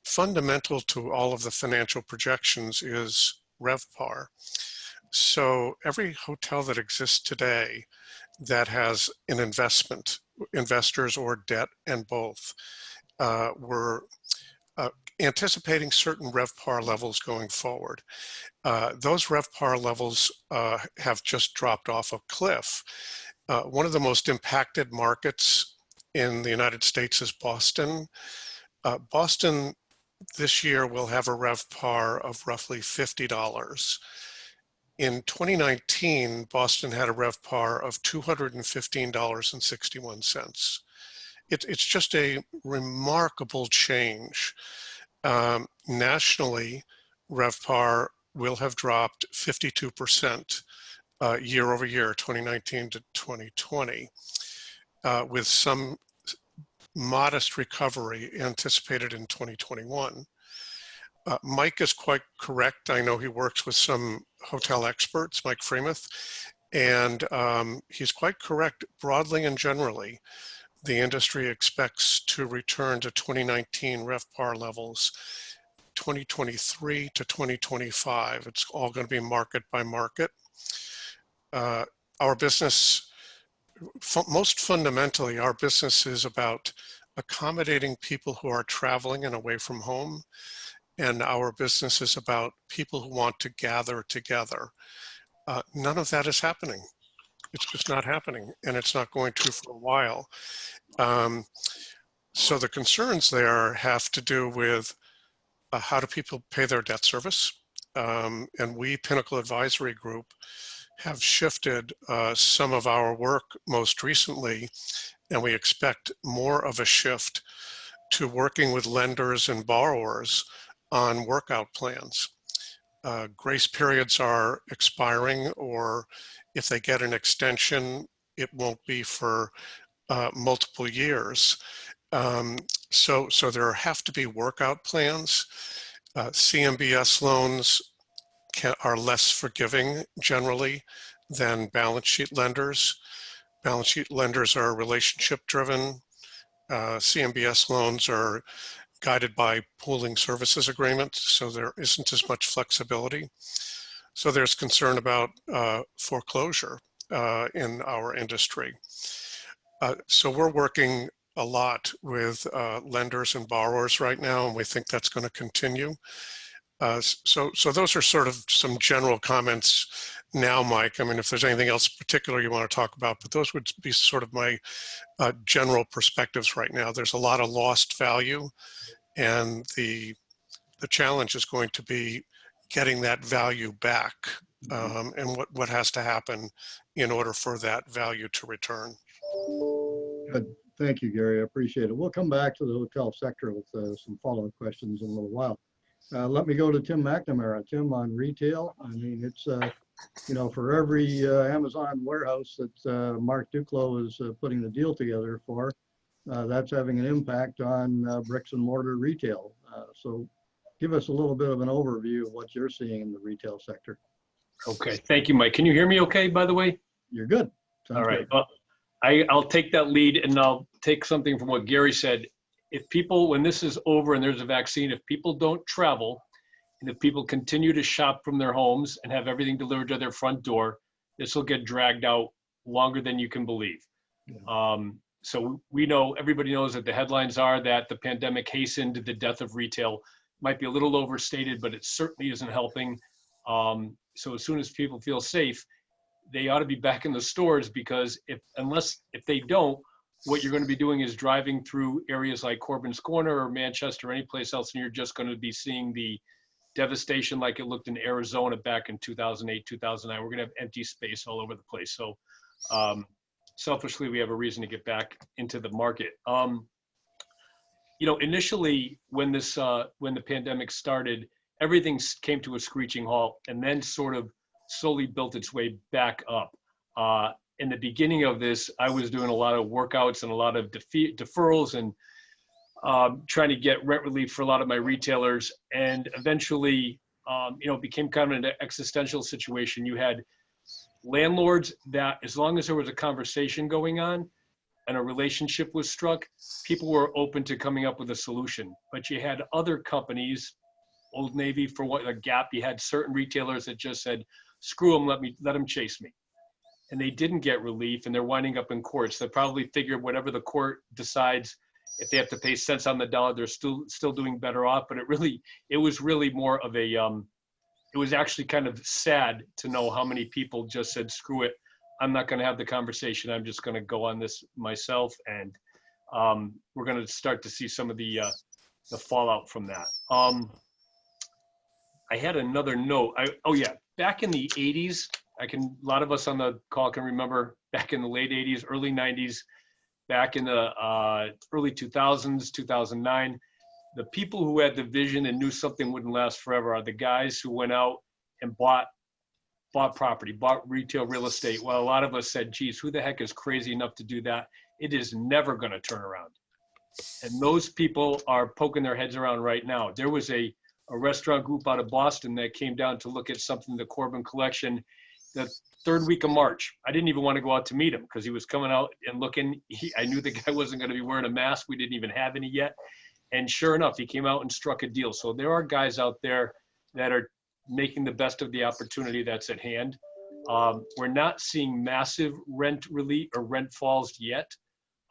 fundamental to all of the financial projections is RevPAR. So every hotel that exists today that has an investment, investors or debt and both, were anticipating certain RevPAR levels going forward. Those RevPAR levels have just dropped off a cliff. One of the most impacted markets in the United States is Boston. Boston this year will have a RevPAR of roughly $50. In 2019, Boston had a RevPAR of $215.61. It's just a remarkable change. Nationally, RevPAR will have dropped 52% year over year, 2019 to 2020, with some modest recovery anticipated in 2021. Mike is quite correct. I know he works with some hotel experts, Mike Freemuth, and he's quite correct broadly and generally. The industry expects to return to 2019 RevPAR levels 2023 to 2025. It's all going to be market by market. Our business, most fundamentally, our business is about accommodating people who are traveling and away from home. And our business is about people who want to gather together. None of that is happening. It's just not happening, and it's not going to for a while. So the concerns there have to do with how do people pay their debt service? And we, Pinnacle Advisory Group, have shifted some of our work most recently, and we expect more of a shift to working with lenders and borrowers on workout plans. Grace periods are expiring, or if they get an extension, it won't be for multiple years. So there have to be workout plans. CMBS loans are less forgiving generally than balance sheet lenders. Balance sheet lenders are relationship driven. CMBS loans are guided by pooling services agreements, so there isn't as much flexibility. So there's concern about foreclosure in our industry. So we're working a lot with lenders and borrowers right now, and we think that's going to continue. So those are sort of some general comments now, Mike. I mean, if there's anything else particular you want to talk about, but those would be sort of my general perspectives right now. There's a lot of lost value, and the challenge is going to be getting that value back, and what has to happen in order for that value to return. Good. Thank you, Gary. I appreciate it. We'll come back to the hotel sector with some follow-up questions in a little while. Let me go to Tim McNamara. Tim, on retail. I mean, it's, you know, for every Amazon warehouse that Mark Duclos is putting the deal together for, that's having an impact on bricks and mortar retail. So give us a little bit of an overview of what you're seeing in the retail sector. Okay, thank you, Mike. Can you hear me okay, by the way? You're good. Sounds all right. good. Well, I'll take that lead, and I'll take something from what Gary said. If people, when this is over and there's a vaccine, if people don't travel, and if people continue to shop from their homes and have everything delivered to their front door, this will get dragged out longer than you can believe. Yeah. So we know, everybody knows that the headlines are that the pandemic hastened the death of retail. Might be a little overstated, but it certainly isn't helping. So as soon as people feel safe, they ought to be back in the stores, because if they don't, what you're going to be doing is driving through areas like Corbin's Corner or Manchester or any place else, and you're just going to be seeing the devastation like it looked in Arizona back in 2008, 2009. We're going to have empty space all over the place. So selfishly, we have a reason to get back into the market. You know, initially when when the pandemic started, everything came to a screeching halt and then sort of slowly built its way back up. In the beginning of this, I was doing a lot of workouts and a lot of deferrals and trying to get rent relief for a lot of my retailers. And eventually, you know, it became kind of an existential situation. You had landlords that, as long as there was a conversation going on and a relationship was struck, people were open to coming up with a solution. But you had other companies, Old Navy, for what, a Gap, you had certain retailers that just said, screw them, let them chase me. And they didn't get relief, and they're winding up in courts. They probably figured whatever the court decides, if they have to pay cents on the dollar, they're still doing better off. But it was really more of a, it was actually kind of sad to know how many people just said, screw it, I'm not going to have the conversation. I'm just going to go on this myself. And we're going to start to see some of the fallout from that. I had another note. Oh yeah, back in the 80s, a lot of us on the call can remember back in the late 80s, early 90s, back in the early 2000s, 2009, the people who had the vision and knew something wouldn't last forever are the guys who went out and bought property, bought retail real estate. Well, a lot of us said, geez, who the heck is crazy enough to do that? It is never going to turn around. And those people are poking their heads around right now. There was a restaurant group out of Boston that came down to look at something, the Corbin Collection, the third week of March. I didn't even want to go out to meet him because he was coming out and looking. I knew the guy wasn't going to be wearing a mask. We didn't even have any yet. And sure enough, he came out and struck a deal. So there are guys out there that are making the best of the opportunity that's at hand. We're not seeing massive rent relief or rent falls yet.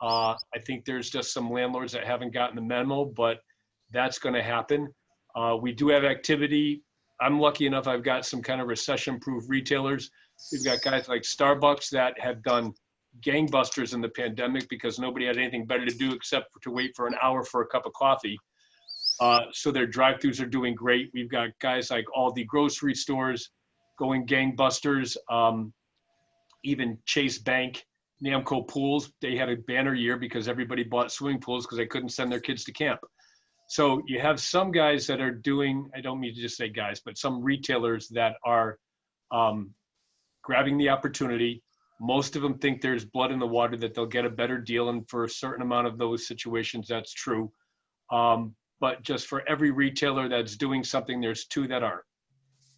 I think there's just some landlords that haven't gotten the memo, but that's going to happen. We do have activity. I'm lucky enough, I've got some kind of recession-proof retailers. We've got guys like Starbucks that have done gangbusters in the pandemic because nobody had anything better to do except to wait for an hour for a cup of coffee. So their drive-thrus are doing great. We've got guys like Aldi grocery stores going gangbusters. Even Chase Bank, Namco Pools, they had a banner year because everybody bought swimming pools because they couldn't send their kids to camp. So you have some guys that are doing, I don't mean to just say guys, but some retailers that are grabbing the opportunity. Most of them think there's blood in the water, that they'll get a better deal. And for a certain amount of those situations, that's true. But just for every retailer that's doing something, there's two that aren't.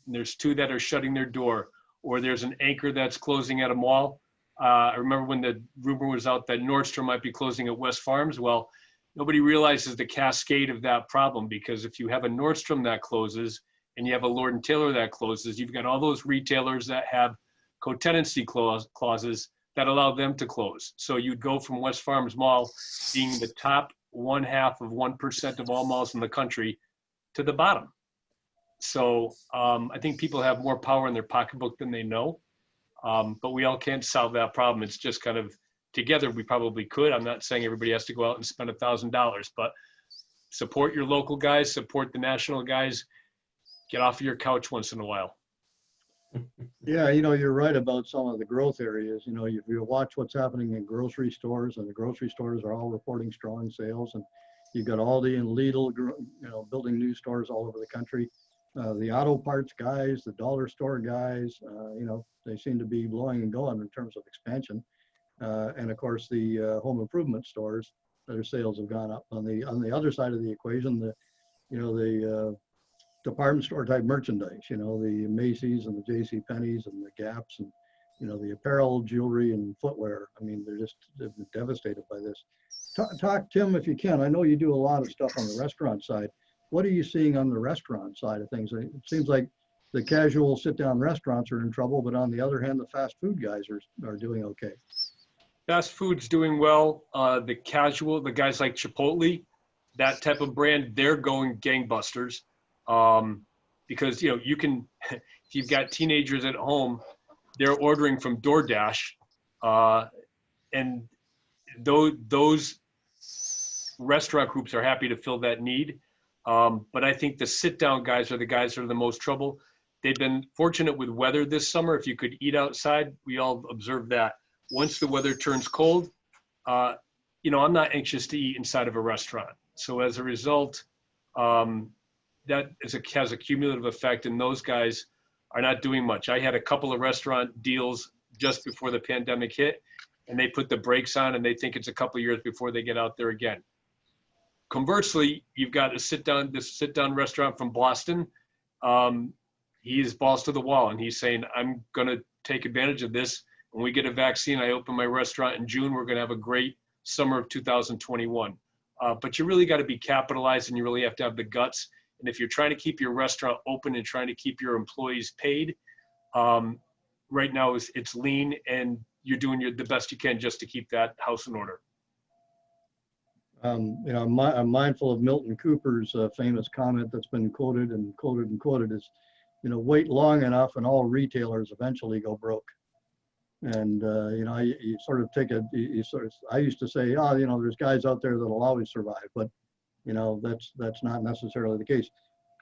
And there's two that are shutting their door, or there's an anchor that's closing at a mall. I remember when the rumor was out that Nordstrom might be closing at West Farms. Well, nobody realizes the cascade of that problem, because if you have a Nordstrom that closes and you have a Lord & Taylor that closes, you've got all those retailers that have co-tenancy clauses that allow them to close. So you'd go from West Farms Mall being the top 0.5% of all malls in the country to the bottom. So I think people have more power in their pocketbook than they know, but we all can't solve that problem. It's just kind of, together we probably could. I'm not saying everybody has to go out and spend $1,000, but support your local guys, support the national guys, get off of your couch once in a while. Yeah, you know, you're right about some of the growth areas. You know, if you watch what's happening in grocery stores, and the grocery stores are all reporting strong sales, and you've got Aldi and Lidl, you know, building new stores all over the country. The auto parts guys, the dollar store guys, you know, they seem to be blowing and going in terms of expansion. And of course, the home improvement stores, their sales have gone up. On the other side of the equation, the department store type merchandise, you know, the Macy's and the JCPenney's and the Gaps, and, you know, the apparel, jewelry, and footwear. I mean, they've been devastated by this. Talk, Tim, if you can. I know you do a lot of stuff on the restaurant side. What are you seeing on the restaurant side of things? It seems like the casual sit-down restaurants are in trouble, but on the other hand, the fast food guys are doing okay. Fast food's doing well. The casual, the guys like Chipotle, that type of brand, they're going gangbusters. Because, you know, you can, if you've got teenagers at home, they're ordering from DoorDash, and those restaurant groups are happy to fill that need. But I think the sit-down guys are the guys that are the most trouble. They've been fortunate with weather this summer. If you could eat outside, we all observed that. Once the weather turns cold, you know, I'm not anxious to eat inside of a restaurant. So as a result, that has a cumulative effect, and those guys are not doing much. I had a couple of restaurant deals just before the pandemic hit, and they put the brakes on, and they think it's a couple of years before they get out there again. Conversely, you've got this sit-down restaurant from Boston. He is balls to the wall, and he's saying, I'm going to take advantage of this. When we get a vaccine, I open my restaurant in June. We're going to have a great summer of 2021. But you really got to be capitalized, and you really have to have the guts. And if you're trying to keep your restaurant open and trying to keep your employees paid, right now it's lean, and you're doing the best you can just to keep that house in order. You know, I'm mindful of Milton Cooper's famous comment that's been quoted and quoted and quoted is, you know, wait long enough and all retailers eventually go broke. And, you know, you sort of take I used to say, oh, you know, there's guys out there that'll always survive, but, you know, that's not necessarily the case.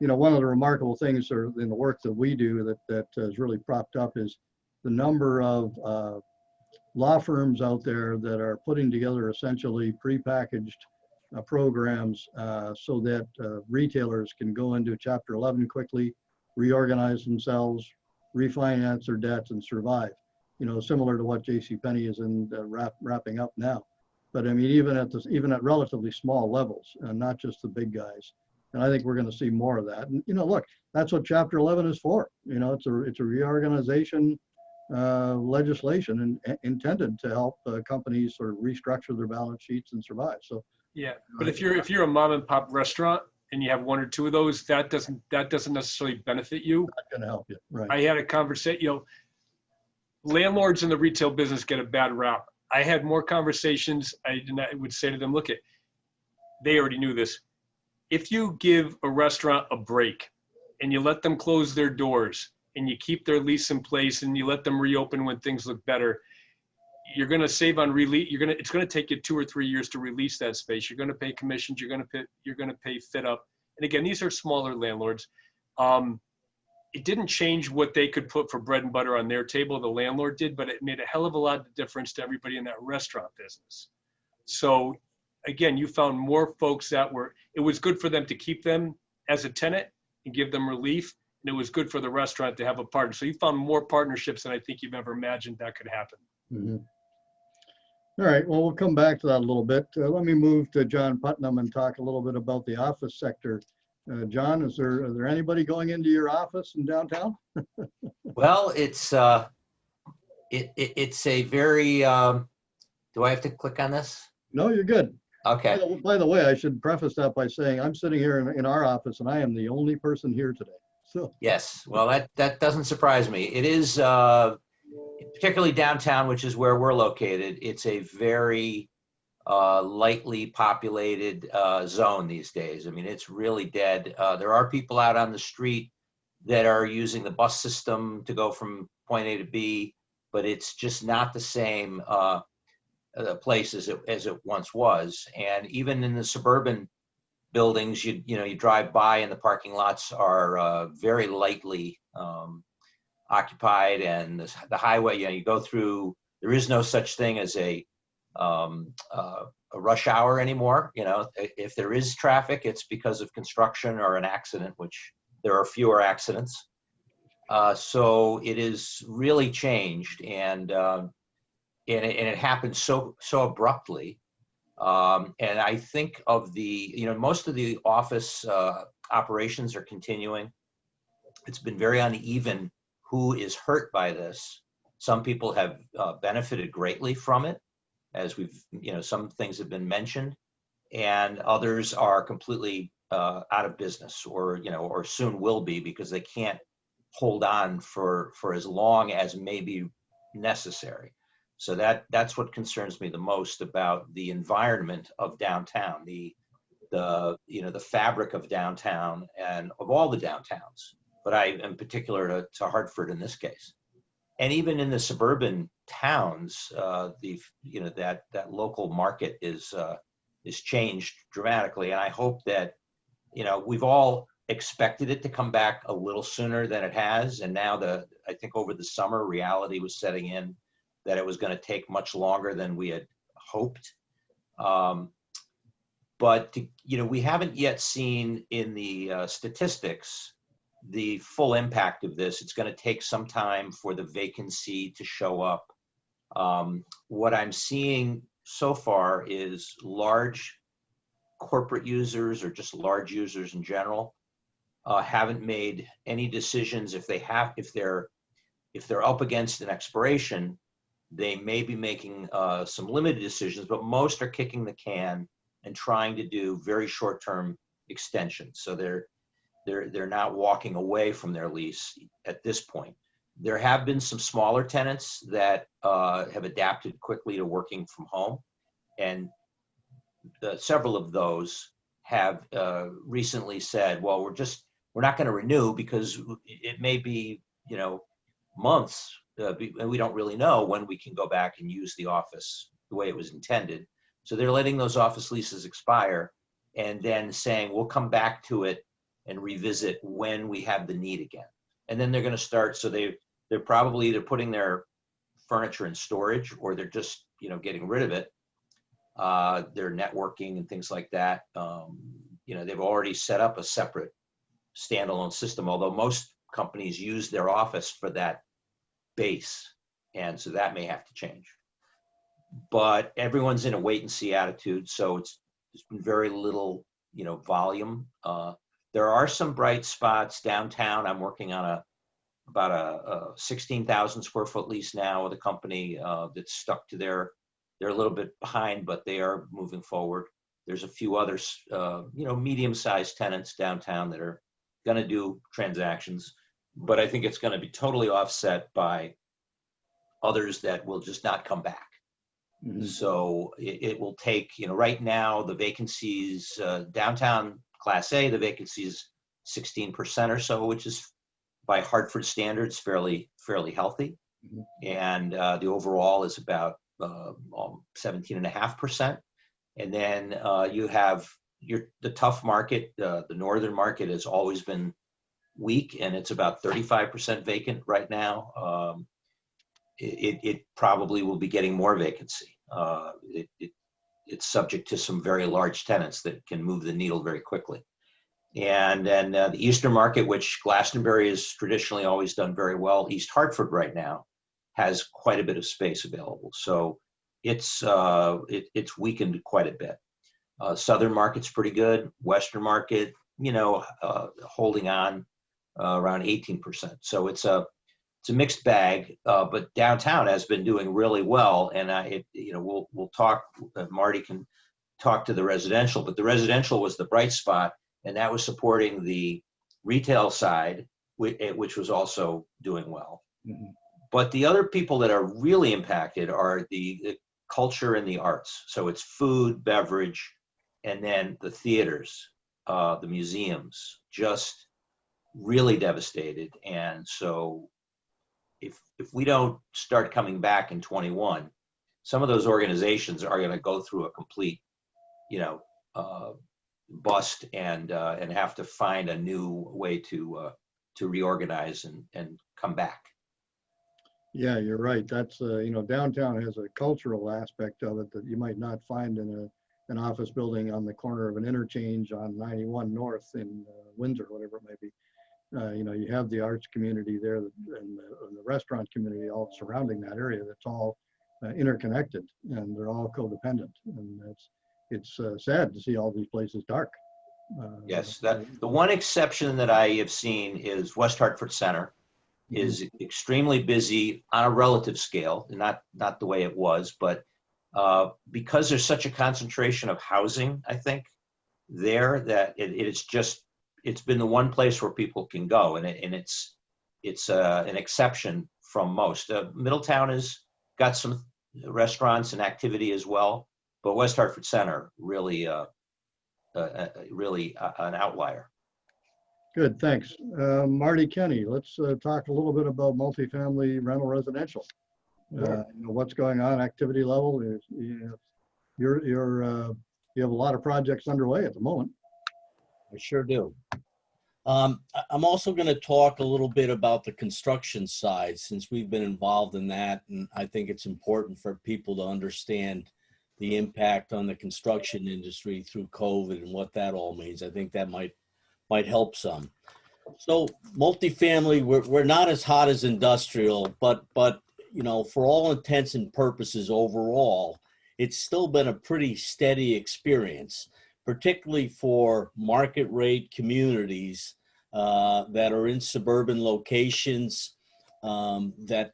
You know, one of the remarkable things in the work that we do that is really propped up is the number of law firms out there that are putting together essentially prepackaged programs so that retailers can go into Chapter 11 quickly, reorganize themselves, refinance their debts, and survive. You know, similar to what JCPenney is wrapping up now. But I mean, even at relatively small levels, and not just the big guys. And I think we're going to see more of that. And you know, look, that's what Chapter 11 is for. You know, it's a reorganization legislation and intended to help companies sort of restructure their balance sheets and survive. So yeah, but if you're a mom and pop restaurant and you have one or two of those, that doesn't necessarily benefit you. Not going to help you, right? I had a conversation. You know, landlords in the retail business get a bad rap. I had more conversations. I would say to them, look, they already knew this. If you give a restaurant a break and you let them close their doors and you keep their lease in place and you let them reopen when things look better, you're going to save on release. It's going to take you 2 or 3 years to release that space. You're going to pay commissions. You're going to pay fit up. And again, these are smaller landlords. It didn't change what they could put for bread and butter on their table, the landlord did, but it made a hell of a lot of difference to everybody in that restaurant business. So again, you found more folks it was good for them to keep them as a tenant and give them relief. And it was good for the restaurant to have a partner. So you found more partnerships than I think you've ever imagined that could happen. Mm-hmm. All right, well, we'll come back to that a little bit. Let me move to John Putnam and talk a little bit about the office sector. John, is there anybody going into your office in downtown? Well, it's a very, do I have to click on this? No, you're good. Okay. By the way, I should preface that by saying I'm sitting here in our office and I am the only person here today. So yes, well, that doesn't surprise me. It is, particularly downtown, which is where we're located, it's a very lightly populated zone these days. I mean, it's really dead. There are people out on the street that are using the bus system to go from point A to B, but it's just not the same place as it once was. And even in the suburban buildings, you drive by and the parking lots are very lightly occupied, and the highway, you go through, there is no such thing as a rush hour anymore. If there is traffic, it's because of construction or an accident, which there are fewer accidents. So it is really changed, and it happened so abruptly. And I think of most of the office operations are continuing. It's been very uneven who is hurt by this. Some people have benefited greatly from it, as some things have been mentioned, and others are completely out of business, or soon will be, because they can't hold on for as long as may be necessary. So that's what concerns me the most about the environment of downtown, the fabric of downtown and of all the downtowns, but I am particular to Hartford in this case. And even in the suburban towns, that local market is changed dramatically. And I hope that you know, we've all expected it to come back a little sooner than it has. And now I think over the summer, reality was setting in that it was going to take much longer than we had hoped. But, you know, we haven't yet seen in the statistics the full impact of this. It's going to take some time for the vacancy to show up. What I'm seeing so far is large corporate users or just large users in general haven't made any decisions. If they're up against an expiration, they may be making some limited decisions, but most are kicking the can and trying to do very short-term extensions. So they're not walking away from their lease at this point. There have been some smaller tenants that have adapted quickly to working from home, and several of those have recently said, well, we're not going to renew because it may be, you know, months, and we don't really know when we can go back and use the office the way it was intended. So they're letting those office leases expire and then saying, we'll come back to it and revisit when we have the need again. And then they're going to start, so they're probably either putting their furniture in storage or they're just, you know, getting rid of it. They're networking and things like that. You know, they've already set up a separate standalone system, although most companies use their office for that base. And so that may have to change. But everyone's in a wait and see attitude. So there's been very little, you know, volume. There are some bright spots downtown. I'm working on about a 16,000 square foot lease now with a company that's stuck to they're a little bit behind, but they are moving forward. There's a few others, you know, medium-sized tenants downtown that are going to do transactions, but I think it's going to be totally offset by others that will just not come back. Mm-hmm. So it will take, you know, right now the vacancies, downtown Class A, the vacancy is 16% or so, which is by Hartford standards fairly healthy. Mm-hmm. And the overall is about 17.5%. And then you have the tough market. The northern market has always been weak, and it's about 35% vacant right now. It probably will be getting more vacancy. It's subject to some very large tenants that can move the needle very quickly. And then the eastern market, which Glastonbury has traditionally always done very well, East Hartford right now has quite a bit of space available. So it's weakened quite a bit. Southern market's pretty good. Western market, you know, holding on around 18%. So it's a mixed bag, but downtown has been doing really well. And you know, we'll talk. Marty can talk to the residential, but the residential was the bright spot, and that was supporting the retail side, which was also doing well. Mm-hmm. But the other people that are really impacted are the culture and the arts. So it's food, beverage, and then the theaters, the museums, just really devastated. And so if we don't start coming back in 21, some of those organizations are going to go through a complete, you know, bust and have to find a new way to reorganize and come back. Yeah, you're right. That's, you know, downtown has a cultural aspect of it that you might not find in an office building on the corner of an interchange on 91 North in Windsor, whatever it may be. You know, you have the arts community there and the restaurant community all surrounding that area. That's all interconnected, and they're all codependent. And it's sad to see all these places dark. Yes, the one exception that I have seen is West Hartford Center. Mm-hmm. Is extremely busy on a relative scale, not the way it was, but because there's such a concentration of housing, I think, there that it's been the one place where people can go, and it's an exception from most. Middletown has got some restaurants and activity as well, but West Hartford Center really an outlier. Good, thanks. Marty Kenny, let's talk a little bit about multifamily rental residential. Sure. You know, what's going on, activity level? You have a lot of projects underway at the moment. I sure do. I'm also going to talk a little bit about the construction side, since we've been involved in that, and I think it's important for people to understand the impact on the construction industry through COVID and what that all means. I think that might help some. So multifamily, we're not as hot as industrial, but you know, for all intents and purposes overall, it's still been a pretty steady experience, particularly for market rate communities that are in suburban locations, that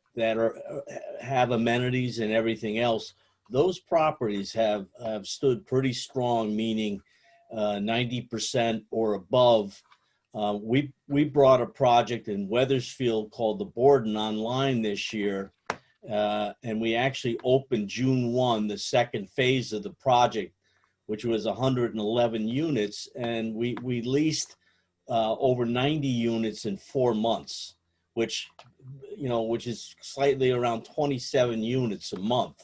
have amenities and everything else. Those properties have stood pretty strong, meaning 90% or above. We brought a project in Wethersfield called the Borden online this year, and we actually opened June 1, the second phase of the project, which was 111 units, and we leased over 90 units in 4 months, which is slightly around 27 units a month.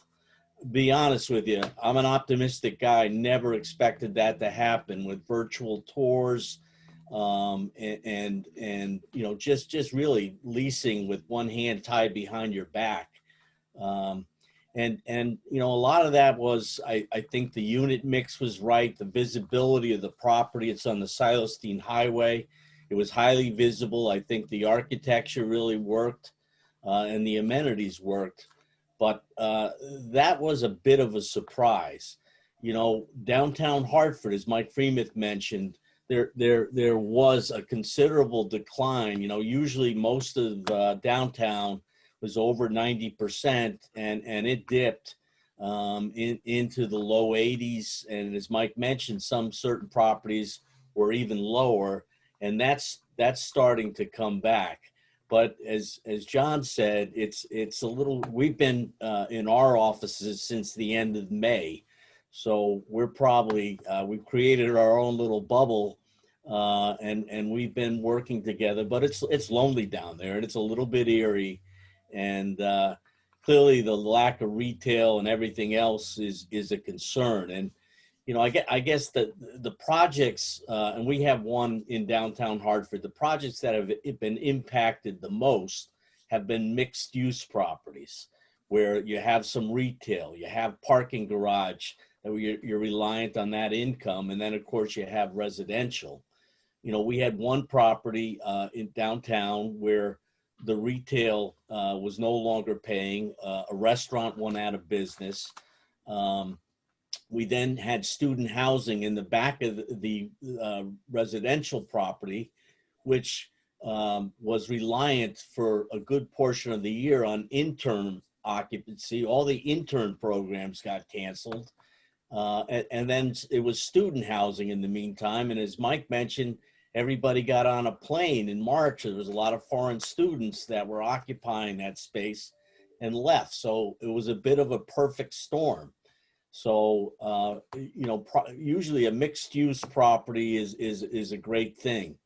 Be honest with you, I'm an optimistic guy. Never expected that to happen with virtual tours, and you know, just really leasing with one hand tied behind your back. And you know, a lot of that was, I think the unit mix was right, the visibility of the property. It's on the Silestein Highway. It was highly visible. I think the architecture really worked, and the amenities worked. But that was a bit of a surprise. You know, downtown Hartford, as Mike Freemuth mentioned, there was a considerable decline. You know, usually most of downtown was over 90%, and it dipped into the low 80s. And as Mike mentioned, some certain properties were even lower, and that's starting to come back. But as John said, it's a little. We've been in our offices since the end of May, so we're probably we've created our own little bubble, and we've been working together. But it's lonely down there, and it's a little bit eerie, and clearly the lack of retail and everything else is a concern. And you know, I guess the projects, and we have one in downtown Hartford, the projects that have been impacted the most have been mixed use properties, where you have some retail, you have parking garage, that you're reliant on that income. And then of course you have residential. You know, we had one property in downtown where the retail was no longer paying, a restaurant went out of business. We then had student housing in the back of the residential property, which was reliant for a good portion of the year on intern occupancy. All the intern programs got canceled. And then it was student housing in the meantime. And as Mike mentioned, everybody got on a plane in March. There was a lot of foreign students that were occupying that space and left. So it was a bit of a perfect storm. So, you know, usually a mixed use property is a great thing.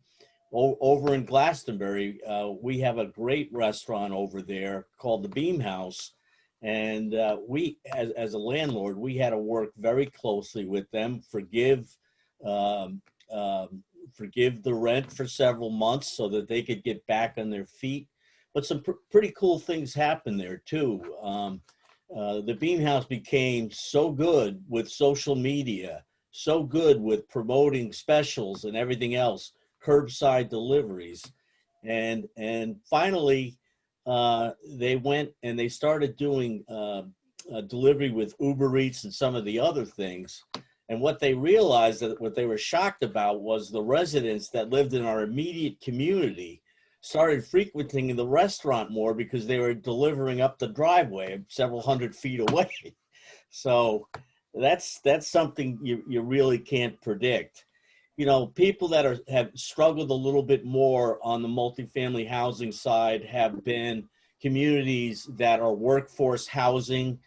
Over in Glastonbury, we have a great restaurant over there called the Beam House. And we, as a landlord, we had to work very closely with them, forgive the rent for several months so that they could get back on their feet. But some pretty cool things happened there too. The Beam House became so good with social media, so good with promoting specials and everything else, curbside deliveries. And finally, they went and they started doing delivery with Uber Eats and some of the other things. And what they realized, that what they were shocked about, was the residents that lived in our immediate community started frequenting the restaurant more because they were delivering up the driveway several hundred feet away. So that's something you really can't predict. You know, people that have struggled a little bit more on the multifamily housing side have been communities that are workforce housing,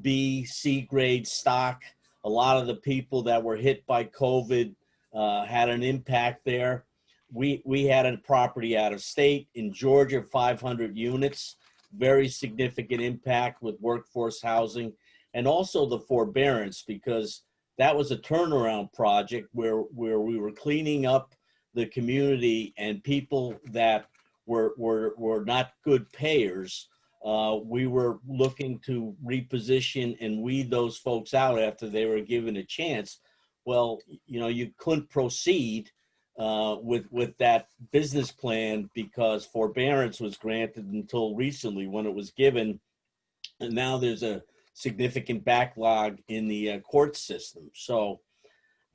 B, C grade stock. A lot of the people that were hit by COVID had an impact there. We had a property out of state in Georgia, 500 units, very significant impact with workforce housing, and also the forbearance, because that was a turnaround project where we were cleaning up the community, and people that were not good payers, we were looking to reposition and weed those folks out after they were given a chance. Well, you know, you couldn't proceed with that business plan because forbearance was granted until recently when it was given. And now there's a significant backlog in the court system. So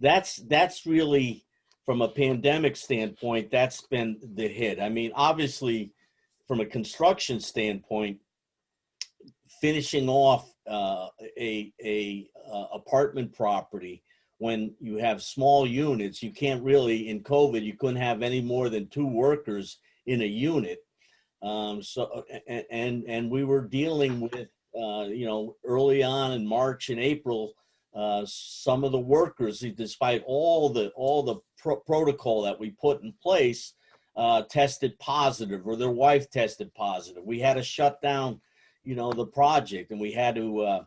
that's really, from a pandemic standpoint, that's been the hit. I mean, obviously, from a construction standpoint, finishing off a apartment property when you have small units, you can't really, in COVID, you couldn't have any more than 2 workers in a unit. And we were dealing with, you know, early on in March and April, some of the workers, despite all the protocol that we put in place, tested positive, or their wife tested positive. We had to shut down, you know, the project, and we had to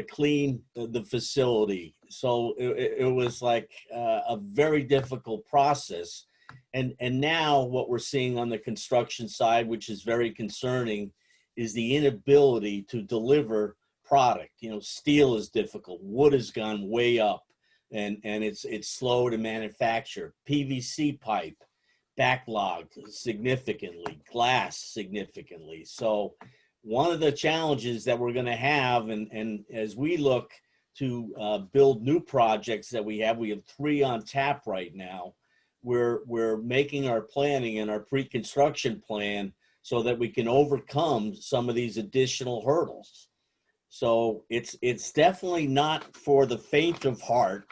clean the facility. So it was like a very difficult process. And now what we're seeing on the construction side, which is very concerning, is the inability to deliver product. You know, steel is difficult. Wood has gone way up, and it's slow to manufacture. PVC pipe backlogged significantly, glass significantly. So one of the challenges that we're going to have, and as we look to build new projects that we have 3 on tap right now. We're making our planning and our pre-construction plan so that we can overcome some of these additional hurdles. So it's definitely not for the faint of heart,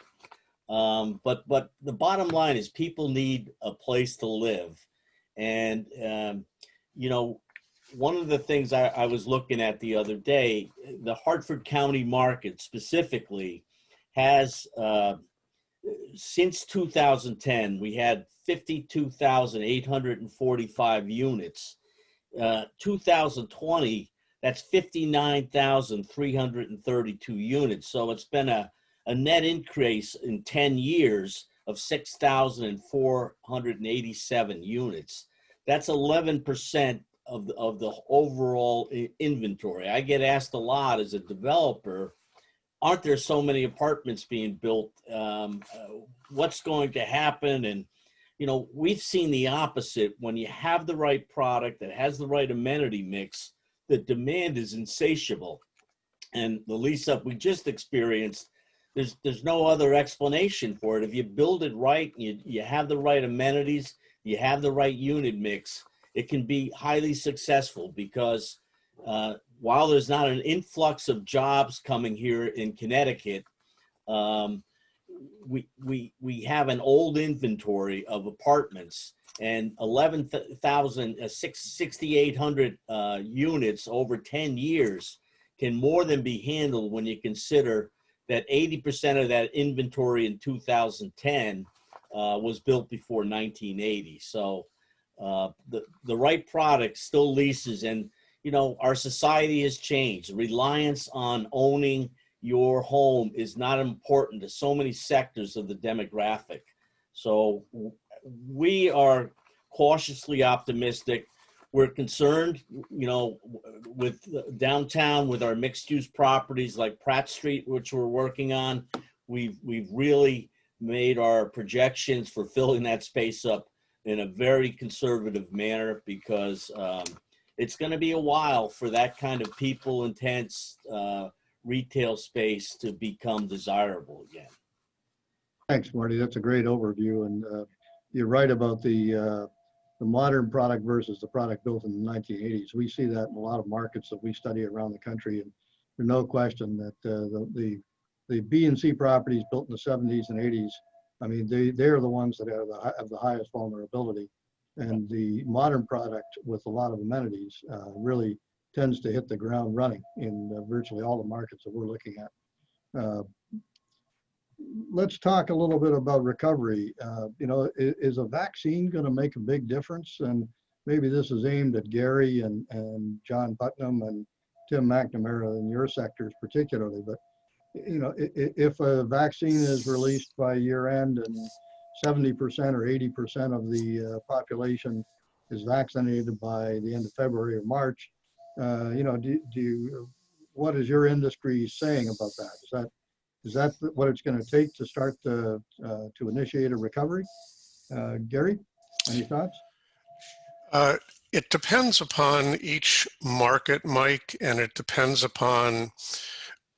but the bottom line is people need a place to live. And, you know, one of the things I was looking at the other day, the Hartford County market specifically has, since 2010, we had 52,845 units. 2020, that's 59,332 units. So it's been a net increase in 10 years of 6,487 units. That's 11% of the overall inventory. I get asked a lot as a developer, aren't there so many apartments being built? What's going to happen? And, you know, we've seen the opposite. When you have the right product that has the right amenity mix, the demand is insatiable. And the lease up we just experienced, there's no other explanation for it. If you build it right, you have the right amenities, you have the right unit mix, it can be highly successful because while there's not an influx of jobs coming here in Connecticut, we have an old inventory of apartments, and 6,800 units over 10 years can more than be handled when you consider that 80% of that inventory in 2010 was built before 1980. So the right product still leases. And, you know, our society has changed. Reliance on owning your home is not important to so many sectors of the demographic. So we are cautiously optimistic. We're concerned, you know, with downtown, with our mixed-use properties like Pratt Street, which we're working on. We've really made our projections for filling that space up in a very conservative manner because it's going to be a while for that kind of people-intense retail space to become desirable again. Thanks, Marty. That's a great overview. And you're right about the modern product versus the product built in the 1980s. We see that in a lot of markets that we study around the country. And there's no question that the B and C properties built in the 70s and 80s, I mean, they're the ones that have the highest vulnerability. And the modern product with a lot of amenities really tends to hit the ground running in virtually all the markets that we're looking at. Let's talk a little bit about recovery. You know, is a vaccine going to make a big difference? And maybe this is aimed at Gary and John Putnam and Tim McNamara in your sectors particularly, but you know, if a vaccine is released by year end and 70% or 80% of the population is vaccinated by the end of February or March, you know, what is your industry saying about that? Is that what it's going to take to start to initiate a recovery? Gary, any thoughts? It depends upon each market, Mike, and it depends upon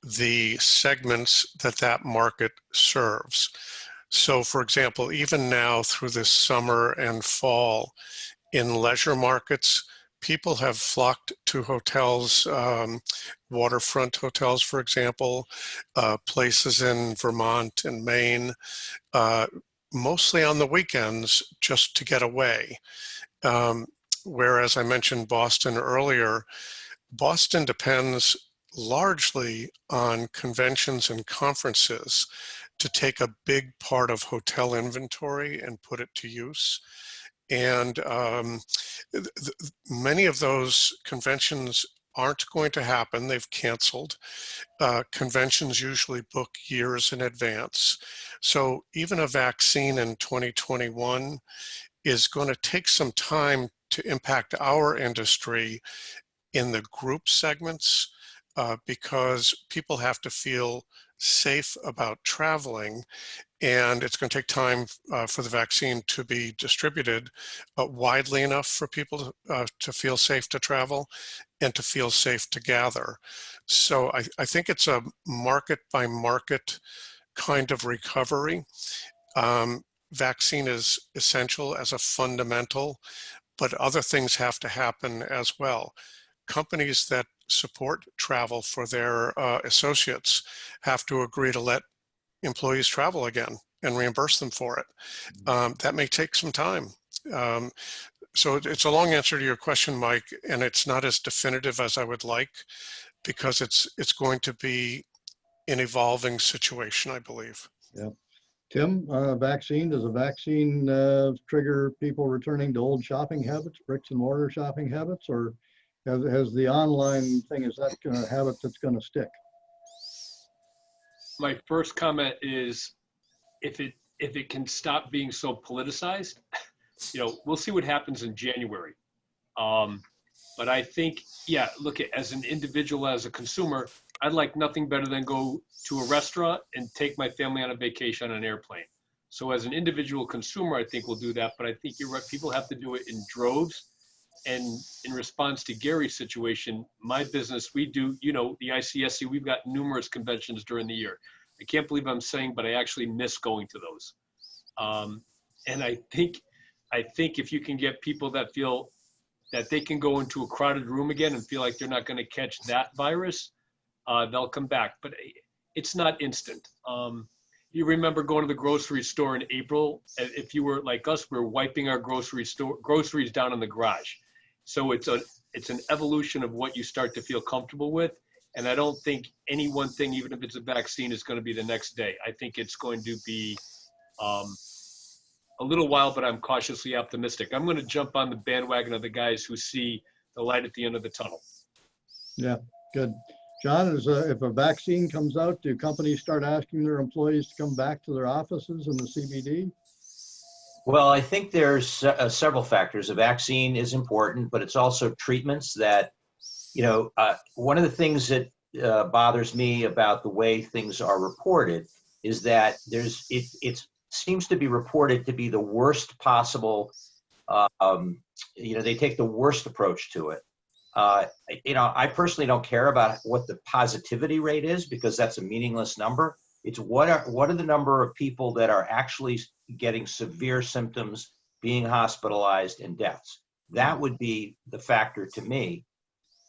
the segments that that market serves. So, for example, even now through this summer and fall, in leisure markets, people have flocked to hotels, waterfront hotels, for example, places in Vermont and Maine, mostly on the weekends just to get away. Whereas I mentioned Boston earlier, Boston depends largely on conventions and conferences to take a big part of hotel inventory and put it to use. And many of those conventions aren't going to happen. They've canceled. Conventions usually book years in advance. So even a vaccine in 2021 is going to take some time to impact our industry in the group segments because people have to feel safe about traveling, and it's going to take time for the vaccine to be distributed widely enough for people to feel safe to travel and to feel safe to gather. So I think it's a market by market kind of recovery. Vaccine is essential as a fundamental, but other things have to happen as well. Companies that support travel for their associates have to agree to let employees travel again and reimburse them for it. That may take some time. So it's a long answer to your question, Mike, and it's not as definitive as I would like because it's going to be an evolving situation, I believe. Yeah. Tim, vaccine, does a vaccine trigger people returning to old shopping habits, bricks and mortar shopping habits, or has the online thing, is that a habit that's going to stick? My first comment is if it can stop being so politicized, you know, we'll see what happens in January. But I think, yeah, look, as an individual, as a consumer, I'd like nothing better than go to a restaurant and take my family on a vacation on an airplane. So as an individual consumer, I think we'll do that. But I think you're right, people have to do it in droves. And in response to Gary's situation, my business, we do, you know, the ICSC, we've got numerous conventions during the year. I can't believe I'm saying, but I actually miss going to those. And I think if you can get people that feel that they can go into a crowded room again and feel like they're not going to catch that virus, they'll come back. But it's not instant. You remember going to the grocery store in April? If you were like us, we were wiping our groceries down in the garage. So it's an evolution of what you start to feel comfortable with. And I don't think any one thing, even if it's a vaccine, is going to be the next day. I think it's going to be a little while, but I'm cautiously optimistic. I'm going to jump on the bandwagon of the guys who see the light at the end of the tunnel. Yeah, good. John, if a vaccine comes out, do companies start asking their employees to come back to their offices in the CBD? Well, I think there's several factors. A vaccine is important, but it's also treatments that, you know, one of the things that bothers me about the way things are reported is that it seems to be reported to be the worst possible, you know, they take the worst approach to it. You know, I personally don't care about what the positivity rate is because that's a meaningless number. It's what are the number of people that are actually getting severe symptoms, being hospitalized, and deaths. That would be the factor to me.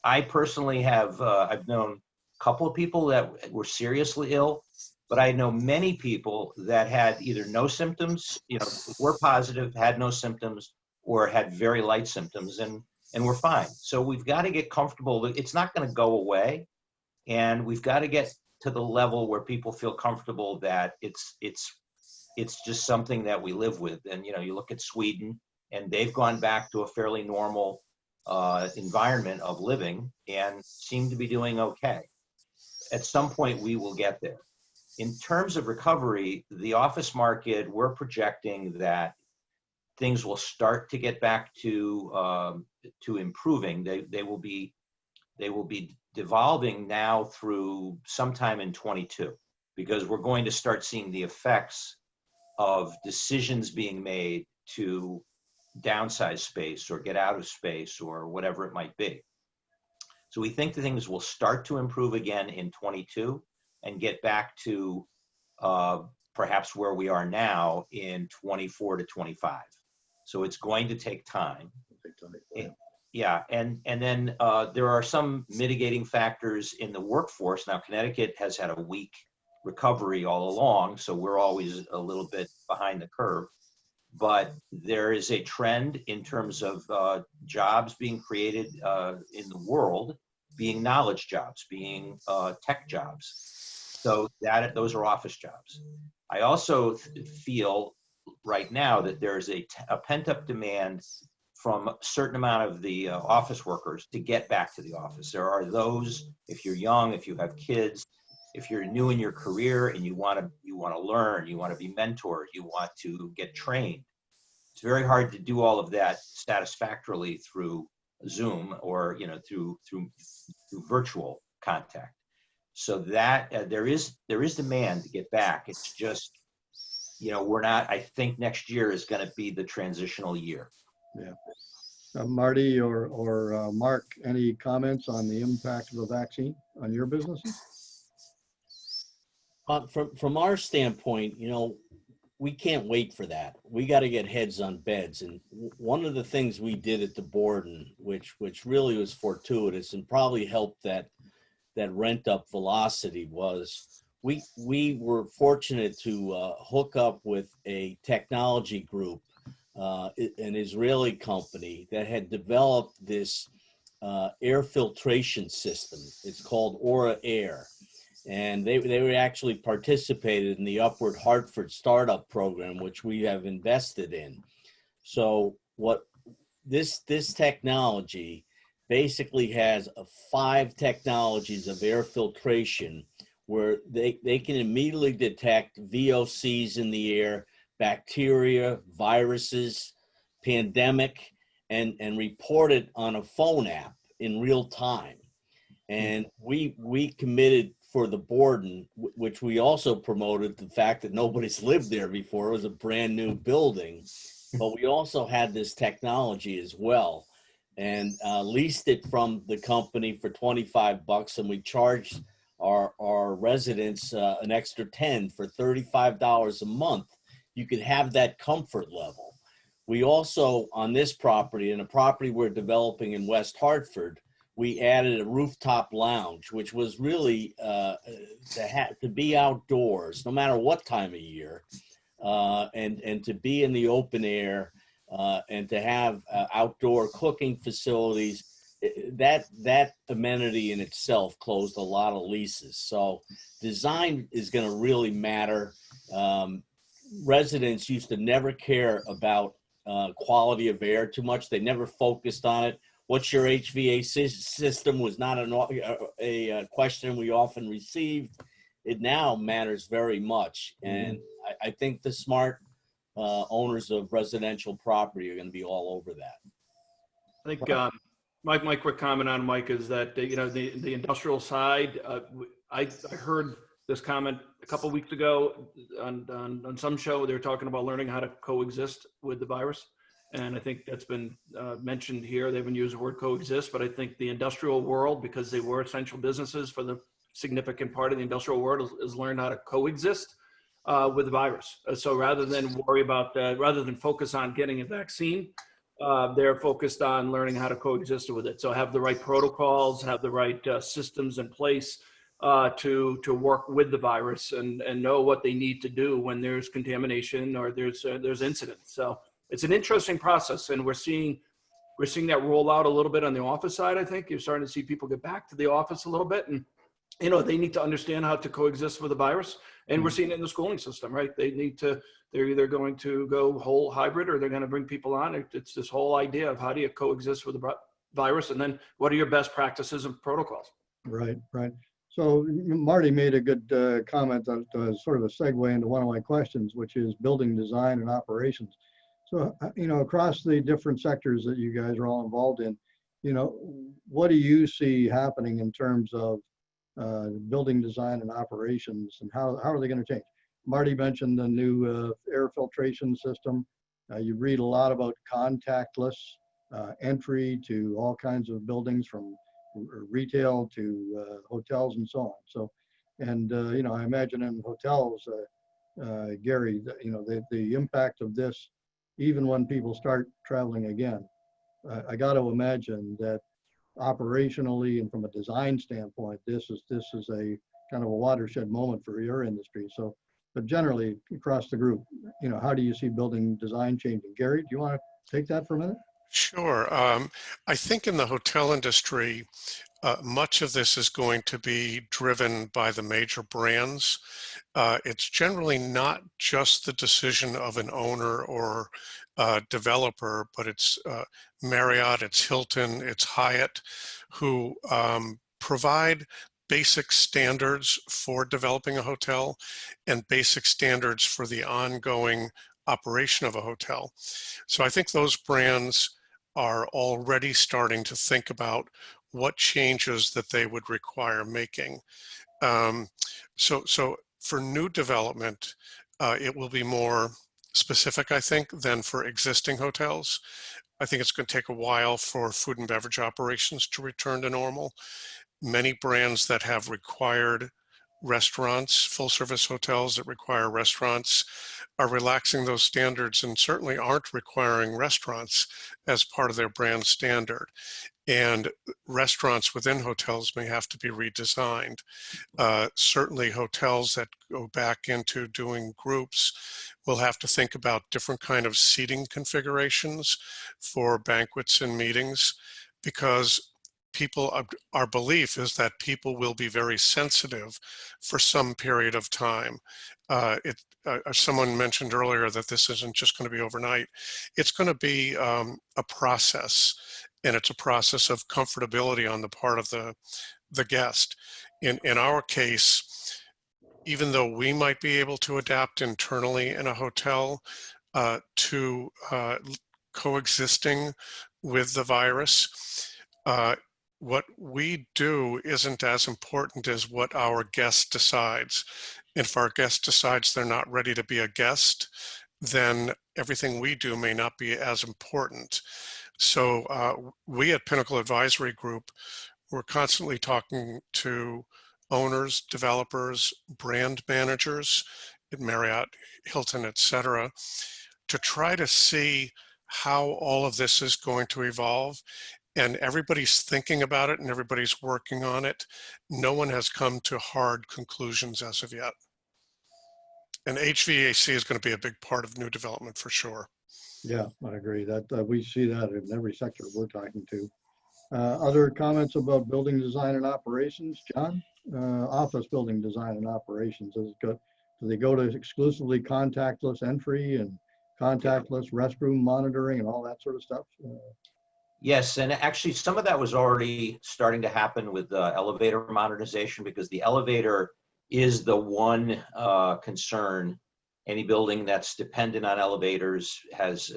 I personally have, I've known a couple of people that were seriously ill, but I know many people that had either no symptoms, you know, were positive, had no symptoms, or had very light symptoms, and we're fine. So we've got to get comfortable. It's not going to go away, and we've got to get to the level where people feel comfortable that it's just something that we live with. And you know, you look at Sweden, and they've gone back to a fairly normal environment of living and seem to be doing okay. at some point we will get there. In terms of recovery, the office market, we're projecting that things will start to get back to improving. They will be devolving now through sometime in 22, because we're going to start seeing the effects of decisions being made to downsize space or get out of space or whatever it might be. So we think that things will start to improve again in 22 and get back to perhaps where we are now in 24 to 25. So it's going to take time. Yeah, and then there are some mitigating factors in the workforce. Now, Connecticut has had a weak recovery all along, so we're always a little bit behind the curve. But there is a trend in terms of jobs being created in the world, being knowledge jobs, being tech jobs. So those are office jobs. I also feel right now that there's a pent-up demand from a certain amount of the office workers to get back to the office. There are those, if you're young, if you have kids, if you're new in your career and you want to learn, you want to be mentored, you want to get trained. It's very hard to do all of that satisfactorily through Zoom or through virtual contact. So that there is demand to get back. It's just we're not. I think next year is going to be the transitional year. Yeah. Marty or Mark, any comments on the impact of the vaccine on your businesses? From our standpoint, we can't wait for that. We got to get heads on beds. And one of the things we did at the Borden, which really was fortuitous and probably helped that rent up velocity, was we were fortunate to hook up with a technology group, an Israeli company that had developed this air filtration system. It's called Aura Air. And they were actually participated in the Upward Hartford startup program, which we have invested in. So what this technology basically has 5 technologies of air filtration where they can immediately detect VOCs in the air, bacteria, viruses, pandemic, and report it on a phone app in real time. And we committed for the Borden, which we also promoted the fact that nobody's lived there before. It was a brand new building, but we also had this technology as well, and leased it from the company for $25, and we charged our residents an extra $10 for $35 a month. You could have that comfort level. We also, on this property, and a property we're developing in West Hartford, we added a rooftop lounge, which was really to be outdoors, no matter what time of year, and to be in the open air, and to have outdoor cooking facilities. That amenity in itself closed a lot of leases. So design is going to really matter. Residents used to never care about quality of air too much. They never focused on it. What's your HVAC system was not a question we often received. It now matters very much. And I think the smart owners of residential property are going to be all over that. I think my quick comment on Mike is that, the industrial side, I heard this comment a couple of weeks ago on some show. They were talking about learning how to coexist with the virus. And I think that's been mentioned here. They haven't used the word coexist, but I think the industrial world, because they were essential businesses for the significant part of the industrial world, is learned how to coexist with the virus. So rather than worry about that, rather than focus on getting a vaccine, they're focused on learning how to coexist with it. So have the right protocols, have the right systems in place to work with the virus and know what they need to do when there's contamination or there's incidents. So it's an interesting process, and we're seeing that roll out a little bit on the office side. I think you're starting to see people get back to the office a little bit, and they need to understand how to coexist with the virus. And we're seeing it in the schooling system, right? They're either going to go whole hybrid or they're going to bring people on. It's this whole idea of how do you coexist with the virus, and then what are your best practices and protocols? Right. So Marty made a good comment that sort of a segue into one of my questions, which is building design and operations. So, across the different sectors that you guys are all involved in, what do you see happening in terms of building design and operations, and how are they going to change? Marty mentioned the new air filtration system. You read a lot about contactless entry to all kinds of buildings, from retail to hotels and so on. So, and I imagine in hotels, Gary, the impact of this, even when people start traveling again, I got to imagine that operationally and from a design standpoint, this is a kind of a watershed moment for your industry. So, but generally across the group, how do you see building design changing? Gary, do you want to take that for a minute? Sure. I think in the hotel industry, much of this is going to be driven by the major brands. It's generally not just the decision of an owner or developer, but it's Marriott, it's Hilton, it's Hyatt, who provide basic standards for developing a hotel and basic standards for the ongoing operation of a hotel. So I think those brands are already starting to think about what changes that they would require making. So for new development, it will be more specific, I think, than for existing hotels. I think it's going to take a while for food and beverage operations to return to normal. Many brands that have required restaurants, full service hotels that require restaurants, are relaxing those standards and certainly aren't requiring restaurants as part of their brand standard. And restaurants within hotels may have to be redesigned. Certainly hotels that go back into doing groups will have to think about different kind of seating configurations for banquets and meetings, because our belief is that people will be very sensitive for some period of time. Someone mentioned earlier that this isn't just going to be overnight. It's going to be a process, and it's a process of comfortability on the part of the guest. In our case, even though we might be able to adapt internally in a hotel to coexisting with the virus, what we do isn't as important as what our guest decides. If our guest decides they're not ready to be a guest, then everything we do may not be as important. So we at Pinnacle Advisory Group, we're constantly talking to owners, developers, brand managers at Marriott, Hilton, et cetera, to try to see how all of this is going to evolve. And everybody's thinking about it and everybody's working on it. No one has come to hard conclusions as of yet. And HVAC is going to be a big part of new development for sure. Yeah, I agree that we see that in every sector we're talking to. Other comments about building design and operations, John? Office building design and operations, do they go to exclusively contactless entry and contactless restroom monitoring and all that sort of stuff? Yes, and actually some of that was already starting to happen with elevator modernization, because the elevator is the one concern. Any building that's dependent on elevators has,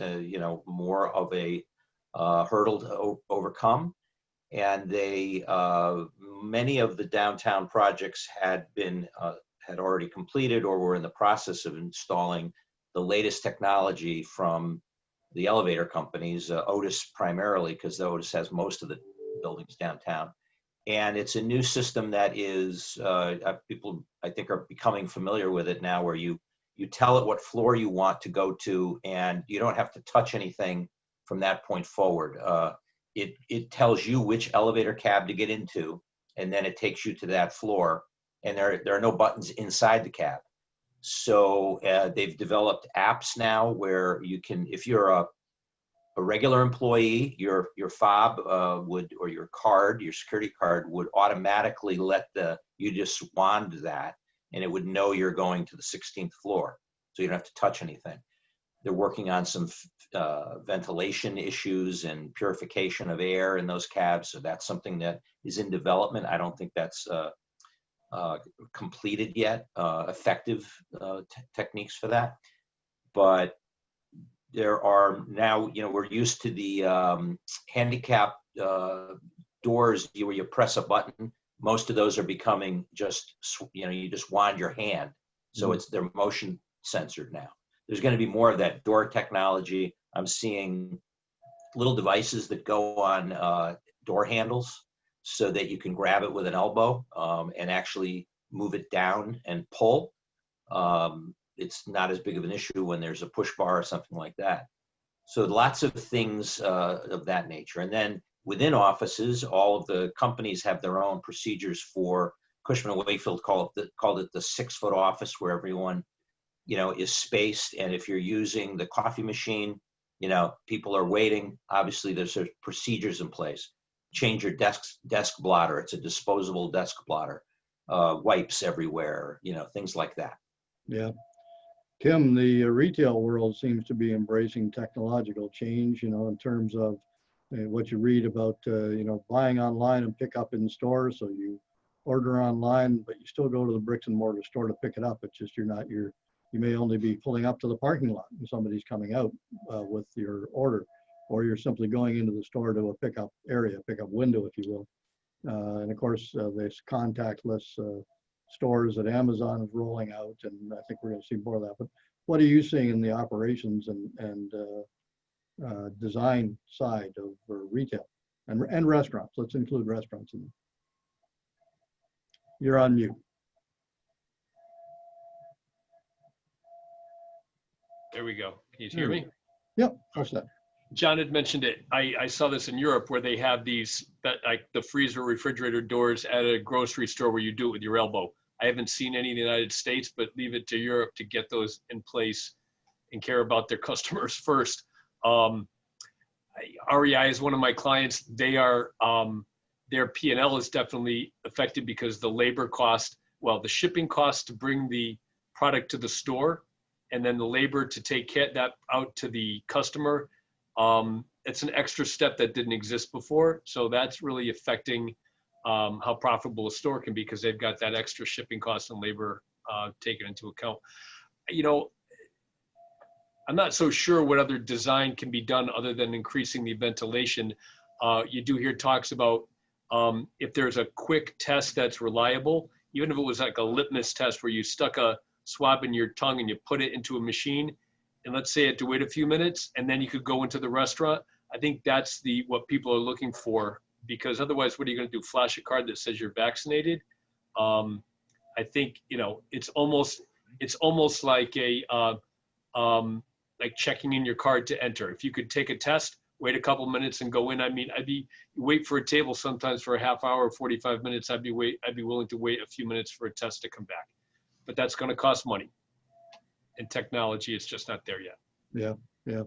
more of a hurdle to overcome. And many of the downtown projects had already completed or were in the process of installing the latest technology from the elevator companies, Otis primarily, because Otis has most of the buildings downtown. And it's a new system that is, people I think are becoming familiar with it now, where you tell it what floor you want to go to, and you don't have to touch anything from that point forward. It tells you which elevator cab to get into, and then it takes you to that floor, and there are no buttons inside the cab. So they've developed apps now where you can, if you're a regular employee, your fob would, or your card, your security card would automatically you just wand that, and it would know you're going to the 16th floor. So you don't have to touch anything. They're working on some ventilation issues and purification of air in those cabs. So that's something that is in development. I don't think that's completed yet, effective techniques for that. But there are now, we're used to the handicap doors where you press a button. Most of those are becoming just, you just wand your hand. So they're motion censored now. There's going to be more of that door technology. I'm seeing little devices that go on door handles so that you can grab it with an elbow and actually move it down and pull. It's not as big of an issue when there's a push bar or something like that. So lots of things of that nature. And then within offices, all of the companies have their own procedures for. Cushman & Wakefield called it the 6-foot office, where everyone, is spaced. And if you're using the coffee machine, people are waiting. Obviously, there's procedures in place. Change your desk blotter. It's a disposable desk blotter. Wipes everywhere, things like that. Yeah. Tim, the retail world seems to be embracing technological change, in terms of what you read about, buying online and pick up in store. So you order online, but you still go to the bricks and mortar store to pick it up. It's just you may only be pulling up to the parking lot and somebody's coming out with your order, or you're simply going into the store to a pickup window, if you will. And of course, there's contactless stores that Amazon is rolling out, and I think we're going to see more of that. But what are you seeing in the operations and design side of retail and restaurants? Let's include restaurants in there. You're on mute. There we go. Can you hear me? Yep. What's that? John had mentioned it. I saw this in Europe where they have these, like the freezer refrigerator doors at a grocery store where you do it with your elbow. I haven't seen any in the United States, but leave it to Europe to get those in place and care about their customers first. REI is one of my clients. They are, their P&L is definitely affected because the labor cost, the shipping cost to bring the product to the store, and then the labor to take that out to the customer. It's an extra step that didn't exist before. So that's really affecting how profitable a store can be, because they've got that extra shipping cost and labor taken into account. I'm not so sure what other design can be done other than increasing the ventilation. You do hear talks about if there's a quick test that's reliable, even if it was like a litmus test where you stuck a swab in your tongue and you put it into a machine, and let's say it to wait a few minutes, and then you could go into the restaurant. I think that's what people are looking for, because otherwise, what are you going to do? Flash a card that says you're vaccinated? I think it's almost like like checking in your card to enter. If you could take a test, wait a couple minutes and go in. Wait for a table sometimes for a half hour or 45 minutes. I'd be willing to wait a few minutes for a test to come back, but that's going to cost money. And technology, it's just not there yet. Yeah.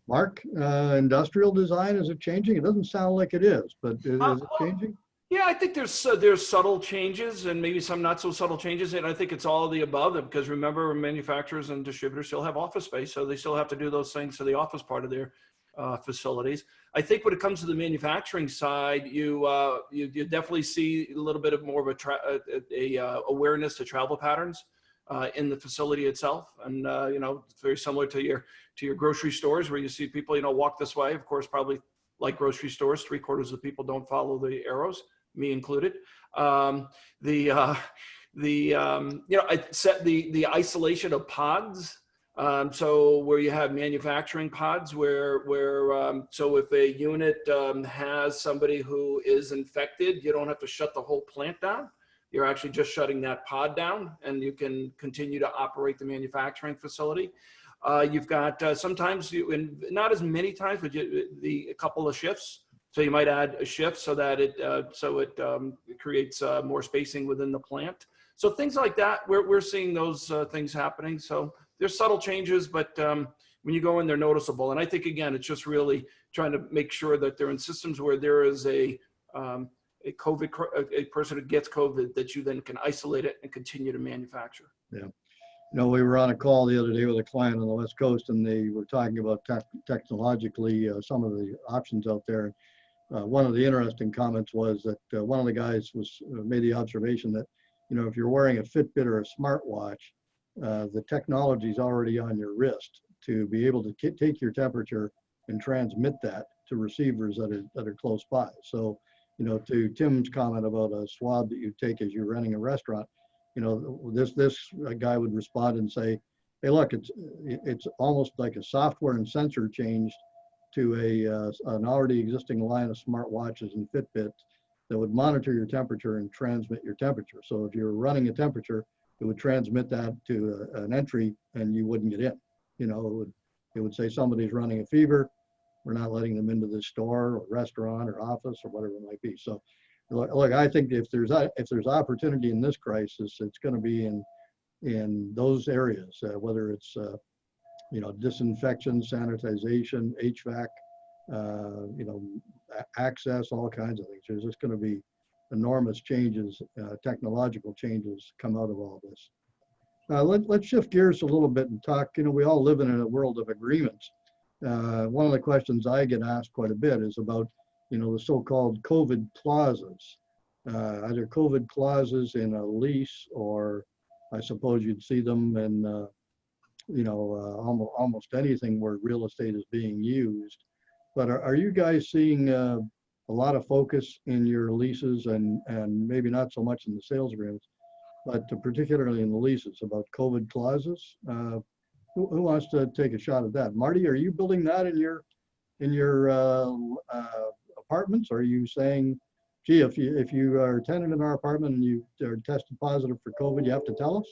Mark, industrial design, is it changing? It doesn't sound like it is, but is it changing? Yeah, I think there's subtle changes and maybe some not so subtle changes, and I think it's all of the above, because remember, manufacturers and distributors still have office space, so they still have to do those things to the office part of their facilities. I think when it comes to the manufacturing side, you definitely see a little bit of more of a awareness to travel patterns in the facility itself, and it's very similar to your grocery stores where you see people walk this way. Of course, probably like grocery stores, 3/4 of the people don't follow the arrows, me included. The isolation of pods. So where you have manufacturing pods where so if a unit has somebody who is infected, you don't have to shut the whole plant down. You're actually just shutting that pod down, and you can continue to operate the manufacturing facility. You've got sometimes, not as many times, but a couple of shifts. So you might add a shift so that it creates more spacing within the plant. So things like that, we're seeing those things happening. So there's subtle changes, but when you go in, they're noticeable. And I think, again, it's just really trying to make sure that they're in systems where there is a person who gets COVID, that you then can isolate it and continue to manufacture. Yeah. We were on a call the other day with a client on the West Coast, and they were talking about technologically some of the options out there. One of the interesting comments was that one of the guys made the observation that if you're wearing a Fitbit or a smartwatch, the technology is already on your wrist to be able to take your temperature and transmit that to receivers that are close by. So, to Tim's comment about a swab that you take as you're running a restaurant, this guy would respond and say, hey, look, it's almost like a software and sensor changed to an already existing line of smartwatches and Fitbits that would monitor your temperature and transmit your temperature. So if you're running a temperature, it would transmit that to an entry and you wouldn't get in. It would say somebody's running a fever. We're not letting them into the store or restaurant or office or whatever it might be. So look, I think if there's opportunity in this crisis, it's going to be in those areas, whether it's disinfection, sanitization, HVAC, access, all kinds of things. There's just going to be enormous changes, technological changes come out of all this. Let's shift gears a little bit and talk. We all live in a world of agreements. One of the questions I get asked quite a bit is about, the so-called COVID clauses. Either COVID clauses in a lease, or I suppose you'd see them in, almost anything where real estate is being used. But are you guys seeing a lot of focus in your leases and maybe not so much in the sales agreements, but particularly in the leases about COVID clauses? Who wants to take a shot at that? Marty, are you building that in your apartments? Are you saying, gee, if you are a tenant in our apartment and you are tested positive for COVID, you have to tell us,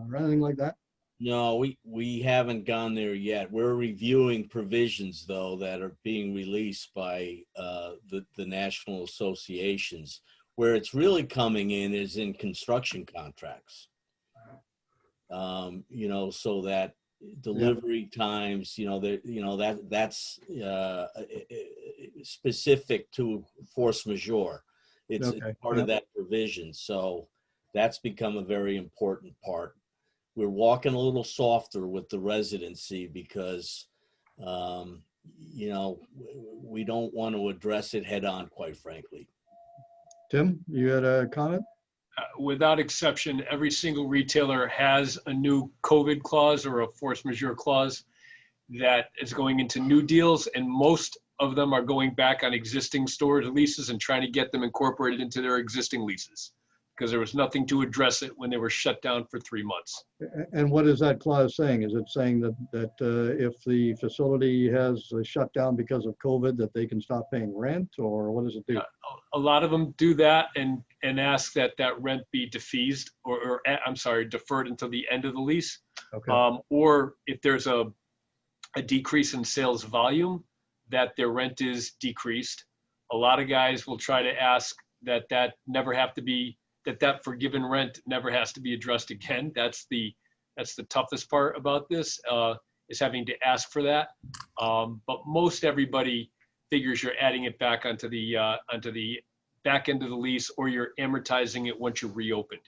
or anything like that? No, we haven't gone there yet. We're reviewing provisions, though, that are being released by the national associations. Where it's really coming in is in construction contracts. So that delivery times, that's specific to force majeure. It's part of that provision. So that's become a very important part. We're walking a little softer with the residency because, we don't want to address it head on, quite frankly. Tim, you had a comment? Without exception, every single retailer has a new COVID clause or a force majeure clause that is going into new deals, and most of them are going back on existing stores leases and trying to get them incorporated into their existing leases, because there was nothing to address it when they were shut down for 3 months. And what is that clause saying? Is it saying that if the facility has shut down because of COVID, that they can stop paying rent, or what does it do? A lot of them do that and ask that rent be defeased or deferred until the end of the lease. Okay. Or if there's a decrease in sales volume, that their rent is decreased. A lot of guys will try to ask that never have to be, that forgiven rent never has to be addressed again. That's the toughest part about this, is having to ask for that. But most everybody figures you're adding it back onto the back end of the lease, or you're amortizing it once you're reopened.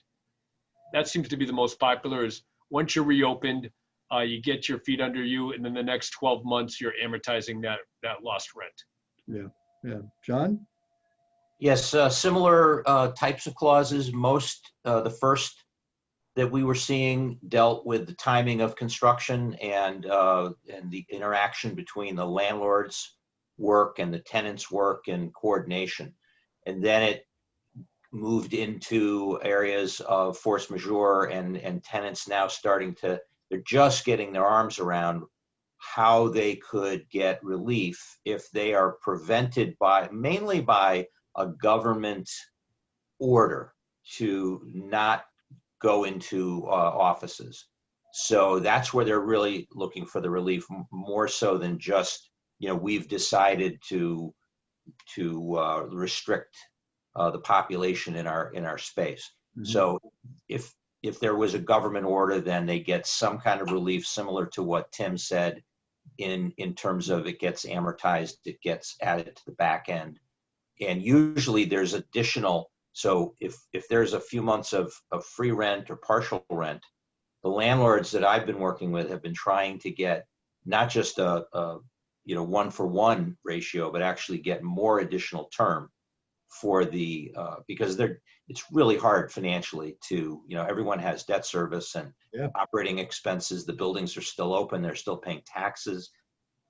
That seems to be the most popular, is once you're reopened, you get your feet under you, and then the next 12 months you're amortizing that lost rent. Yeah. John? Yes, similar types of clauses. The first that we were seeing dealt with the timing of construction and the interaction between the landlord's work and the tenant's work and coordination. And then it moved into areas of force majeure and tenants now they're just getting their arms around how they could get relief if they are prevented mainly by a government order to not go into offices. So that's where they're really looking for the relief, more so than just, we've decided to restrict the population in our space. Mm-hmm. So if there was a government order, then they get some kind of relief similar to what Tim said in terms of it gets amortized, it gets added to the back end. And usually there's additional, so if there's a few months of free rent or partial rent, the landlords that I've been working with have been trying to get not just a 1-for-1 ratio, but actually get more additional term for the, because it's really hard financially to, everyone has debt service and operating expenses. The buildings are still open. They're still paying taxes.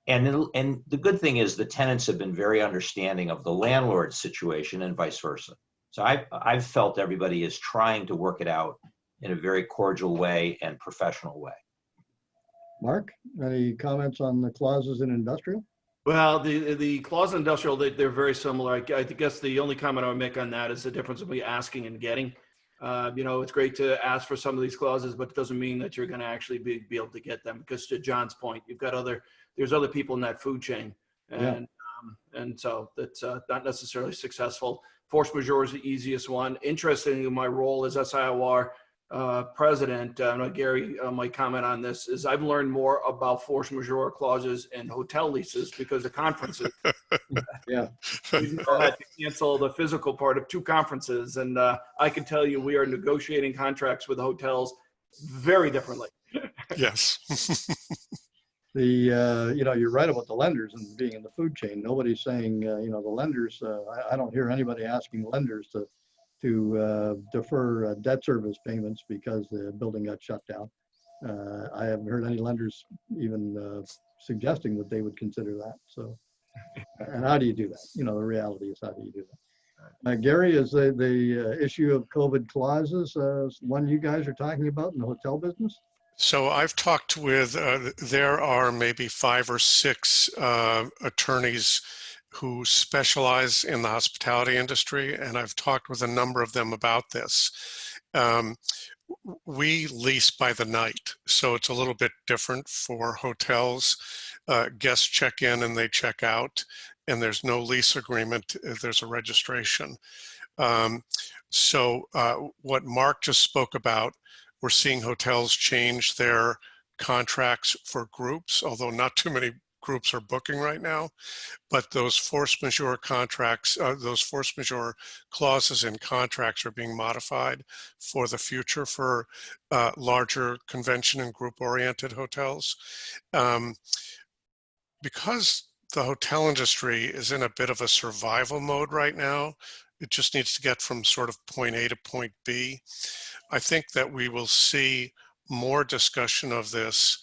And the good thing is the tenants have been very understanding of the landlord's situation and vice versa. So I've felt everybody is trying to work it out in a very cordial way and professional way. Mark, any comments on the clauses in industrial? Well, the clause in industrial, they're very similar. I guess the only comment I would make on that is the difference between asking and getting. It's great to ask for some of these clauses, but it doesn't mean that you're going to actually be able to get them, because to John's point, there's other people in that food chain, and so that's not necessarily successful. Force majeure is the easiest one. Interestingly, my role as SIOR president, I know Gary might comment on this, is I've learned more about force majeure clauses and hotel leases because of conferences. Yeah. We had to cancel the physical part of 2 conferences, and I can tell you we are negotiating contracts with hotels very differently. Yes. You're right about the lenders and being in the food chain. Nobody's saying, the lenders, I don't hear anybody asking lenders to defer debt service payments because the building got shut down. I haven't heard any lenders even suggesting that they would consider that. So, and how do you do that? The reality is, how do you do that? Gary, is the issue of COVID clauses one you guys are talking about in the hotel business? So I've talked with, there are maybe 5 or 6 attorneys who specialize in the hospitality industry, and I've talked with a number of them about this. We lease by the night, so it's a little bit different for hotels. Guests check in and they check out, and there's no lease agreement. There's a registration. So what Mark just spoke about, we're seeing hotels change their contracts for groups, although not too many groups are booking right now. But those force majeure contracts, those force majeure clauses in contracts are being modified for the future for larger convention and group-oriented hotels. Because the hotel industry is in a bit of a survival mode right now, it just needs to get from sort of point A to point B. I think that we will see more discussion of this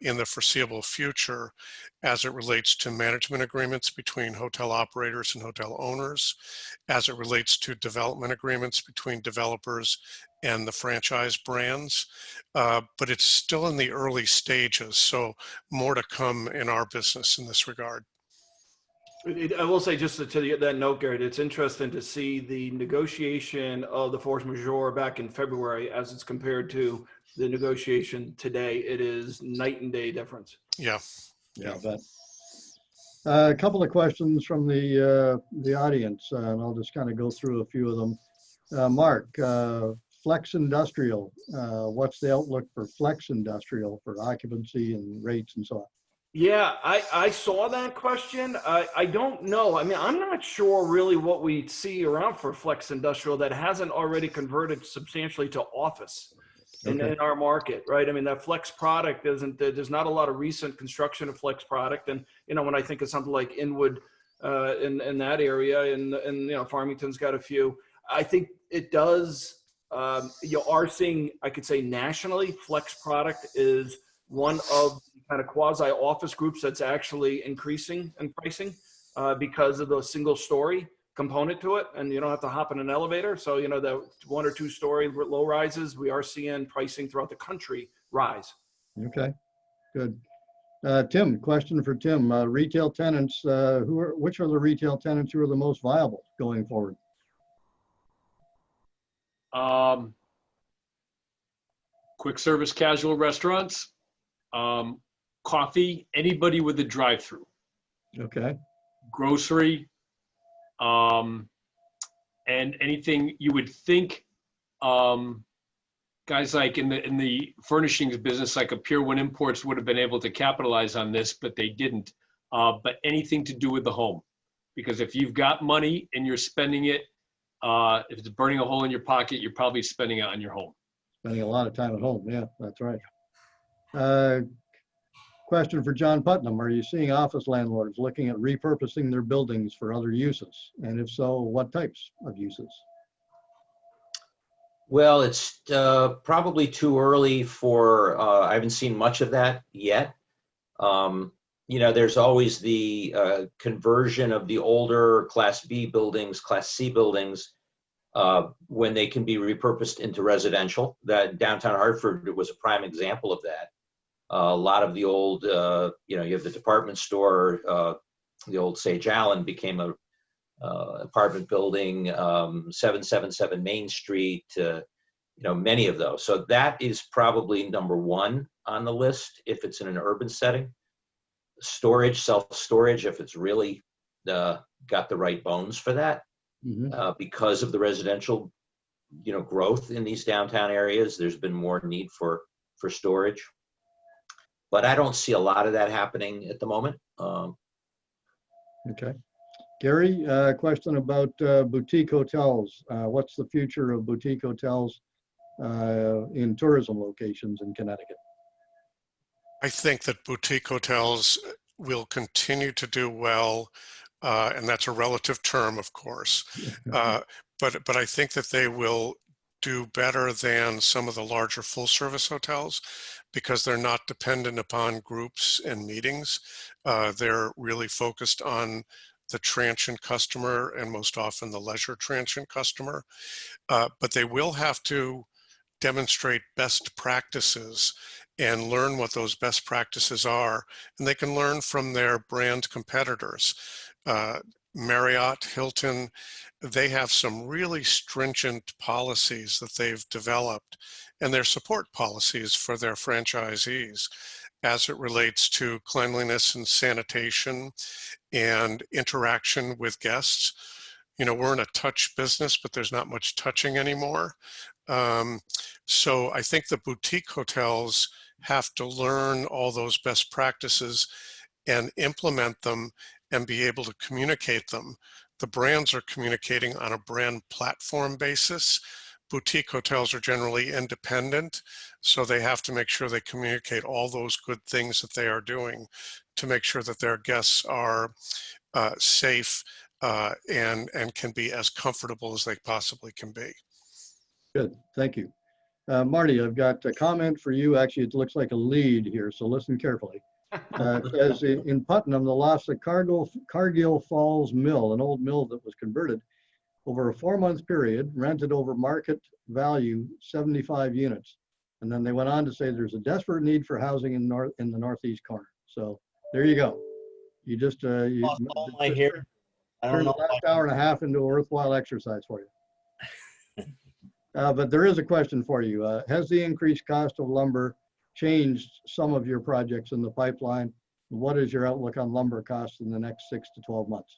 in the foreseeable future as it relates to management agreements between hotel operators and hotel owners, as it relates to development agreements between developers and the franchise brands. But it's still in the early stages, so more to come in our business in this regard. I will say, just to that note, Gary, it's interesting to see the negotiation of the force majeure back in February as it's compared to the negotiation today. It is night and day difference. Yeah. Yeah, but a couple of questions from the audience, and I'll just kind of go through a few of them. Mark, flex industrial, what's the outlook for flex industrial for occupancy and rates and so on? Yeah, I saw that question. I don't know. I mean, I'm not sure really what we see around for flex industrial that hasn't already converted substantially to office in our market, right? I mean, that flex product there's not a lot of recent construction of flex product. And, when I think of something like Inwood in that area, and Farmington's got a few, I think it does, you are seeing, I could say nationally, flex product is one of kind of quasi-office groups that's actually increasing in pricing because of the single story component to it, and you don't have to hop in an elevator. So, the 1 or 2 story low rises, we are seeing pricing throughout the country rise. Okay, good. Tim, question for Tim. Retail tenants, which are the retail tenants who are the most viable going forward? Quick service casual restaurants, coffee, anybody with a drive-through. Okay. Grocery, and anything you would think, guys like in the furnishings business, like a Pier 1 Imports would have been able to capitalize on this, but they didn't. But anything to do with the home, because if you've got money and you're spending it, if it's burning a hole in your pocket, you're probably spending it on your home. Spending a lot of time at home. Yeah, that's right. Question for John Putnam. Are you seeing office landlords looking at repurposing their buildings for other uses? And if so, what types of uses? Well, it's probably too early for, I haven't seen much of that yet. You know, there's always the conversion of the older Class B buildings, Class C buildings, when they can be repurposed into residential. That downtown Hartford was a prime example of that. A lot of the old, you know, you have the department store, the old Sage Allen became a apartment building, 777 Main Street, you know, many of those. So that is probably number one on the list if it's in an urban setting. Storage, self-storage, if it's really got the right bones for that, because of the residential, you know, growth in these downtown areas, there's been more need for storage. But I don't see a lot of that happening at the moment. Okay. Gary, question about boutique hotels. What's the future of boutique hotels in tourism locations in Connecticut? I think that boutique hotels will continue to do well, and that's a relative term, of course. But I think that they will do better than some of the larger full-service hotels because they're not dependent upon groups and meetings. They're really focused on the transient customer and most often the leisure transient customer. But they will have to demonstrate best practices and learn what those best practices are. And they can learn from their brand competitors. Marriott, Hilton, they have some really stringent policies that they've developed and their support policies for their franchisees as it relates to cleanliness and sanitation and interaction with guests. You know, we're in a touch business, but there's not much touching anymore. So I think the boutique hotels have to learn all those best practices and implement them and be able to communicate them. The brands are communicating on a brand platform basis. Boutique hotels are generally independent, so they have to make sure they communicate all those good things that they are doing to make sure that their guests are safe and can be as comfortable as they possibly can be. Good, thank you. Marty, I've got a comment for you. Actually, it looks like a lead here, so listen carefully. It says in Putnam, the loss of Cargill Falls Mill, an old mill that was converted over a 4-month period, rented over market value 75 units. And then they went on to say there's a desperate need for housing in the northeast corner. So there you go. You just you I hear. I don't turned know. the last hour and a half into a worthwhile exercise for you. But there is a question for you. Has the increased cost of lumber changed some of your projects in the pipeline? What is your outlook on lumber costs in the next 6 to 12 months?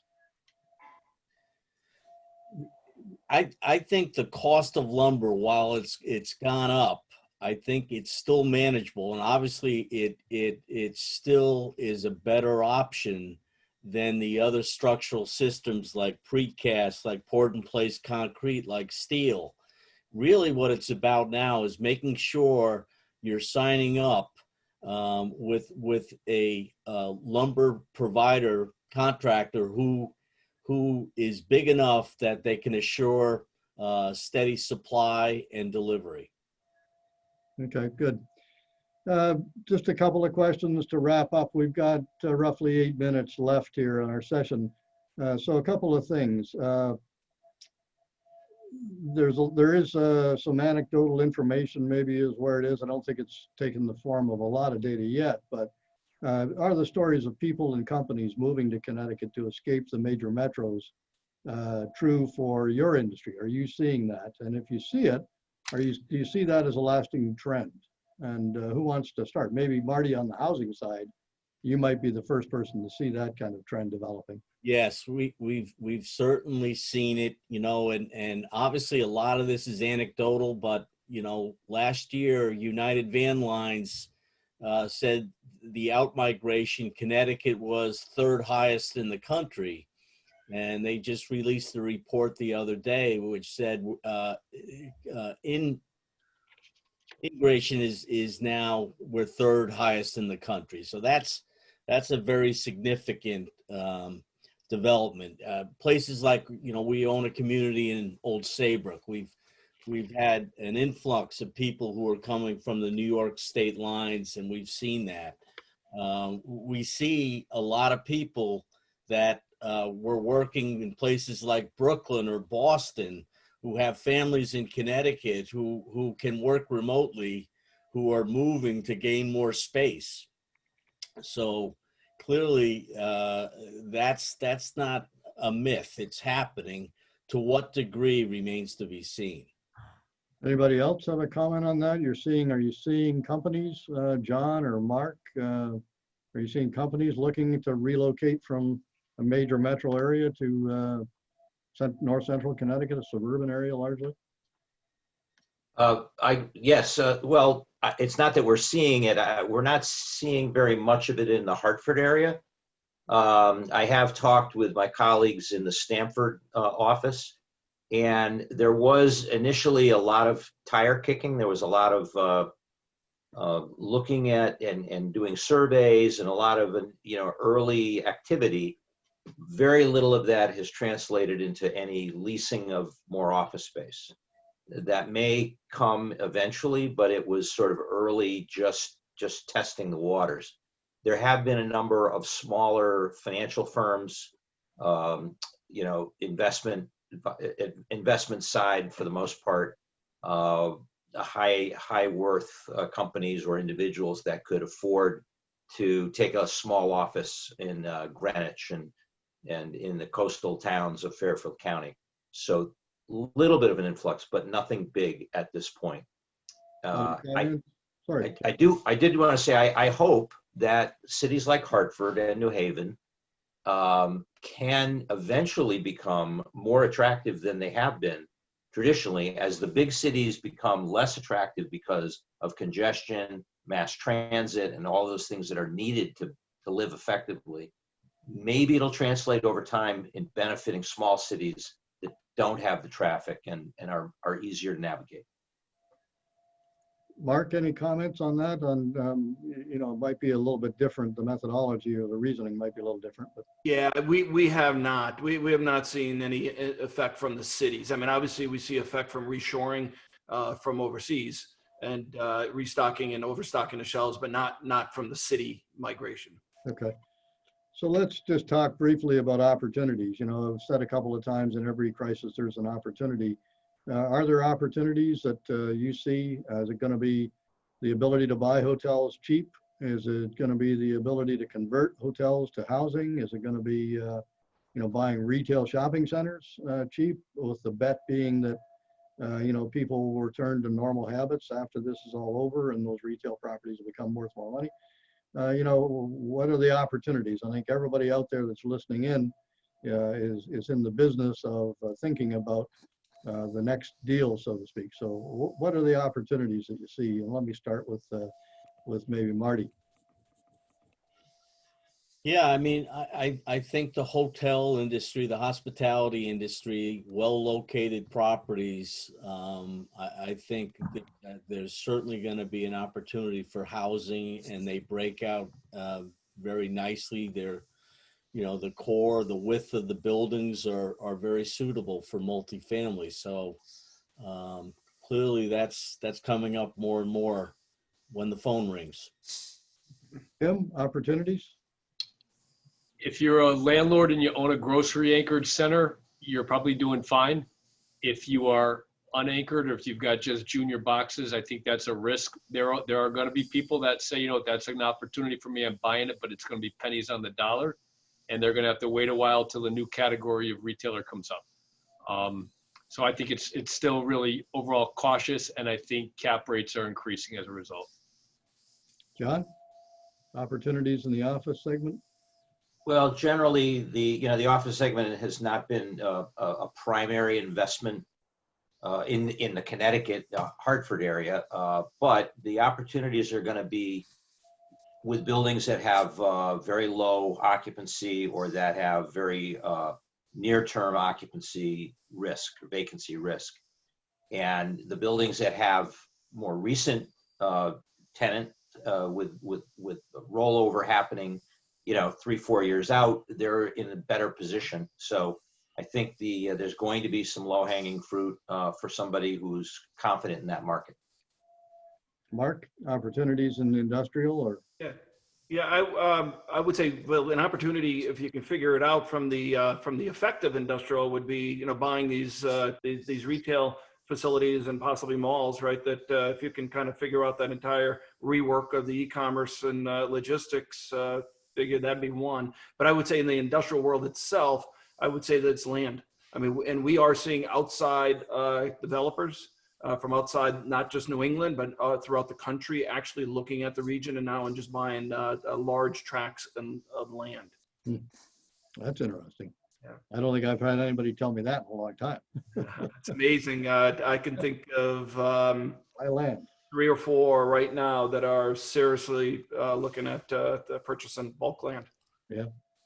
I think the cost of lumber, while it's gone up, I think it's still manageable, and obviously it still is a better option than the other structural systems like precast, like poured in place concrete, like steel. Really what it's about now is making sure you're signing up with a lumber provider contractor who is big enough that they can assure steady supply and delivery. Okay, good. Just a couple of questions to wrap up. We've got roughly 8 minutes left here in our session. So a couple of things. There is some anecdotal information, maybe is where it is. I don't think it's taken the form of a lot of data yet, but are the stories of people and companies moving to Connecticut to escape the major metros true for your industry? Are you seeing that? And if you see it, do you see that as a lasting trend? And who wants to start? Maybe Marty on the housing side, you might be the first person to see that kind of trend developing. Yes, we've certainly seen it, you know, and obviously a lot of this is anecdotal, but you know, last year United Van Lines said the outmigration, Connecticut was 3rd highest in the country. And they just released the report the other day, which said immigration is now, we're third highest in the country. So that's a very significant development. Places like, we own a community in Old Saybrook. We've had an influx of people who are coming from the New York state lines, and we've seen that. We see a lot of people that were working in places like Brooklyn or Boston, who have families in Connecticut who can work remotely, who are moving to gain more space. So clearly, that's not a myth. It's happening. To what degree remains to be seen. Anybody else have a comment on that? Are you seeing companies, John or Mark? Are you seeing companies looking to relocate from a major metro area to north central Connecticut, a suburban area largely? Yes. Well, it's not that we're seeing it. We're not seeing very much of it in the Hartford area. I have talked with my colleagues in the Stamford office, and there was initially a lot of tire kicking. There was a lot of looking at and doing surveys and a lot of early activity. Very little of that has translated into any leasing of more office space. That may come eventually, but it was sort of early, just testing the waters. There have been a number of smaller financial firms, investment side for the most part, high worth companies or individuals that could afford to take a small office in Greenwich and in the coastal towns of Fairfield County. So a little bit of an influx, but nothing big at this point. Sorry. I did want to say, I hope that cities like Hartford and New Haven can eventually become more attractive than they have been traditionally, as the big cities become less attractive because of congestion, mass transit, and all those things that are needed to live effectively. Maybe it'll translate over time in benefiting small cities that don't have the traffic and are easier to navigate. Mark, any comments on that? It might be a little bit different. The methodology or the reasoning might be a little different. But Yeah, we have not. We have not seen any effect from the cities. I mean, obviously we see effect from reshoring from overseas and restocking and overstocking the shelves, but not from the city migration. okay. So let's just talk briefly about opportunities. I've said a couple of times, in every crisis there's an opportunity. Are there opportunities that you see? Is it going to be the ability to buy hotels cheap? Is it going to be the ability to convert hotels to housing? Is it going to be, buying retail shopping centers cheap, with the bet being that, people will return to normal habits after this is all over and those retail properties will become worth more money? What are the opportunities? I think everybody out there that's listening in is in the business of thinking about the next deal, so to speak. So what are the opportunities that you see? And let me start with maybe Marty. Yeah, I mean, I think the hotel industry, the hospitality industry, well-located properties, I think that there's certainly going to be an opportunity for housing, and they break out very nicely. They're, the core, the width of the buildings are very suitable for multifamily. So clearly that's coming up more and more when the phone rings. Tim, opportunities? If you're a landlord and you own a grocery anchored center, you're probably doing fine. If you are unanchored, or if you've got just junior boxes, I think that's a risk. There are going to be people that say, that's an opportunity for me, I'm buying it, but it's going to be pennies on the dollar. And they're going to have to wait a while till the new category of retailer comes up. So I think it's still really overall cautious, and I think cap rates are increasing as a result. John, opportunities in the office segment? Well, generally, the office segment has not been a primary investment in the Connecticut, Hartford area, but the opportunities are going to be with buildings that have very low occupancy or that have very near-term occupancy risk, or vacancy risk. And the buildings that have more recent tenant with rollover happening, 3-4 years out, they're in a better position. So I think there's going to be some low-hanging fruit for somebody who's confident in that market. Mark, opportunities in the industrial or? Yeah, I would say, well, an opportunity, if you can figure it out from the effective industrial, would be, buying these retail facilities and possibly malls, right? That if you can kind of figure out that entire rework of the e-commerce and logistics, figure that'd be one. But I would say in the industrial world itself, I would say that it's land. I mean, and we are seeing outside developers from outside, not just New England, but throughout the country, actually looking at the region and now and just buying large tracts of land. That's interesting. Yeah. I don't think I've had anybody tell me that in a long time. It's amazing. I can think of land. 3 or 4 right now that are seriously looking at purchasing bulk land. Yeah.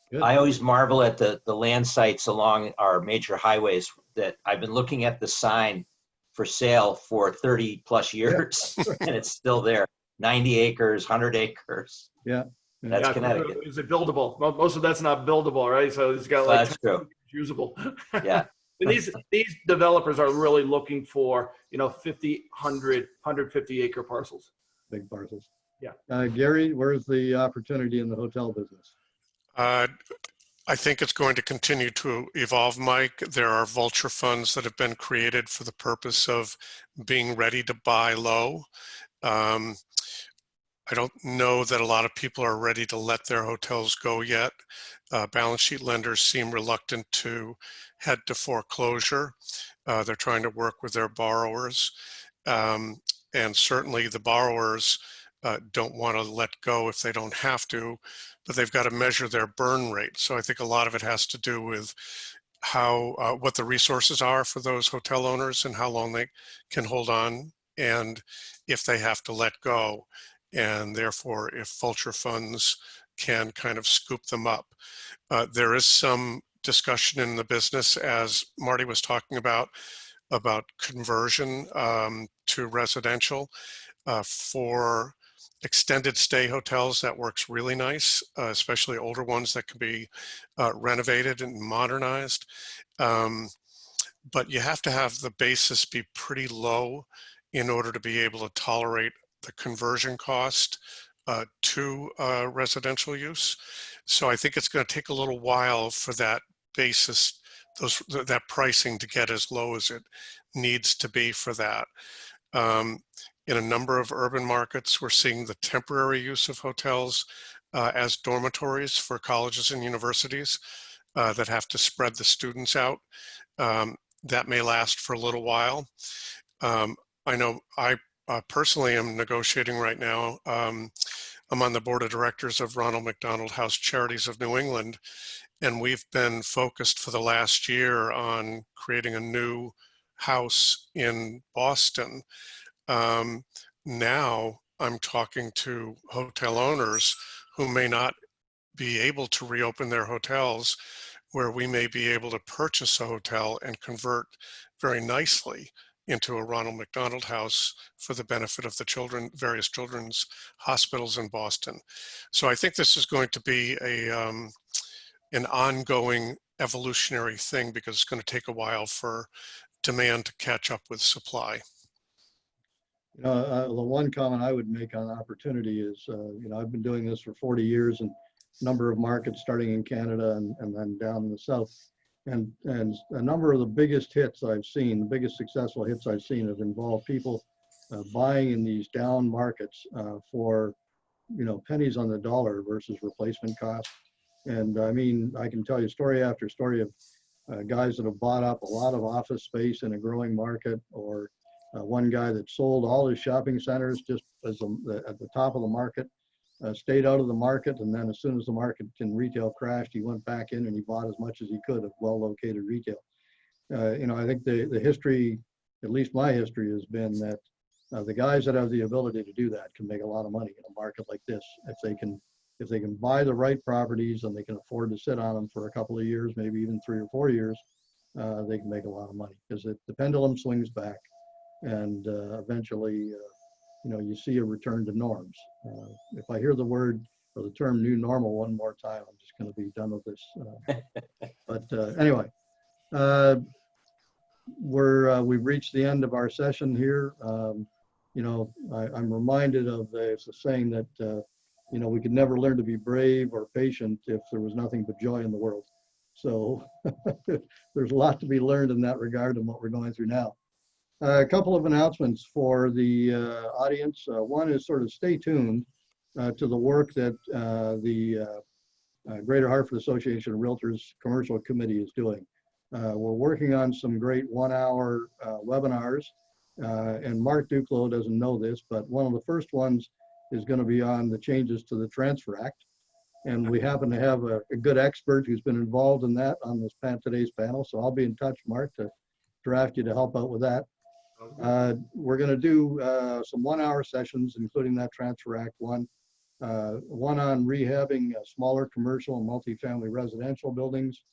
Good. I always marvel at the land sites along our major highways that I've been looking at the sign for sale for 30 plus years, yeah. And it's still there. 90 acres, 100 acres. Yeah. That's Connecticut. Is it buildable? Most of that's not buildable, right? So it's got like that's true. Usable. Yeah. And these developers are really looking for, 50, 100, 150 acre parcels. Big parcels. Yeah. Gary, where's the opportunity in the hotel business? I think it's going to continue to evolve, Mike. There are vulture funds that have been created for the purpose of being ready to buy low. I don't know that a lot of people are ready to let their hotels go yet. Balance sheet lenders seem reluctant to head to foreclosure. They're trying to work with their borrowers. And certainly the borrowers don't want to let go if they don't have to, but they've got to measure their burn rate. So I think a lot of it has to do with how what the resources are for those hotel owners and how long they can hold on, and if they have to let go, and therefore if vulture funds can kind of scoop them up. There is some discussion in the business, as Marty was talking about conversion to residential for extended stay hotels. That works really nice, especially older ones that can be renovated and modernized. But you have to have the basis be pretty low in order to be able to tolerate the conversion cost to residential use. So I think it's going to take a little while for that basis, that pricing to get as low as it needs to be for that. In a number of urban markets, we're seeing the temporary use of hotels as dormitories for colleges and universities that have to spread the students out. That may last for a little while. I know I personally am negotiating right now. I'm on the board of directors of Ronald McDonald House Charities of New England, and we've been focused for the last year on creating a new house in Boston. Now I'm talking to hotel owners who may not be able to reopen their hotels, where we may be able to purchase a hotel and convert very nicely into a Ronald McDonald House for the benefit of the children, various children's hospitals in Boston. So I think this is going to be an ongoing evolutionary thing, because it's going to take a while for demand to catch up with supply. The one comment I would make on opportunity is, I've been doing this for 40 years in a number of markets, starting in Canada and then down in the South. And a number of the biggest hits I've seen, the biggest successful hits I've seen, have involved people buying in these down markets for, pennies on the dollar versus replacement cost. And I mean, I can tell you story after story of guys that have bought up a lot of office space in a growing market, or one guy that sold all his shopping centers just as at the top of the market, stayed out of the market, and then as soon as the market in retail crashed, he went back in and he bought as much as he could of well-located retail. I think the history, at least my history, has been that the guys that have the ability to do that can make a lot of money in a market like this. If they can buy the right properties and they can afford to sit on them for a couple of years, maybe even 3 or 4 years, they can make a lot of money, because the pendulum swings back, and eventually, you see a return to norms. If I hear the word or the term new normal one more time, I'm just going to be done with this. But anyway, we've reached the end of our session here. I'm reminded of the saying that, we could never learn to be brave or patient if there was nothing but joy in the world. So there's a lot to be learned in that regard and what we're going through now. A couple of announcements for the audience. One is sort of stay tuned to the work that the Greater Hartford Association of Realtors Commercial Committee is doing. We're working on some great 1-hour webinars, and Mark Duclos doesn't know this, but one of the first ones is going to be on the changes to the Transfer Act. And we happen to have a good expert who's been involved in that on this today's panel. So I'll be in touch, Mark, to draft you to help out with that. We're going to do some 1-hour sessions, including that Transfer Act one. One on rehabbing smaller commercial and multifamily residential buildings,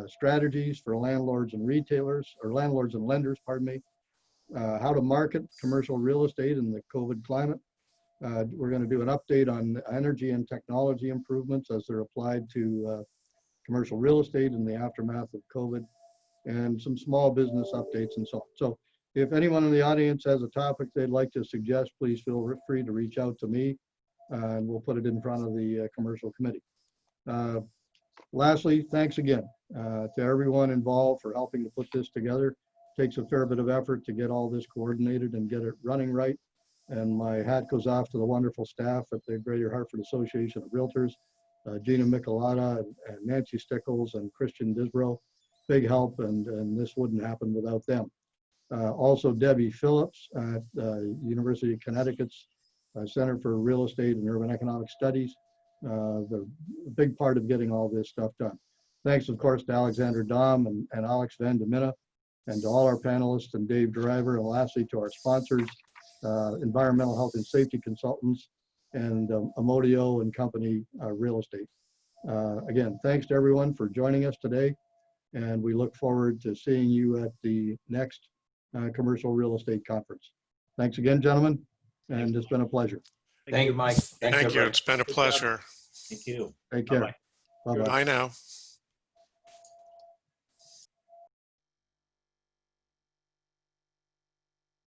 strategies for landlords and retailers, or landlords and lenders, pardon me, how to market commercial real estate in the COVID climate. We're going to do an update on energy and technology improvements as they're applied to commercial real estate in the aftermath of COVID, and some small business updates and so on. So if anyone in the audience has a topic they'd like to suggest, please feel free to reach out to me, and we'll put it in front of the commercial committee. Lastly, thanks again to everyone involved for helping to put this together. It takes a fair bit of effort to get all this coordinated and get it running right. And my hat goes off to the wonderful staff at the Greater Hartford Association of Realtors, Gina Michelada and Nancy Stickles and Christian Disbrow. Big help, and this wouldn't happen without them. Also Debbie Phillips at University of Connecticut's Center for Real Estate and Urban Economic Studies. The big part of getting all this stuff done. Thanks, of course, to Alexander Dom and Alex Van de Minne, and to all our panelists and Dave Driver, and lastly to our sponsors, Environmental Health and Safety Consultants, and Amodio and Company Real Estate. Again, thanks to everyone for joining us today, and we look forward to seeing you at the next Commercial Real Estate Conference. Thanks again, gentlemen, and it's been a pleasure. Thank you, Mike. Thanks, Thank you. everybody. It's been a pleasure. Thank you. Take care. Bye-bye. Bye-bye. Bye now.